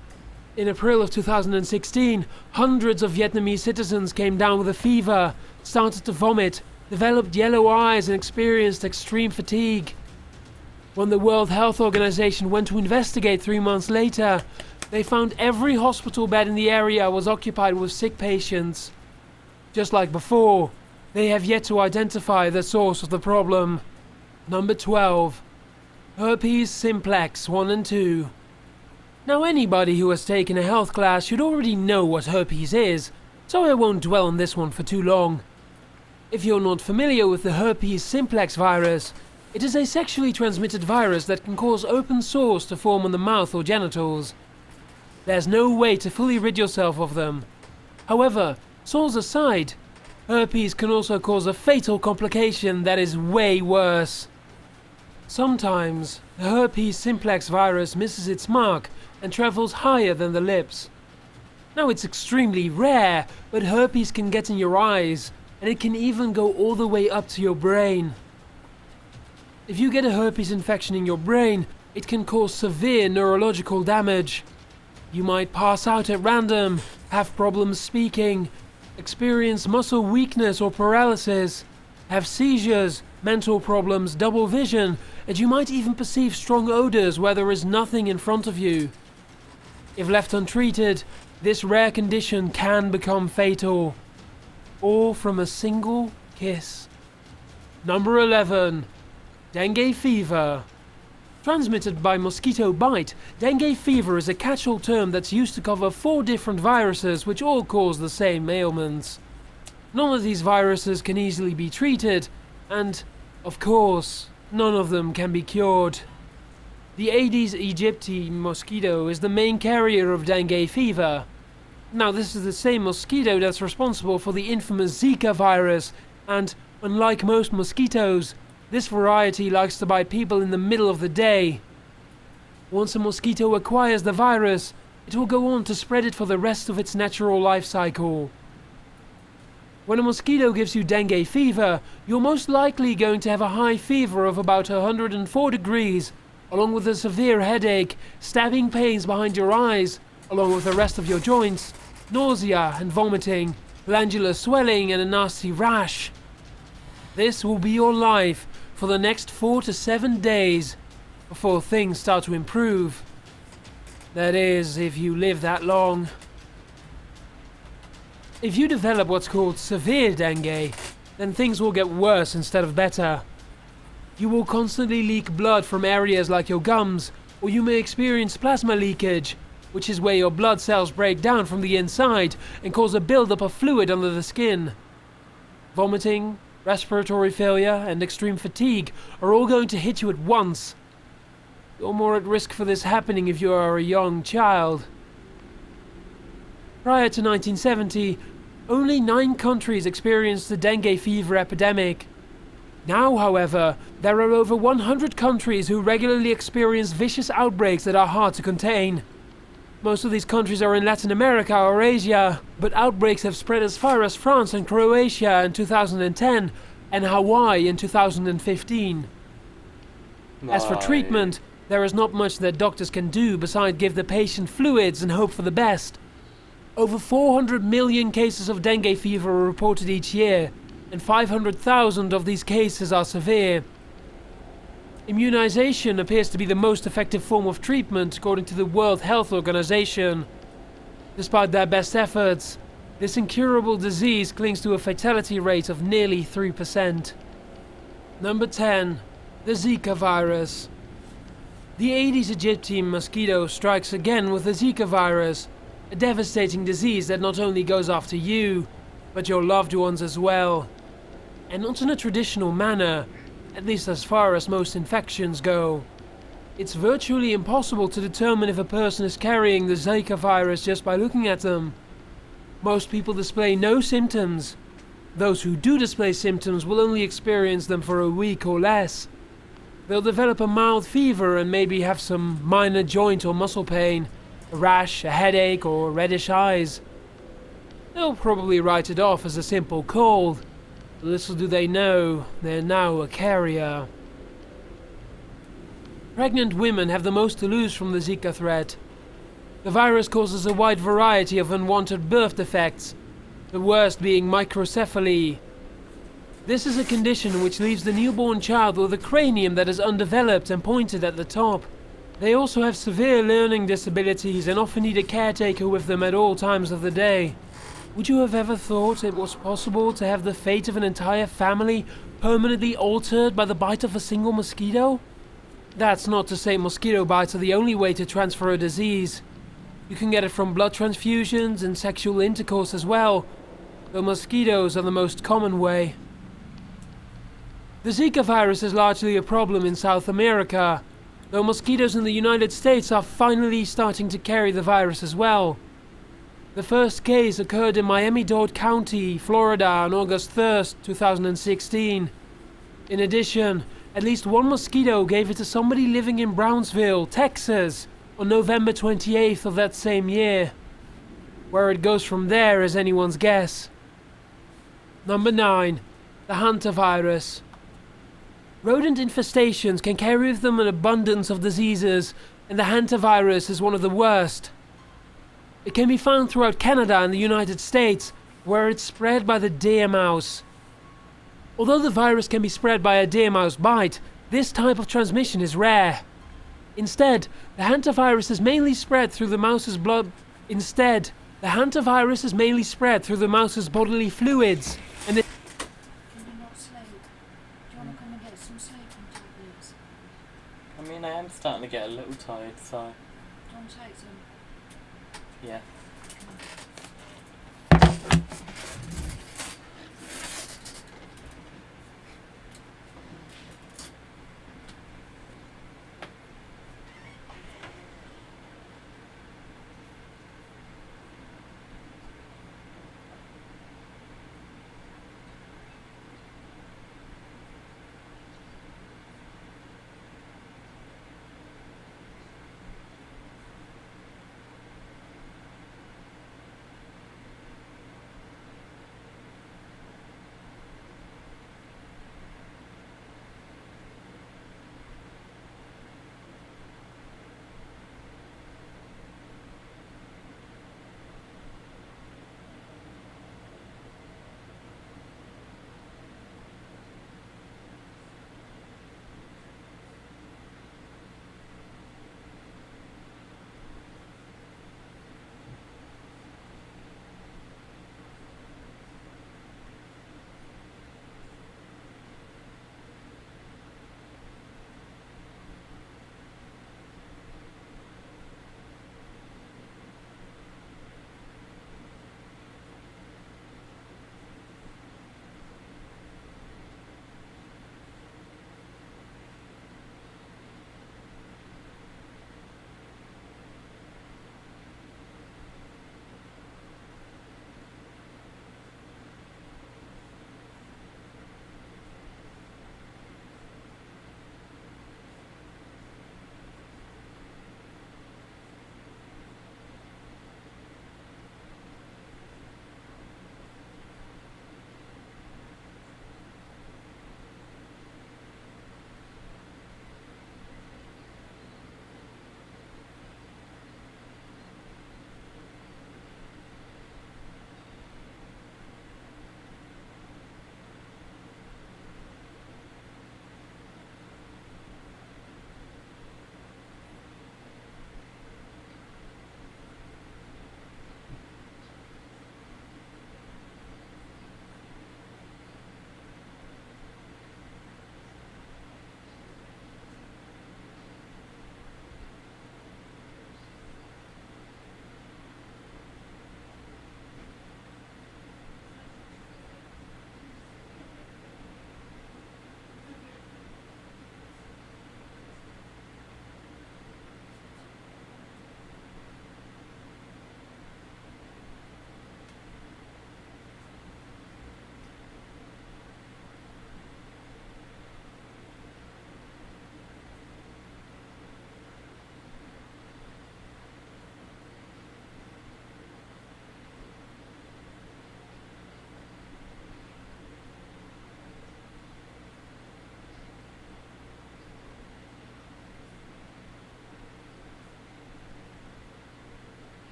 In April of 2016, hundreds of Vietnamese citizens came down with a fever, started to vomit, developed yellow eyes and experienced extreme fatigue. When the World Health Organization went to investigate 3 months later, they found every hospital bed in the area was occupied with sick patients. Just like before, they have yet to identify the source of the problem. Number 12. Herpes simplex 1 and 2. Now, anybody who has taken a health class should already know what herpes is, so I won't dwell on this one for too long. If you're not familiar with the herpes simplex virus, it is a sexually transmitted virus that can cause open sores to form on the mouth or genitals. There's no way to fully rid yourself of them. However, sores aside, herpes can also cause a fatal complication that is way worse. Sometimes, the herpes simplex virus misses its mark and travels higher than the lips. Now, it's extremely rare, but herpes can get in your eyes, and it can even go all the way up to your brain. If you get a herpes infection in your brain, it can cause severe neurological damage. You might pass out at random, have problems speaking, experience muscle weakness or paralysis, have seizures, mental problems, double vision, and you might even perceive strong odors where there is nothing in front of you. If left untreated, this rare condition can become fatal, all from a single kiss. Number 11. Dengue fever. Transmitted by mosquito bite, dengue fever is a catch-all term that's used to cover 4 different viruses which all cause the same ailments. None of these viruses can easily be treated, and, of course, none of them can be cured. The Aedes aegypti mosquito is the main carrier of dengue fever. Now, this is the same mosquito that's responsible for the infamous Zika virus, and, unlike most mosquitoes, this variety likes to bite people in the middle of the day. Once a mosquito acquires the virus, it will go on to spread it for the rest of its natural life cycle. When a mosquito gives you dengue fever, you're most likely going to have a high fever of about 104 degrees, along with a severe headache, stabbing pains behind your eyes, along with the rest of your joints, nausea and vomiting, glandular swelling and a nasty rash. This will be your life for the next 4 to 7 days before things start to improve. That is, if you live that long. If you develop what's called severe dengue, then things will get worse instead of better. You will constantly leak blood from areas like your gums, or you may experience plasma leakage, which is where your blood cells break down from the inside and cause a buildup of fluid under the skin. Vomiting, respiratory failure, and extreme fatigue are all going to hit you at once. You're more at risk for this happening if you are a young child. Prior to 1970, only 9 countries experienced the dengue fever epidemic. Now, however, there are over 100 countries who regularly experience vicious outbreaks that are hard to contain. Most of these countries are in Latin America or Asia, but outbreaks have spread as far as France and Croatia in 2010 and Hawaii in 2015. As for treatment, there is not much that doctors can do besides give the patient fluids and hope for the best. Over 400 million cases of dengue fever are reported each year, and 500,000 of these cases are severe. Immunization appears to be the most effective form of treatment according to the World Health Organization. Despite their best efforts, this incurable disease clings to a fatality rate of nearly 3%. Number 10. The Zika virus. The Aedes aegypti mosquito strikes again with the Zika virus, a devastating disease that not only goes after you, but your loved ones as well. And not in a traditional manner, at least as far as most infections go. It's virtually impossible to determine if a person is carrying the Zika virus just by looking at them. Most people display no symptoms. Those who do display symptoms will only experience them for a week or less. They'll develop a mild fever and maybe have some minor joint or muscle pain, a rash, a headache, or reddish eyes. They'll probably write it off as a simple cold. Little do they know, they're now a carrier. Pregnant women have the most to lose from the Zika threat. The virus causes a wide variety of unwanted birth defects, the worst being microcephaly. This is a condition which leaves the newborn child with a cranium that is undeveloped and pointed at the top. They also have severe learning disabilities and often need a caretaker with them at all times of the day. Would you have ever thought it was possible to have the fate of an entire family permanently altered by the bite of a single mosquito? That's not to say mosquito bites are the only way to transfer a disease. You can get it from blood transfusions and sexual intercourse as well, though mosquitoes are the most common way. The Zika virus is largely a problem in South America, though mosquitoes in the United States are finally starting to carry the virus as well. The first case occurred in Miami-Dade County, Florida on August 1st, 2016. In addition, at least one mosquito gave it to somebody living in Brownsville, Texas, on November 28th of that same year. Where it goes from there is anyone's guess. Number 9. The hantavirus. Rodent infestations can carry with them an abundance of diseases, and the hantavirus is one of the worst. It can be found throughout Canada and the United States, where it's spread by the deer mouse. Although the virus can be spread by a deer mouse bite, this type of transmission is rare. Instead, the hantavirus is mainly spread through the mouse's bodily fluids, and it I mean, I am starting to get a little tired, so... Don't take some. Yeah.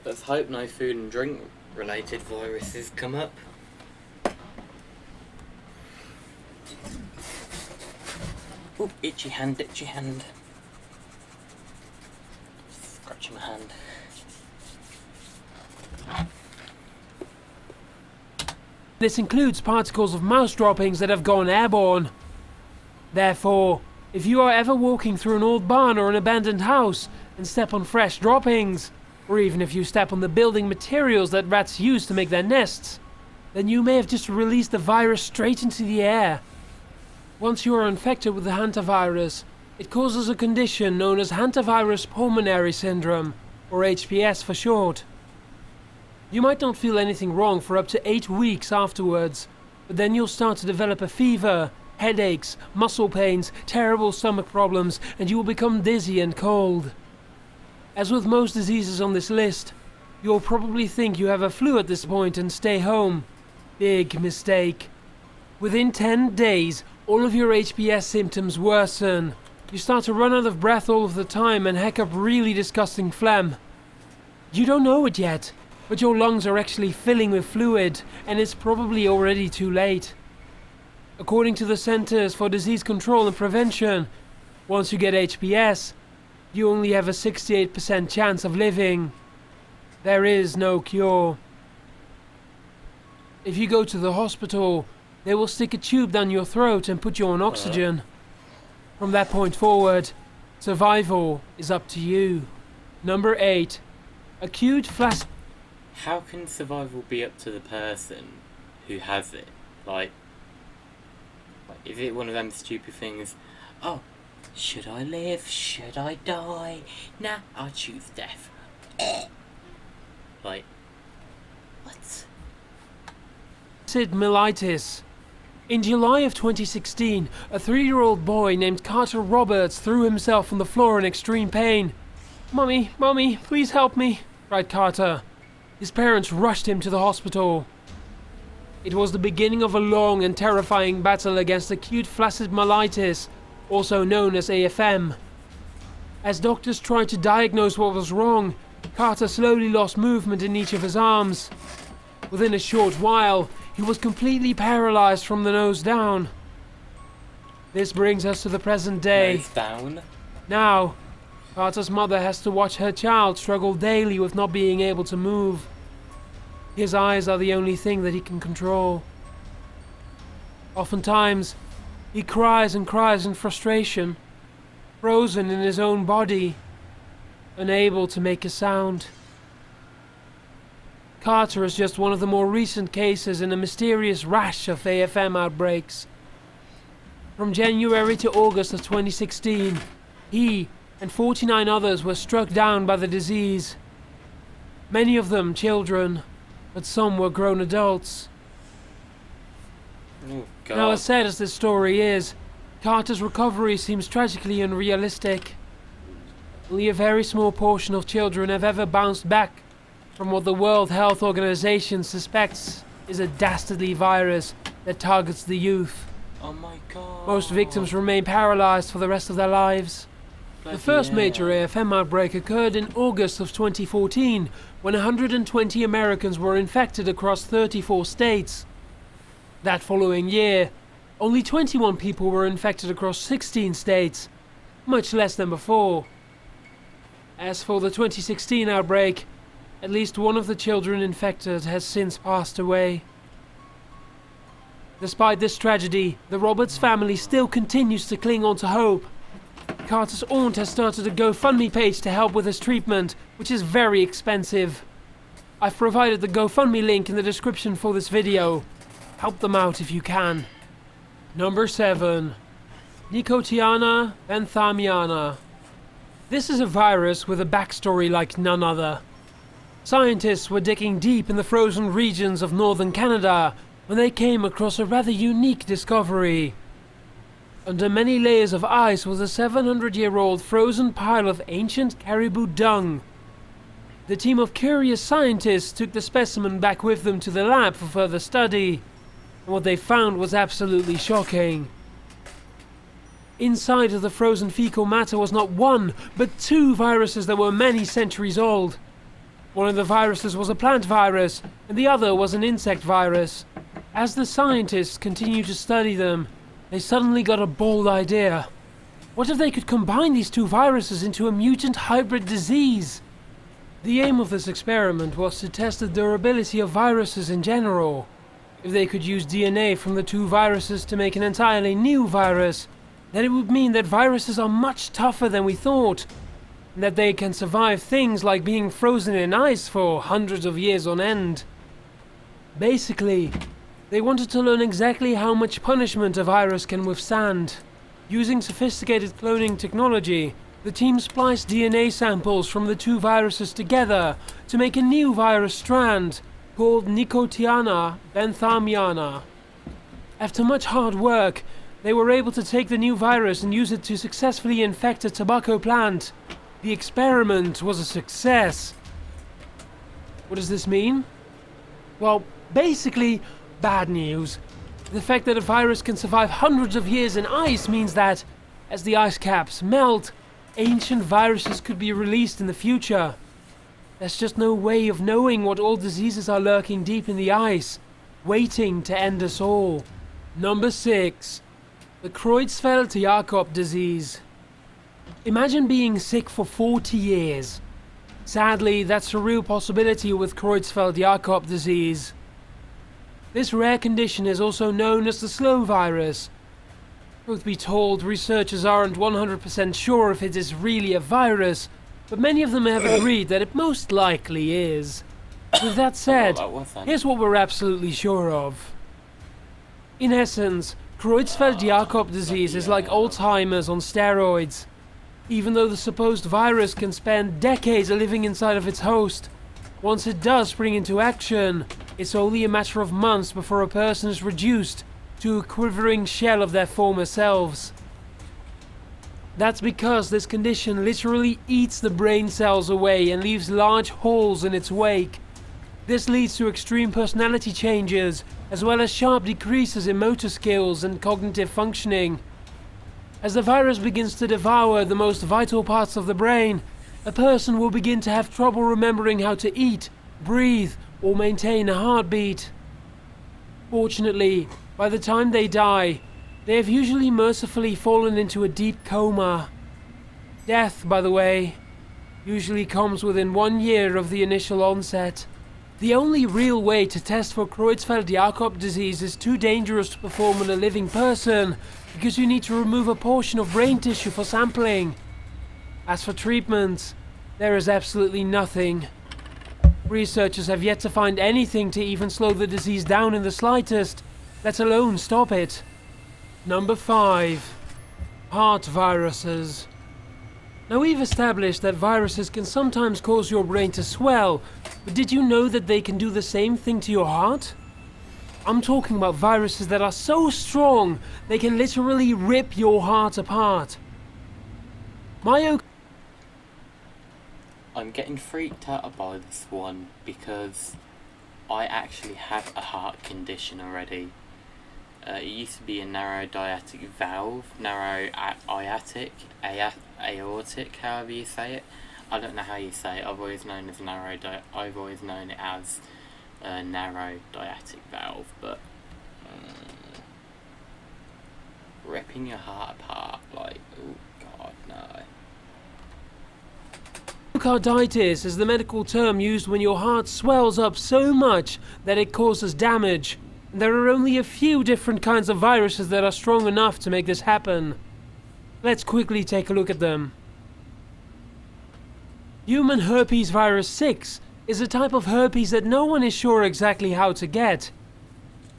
Let's hope no food and drink related viruses come up. Oop, itchy hand, itchy hand. Scratching my hand. This includes particles of mouse droppings that have gone airborne. Therefore, if you are ever walking through an old barn or an abandoned house and step on fresh droppings, or even if you step on the building materials that rats use to make their nests, then you may have just released the virus straight into the air. Once you are infected with the hantavirus, it causes a condition known as hantavirus pulmonary syndrome, or HPS for short. You might not feel anything wrong for up to 8 weeks afterwards, but then you'll start to develop a fever, headaches, muscle pains, terrible stomach problems, and you will become dizzy and cold. As with most diseases on this list, you'll probably think you have a flu at this point and stay home. Big mistake. Within 10 days, all of your HPS symptoms worsen. You start to run out of breath all of the time and heck up really disgusting phlegm. You don't know it yet, but your lungs are actually filling with fluid, and it's probably already too late. According to the Centers for Disease Control and Prevention, once you get HPS, you only have a 68% chance of living. There is no cure. If you go to the hospital, they will stick a tube down your throat and put you on oxygen. From that point forward, survival is up to you. Number 8. Acute flash... How can survival be up to the person who has it? Like, is it one of them stupid things? Oh, should I live? Should I die? Nah, I'll choose death. Like, what? Myelitis. In July of 2016, a 3-year-old boy named Carter Roberts threw himself on the floor in extreme pain. "Mummy, Mummy, please help me," cried Carter. His parents rushed him to the hospital. It was the beginning of a long and terrifying battle against acute flaccid myelitis, also known as AFM. As doctors tried to diagnose what was wrong, Carter slowly lost movement in each of his arms. Within a short while, he was completely paralyzed from the nose down. This brings us to the present day. Nose down. Now, Carter's mother has to watch her child struggle daily with not being able to move. His eyes are the only thing that he can control. Oftentimes, he cries and cries in frustration, frozen in his own body, unable to make a sound. Carter is just one of the more recent cases in a mysterious rash of AFM outbreaks. From January to August of 2016, he and 49 others were struck down by the disease. Many of them children, but some were grown adults. Oh, God. Now, as sad as this story is, Carter's recovery seems tragically unrealistic. Only a very small portion of children have ever bounced back from what the World Health Organization suspects is a dastardly virus that targets the youth. Oh my God. Most victims remain paralyzed for the rest of their lives. The first major AFM outbreak occurred in August of 2014, when 120 Americans were infected across 34 states. That following year, only 21 people were infected across 16 states, much less than before. As for the 2016 outbreak, at least one of the children infected has since passed away. Despite this tragedy, the Roberts family still continues to cling on to hope. Carter's aunt has started a GoFundMe page to help with his treatment, which is very expensive. I've provided the GoFundMe link in the description for this video. Help them out if you can. Number 7. Nicotiana benthamiana. This is a virus with a backstory like none other. Scientists were digging deep in the frozen regions of northern Canada when they came across a rather unique discovery. Under many layers of ice was a 700-year-old frozen pile of ancient caribou dung. The team of curious scientists took the specimen back with them to the lab for further study, and what they found was absolutely shocking. Inside of the frozen fecal matter was not one, but 2 viruses that were many centuries old. One of the viruses was a plant virus, and the other was an insect virus. As the scientists continued to study them, they suddenly got a bold idea. What if they could combine these two viruses into a mutant hybrid disease? The aim of this experiment was to test the durability of viruses in general. If they could use DNA from the two viruses to make an entirely new virus, then it would mean that viruses are much tougher than we thought, and that they can survive things like being frozen in ice for hundreds of years on end. Basically, they wanted to learn exactly how much punishment a virus can withstand. Using sophisticated cloning technology, the team spliced DNA samples from the two viruses together to make a new virus strand called Nicotiana benthamiana. After much hard work, they were able to take the new virus and use it to successfully infect a tobacco plant. The experiment was a success. What does this mean? Well, basically, bad news. The fact that a virus can survive hundreds of years in ice means that, as the ice caps melt, ancient viruses could be released in the future. There's just no way of knowing what old diseases are lurking deep in the ice, waiting to end us all. Number 6. The Creutzfeldt-Jakob disease. Imagine being sick for 40 years. Sadly, that's a real possibility with Creutzfeldt-Jakob disease. This rare condition is also known as the slow virus. Truth be told, researchers aren't 100% sure if it is really a virus, but many of them have agreed that it most likely is. With that said, here's what we're absolutely sure of. In essence, Creutzfeldt-Jakob disease is like Alzheimer's on steroids. Even though the supposed virus can spend decades living inside of its host, once it does spring into action, it's only a matter of months before a person is reduced to a quivering shell of their former selves. That's because this condition literally eats the brain cells away and leaves large holes in its wake. This leads to extreme personality changes, as well as sharp decreases in motor skills and cognitive functioning. As the virus begins to devour the most vital parts of the brain, a person will begin to have trouble remembering how to eat, breathe, or maintain a heartbeat. Fortunately, by the time they die, they have usually mercifully fallen into a deep coma. Death, by the way, usually comes within 1 year of the initial onset. The only real way to test for Creutzfeldt-Jakob disease is too dangerous to perform on a living person, because you need to remove a portion of brain tissue for sampling. As for treatments, there is absolutely nothing. Researchers have yet to find anything to even slow the disease down in the slightest, let alone stop it. Number 5. Heart viruses. Now, we've established that viruses can sometimes cause your brain to swell, but did you know that they can do the same thing to your heart? I'm talking about viruses that are so strong they can literally rip your heart apart. I'm getting freaked out by this one because I actually have a heart condition already. It used to be a narrow diatic valve, narrow aortic, however you say it. I don't know how you say it. I've always known it as a narrow diatic valve, but ripping your heart apart, like, oh god, no. Myocarditis is the medical term used when your heart swells up so much that it causes damage. There are only a few different kinds of viruses that are strong enough to make this happen. Let's quickly take a look at them. Human herpes virus 6 is a type of herpes that no one is sure exactly how to get.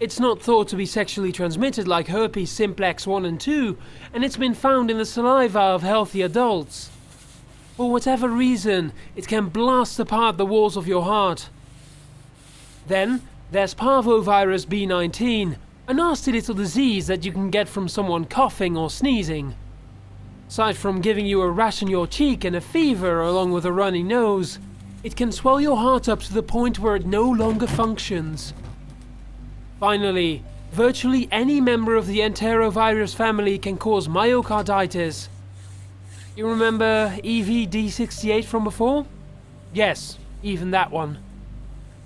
It's not thought to be sexually transmitted like herpes simplex 1 and 2, and it's been found in the saliva of healthy adults. For whatever reason, it can blast apart the walls of your heart. Then, there's parvovirus B19, a nasty little disease that you can get from someone coughing or sneezing. Aside from giving you a rash on your cheek and a fever along with a runny nose, it can swell your heart up to the point where it no longer functions. Finally, virtually any member of the enterovirus family can cause myocarditis. You remember EVD68 from before? Yes, even that one.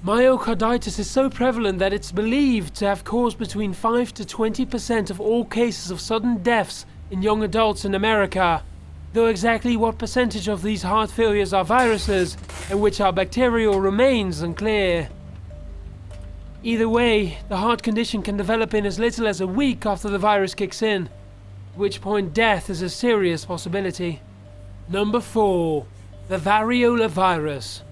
Myocarditis is so prevalent that it's believed to have caused between 5 to 20% of all cases of sudden deaths in young adults in America, though exactly what percentage of these heart failures are viruses and which are bacterial remains unclear. Either way, the heart condition can develop in as little as a week after the virus kicks in, at which point death is a serious possibility. Number 4. The variola virus.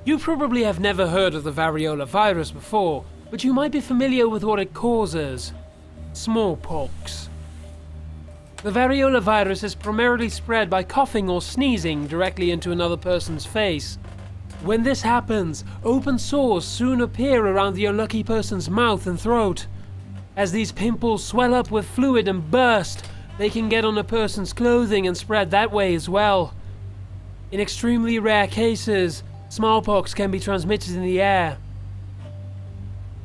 You probably have never heard of the variola virus before, but you might be familiar with what it causes. Smallpox. The variola virus is primarily spread by coughing or sneezing directly into another person's face. When this happens, open sores soon appear around the unlucky person's mouth and throat. As these pimples swell up with fluid and burst, they can get on a person's clothing and spread that way as well. In extremely rare cases, smallpox can be transmitted in the air.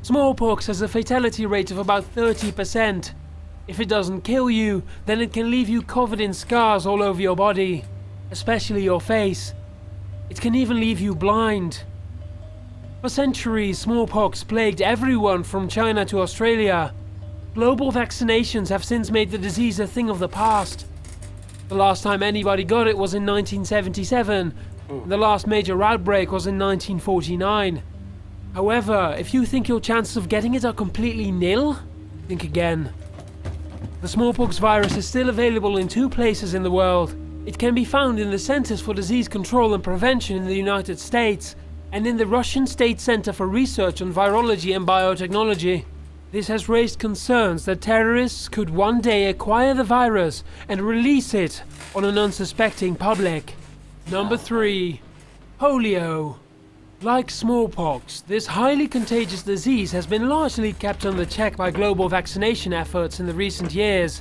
Smallpox has a fatality rate of about 30%. If it doesn't kill you, then it can leave you covered in scars all over your body, especially your face. It can even leave you blind. For centuries, smallpox plagued everyone from China to Australia. Global vaccinations have since made the disease a thing of the past. The last time anybody got it was in 1977. The last major outbreak was in 1949. However, if you think your chances of getting it are completely nil, think again. The smallpox virus is still available in 2 places in the world. It can be found in the Centers for Disease Control and Prevention in the United States and in the Russian State Center for Research on Virology and Biotechnology. This has raised concerns that terrorists could one day acquire the virus and release it on an unsuspecting public. Number 3. Polio. Like smallpox, this highly contagious disease has been largely kept under check by global vaccination efforts in the recent years.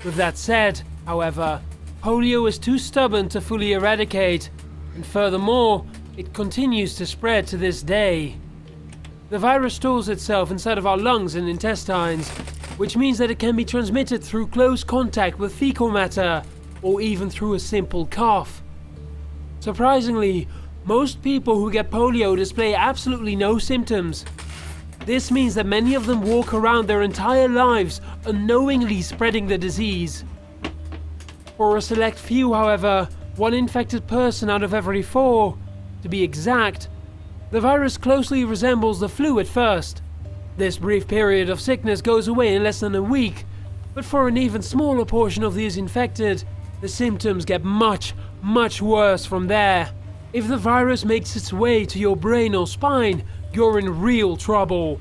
With that said, however, polio is too stubborn to fully eradicate, and furthermore, it continues to spread to this day. The virus stores itself inside of our lungs and intestines, which means that it can be transmitted through close contact with fecal matter, or even through a simple cough. Surprisingly, most people who get polio display absolutely no symptoms. This means that many of them walk around their entire lives unknowingly spreading the disease. For a select few, however, 1 infected person out of every 4, to be exact, the virus closely resembles the flu at first. This brief period of sickness goes away in less than a week, but for an even smaller portion of these infected, the symptoms get much, much worse from there. If the virus makes its way to your brain or spine, you're in real trouble.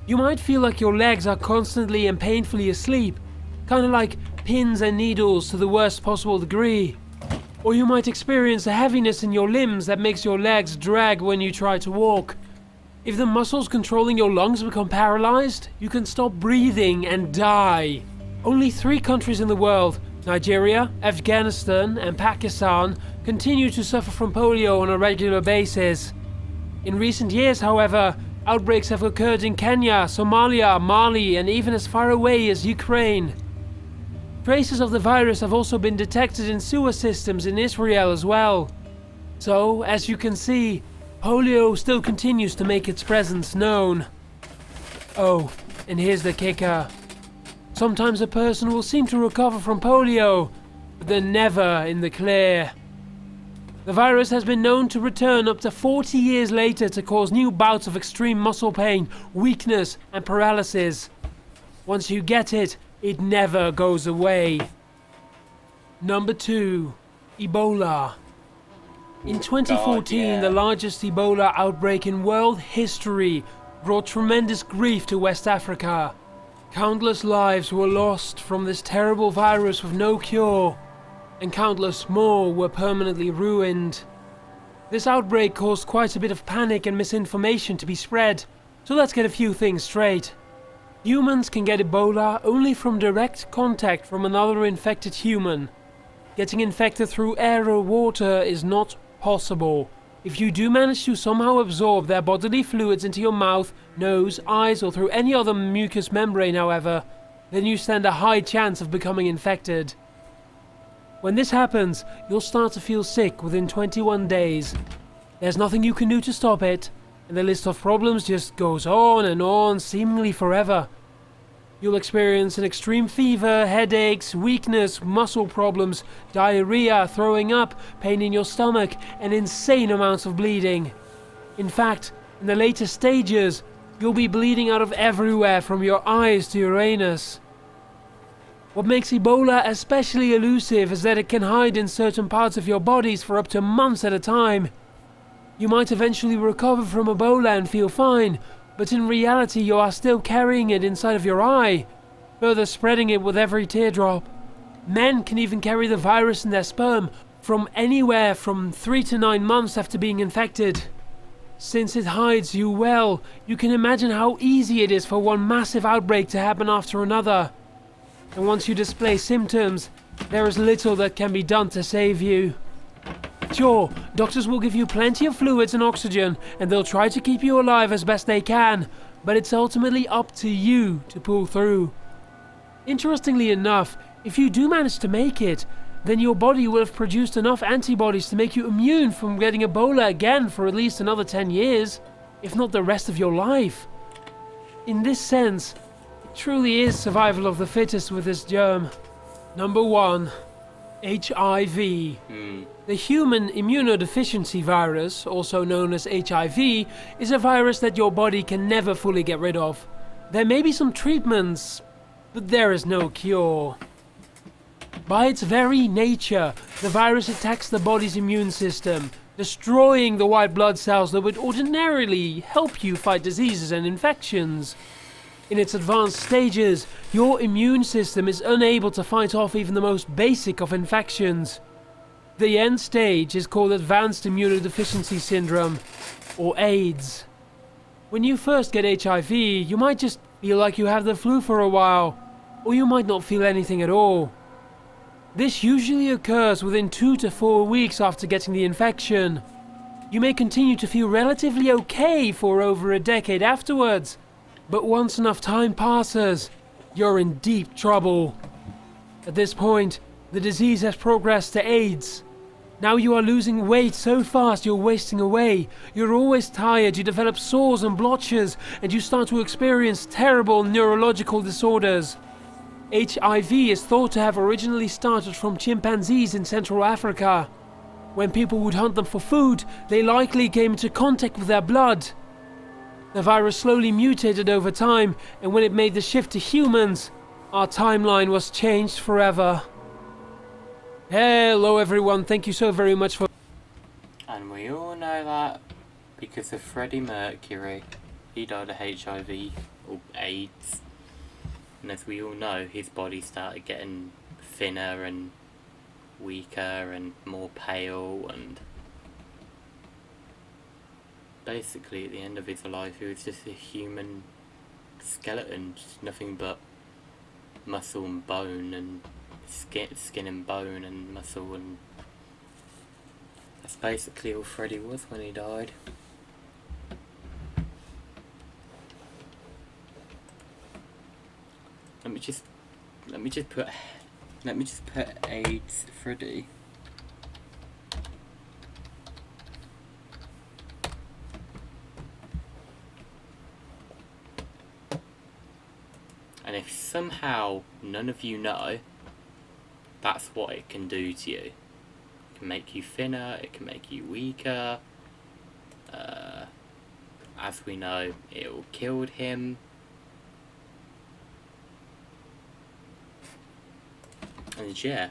You might feel like your legs are constantly and painfully asleep, kind of like pins and needles to the worst possible degree. Or you might experience a heaviness in your limbs that makes your legs drag when you try to walk. If the muscles controlling your lungs become paralyzed, you can stop breathing and die. Only 3 countries in the world, Nigeria, Afghanistan, and Pakistan, continue to suffer from polio on a regular basis. In recent years, however, outbreaks have occurred in Kenya, Somalia, Mali, and even as far away as Ukraine. Traces of the virus have also been detected in sewer systems in Israel as well. So, as you can see, polio still continues to make its presence known. Oh, and here's the kicker. Sometimes a person will seem to recover from polio, but they're never in the clear. The virus has been known to return up to 40 years later to cause new bouts of extreme muscle pain, weakness, and paralysis. Once you get it, it never goes away. Number 2. Ebola. In 2014, the largest Ebola outbreak in world history brought tremendous grief to West Africa. Countless lives were lost from this terrible virus with no cure, and countless more were permanently ruined. This outbreak caused quite a bit of panic and misinformation to be spread, so let's get a few things straight. Humans can get Ebola only from direct contact from another infected human. Getting infected through air or water is not possible. If you do manage to somehow absorb their bodily fluids into your mouth, nose, eyes, or through any other mucous membrane, however, then you stand a high chance of becoming infected. When this happens, you'll start to feel sick within 21 days. There's nothing you can do to stop it, and the list of problems just goes on and on, seemingly forever. You'll experience an extreme fever, headaches, weakness, muscle problems, diarrhea, throwing up, pain in your stomach, and insane amounts of bleeding. In fact, in the later stages, you'll be bleeding out of everywhere from your eyes to your anus. What makes Ebola especially elusive is that it can hide in certain parts of your bodies for up to months at a time. You might eventually recover from Ebola and feel fine, but in reality you are still carrying it inside of your eye, further spreading it with every teardrop. Men can even carry the virus in their sperm from anywhere from 3 to 9 months after being infected. Since it hides you well, you can imagine how easy it is for one massive outbreak to happen after another. And once you display symptoms, there is little that can be done to save you. Sure, doctors will give you plenty of fluids and oxygen, and they'll try to keep you alive as best they can, but it's ultimately up to you to pull through. Interestingly enough, if you do manage to make it, then your body will have produced enough antibodies to make you immune from getting Ebola again for at least another 10 years, if not the rest of your life. In this sense, it truly is survival of the fittest with this germ. Number 1. HIV. The human immunodeficiency virus, also known as HIV, is a virus that your body can never fully get rid of. There may be some treatments, but there is no cure. By its very nature, the virus attacks the body's immune system, destroying the white blood cells that would ordinarily help you fight diseases and infections. In its advanced stages, your immune system is unable to fight off even the most basic of infections. The end stage is called Advanced Immunodeficiency Syndrome, or AIDS. When you first get HIV, you might just feel like you have the flu for a while, or you might not feel anything at all. This usually occurs within 2 to 4 weeks after getting the infection. You may continue to feel relatively okay for over a decade afterwards, but once enough time passes, you're in deep trouble. At this point, the disease has progressed to AIDS. Now you are losing weight so fast you're wasting away. You're always tired, you develop sores and blotches, and you start to experience terrible neurological disorders. HIV is thought to have originally started from chimpanzees in Central Africa. When people would hunt them for food, they likely came into contact with their blood. The virus slowly mutated over time, and when it made the shift to humans, our timeline was changed forever. Hello everyone, thank you so very much for... And we all know that because of Freddie Mercury. He died of HIV, or AIDS. And as we all know, his body started getting thinner and weaker and more pale, and basically at the end of his life he was just a human skeleton, just nothing but muscle and bone and skin and bone and muscle, and that's basically all Freddie was when he died. Let me just put AIDS Freddie. And if somehow none of you know, that's what it can do to you. It can make you thinner, it can make you weaker. As we know, it will killed him. And yeah,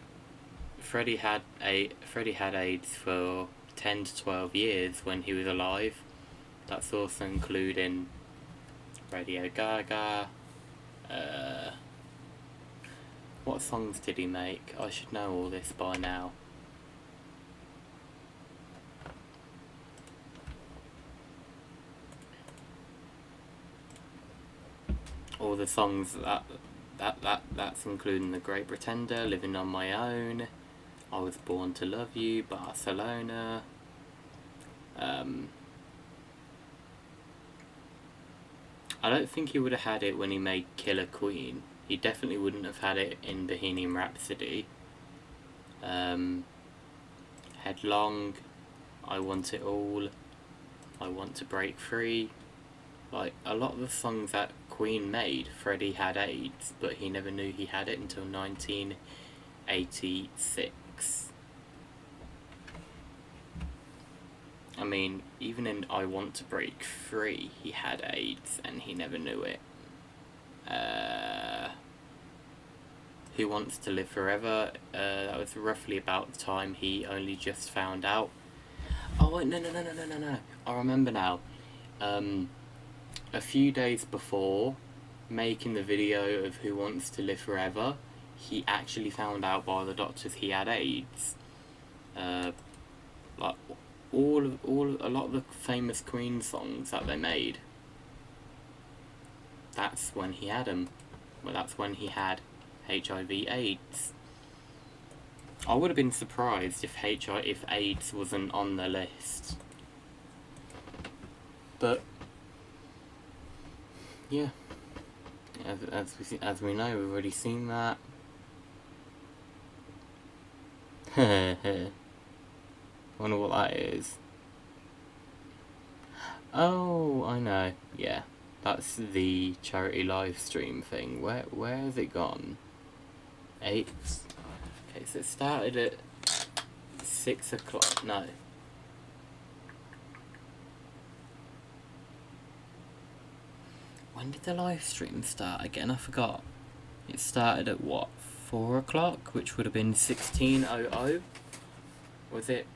Freddie had AIDS for 10 to 12 years when he was alive. That's also including Radio Gaga. What songs did he make? I should know all this by now. All the songs that's including The Great Pretender, Living on My Own, I Was Born to Love You, Barcelona. I don't think he would have had it when he made Killer Queen. He definitely wouldn't have had it in Bohemian Rhapsody. Headlong, I Want It All, I Want to Break Free. Like, a lot of the songs that Queen made, Freddie had AIDS, but he never knew he had it until 1986. I mean, even in I Want to Break Free, he had AIDS and he never knew it. Who Wants to Live Forever, that was roughly about the time he only just found out. Oh wait, no, I remember now. A few days before making the video of Who Wants to Live Forever, he actually found out by the doctors he had AIDS. Like a lot of the famous Queen songs that they made, that's when he had them. Well, that's when he had HIV/AIDS. I would have been surprised if AIDS wasn't on the list. But yeah, as we know, we've already seen that. Wonder what that is. Oh, I know. Yeah, that's the charity live stream thing. Where has it gone? 8. Okay, so it started at 6 o'clock. No. When did the live stream start again? I forgot. It started at what? 4 o'clock, which would have been 16:00. Was it?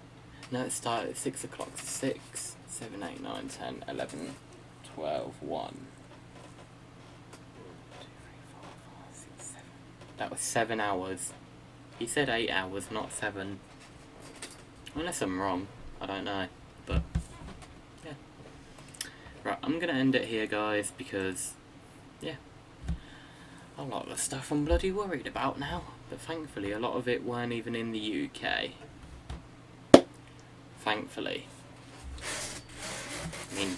No, it started at 6 o'clock. 6, 7, 8, 9, 10, 11, 12, 1. 2, 3, 4, 5, 6, 7. That was 7 hours. He said 8 hours, not 7. Unless I'm wrong. I don't know. But yeah. Right, I'm gonna end it here, guys, because yeah, a lot of the stuff I'm bloody worried about now. But thankfully, a lot of it weren't even in the UK. Thankfully. I mean,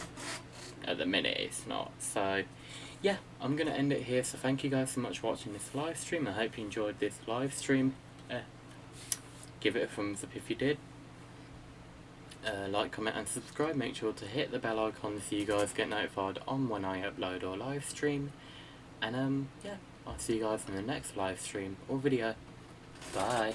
at the minute it's not. So yeah, I'm gonna end it here. So thank you guys so much for watching this live stream. I hope you enjoyed this live stream. Give it a thumbs up if you did. Like, comment and subscribe. Make sure to hit the bell icon so you guys get notified on when I upload or live stream. And yeah, I'll see you guys in the next live stream or video. Bye.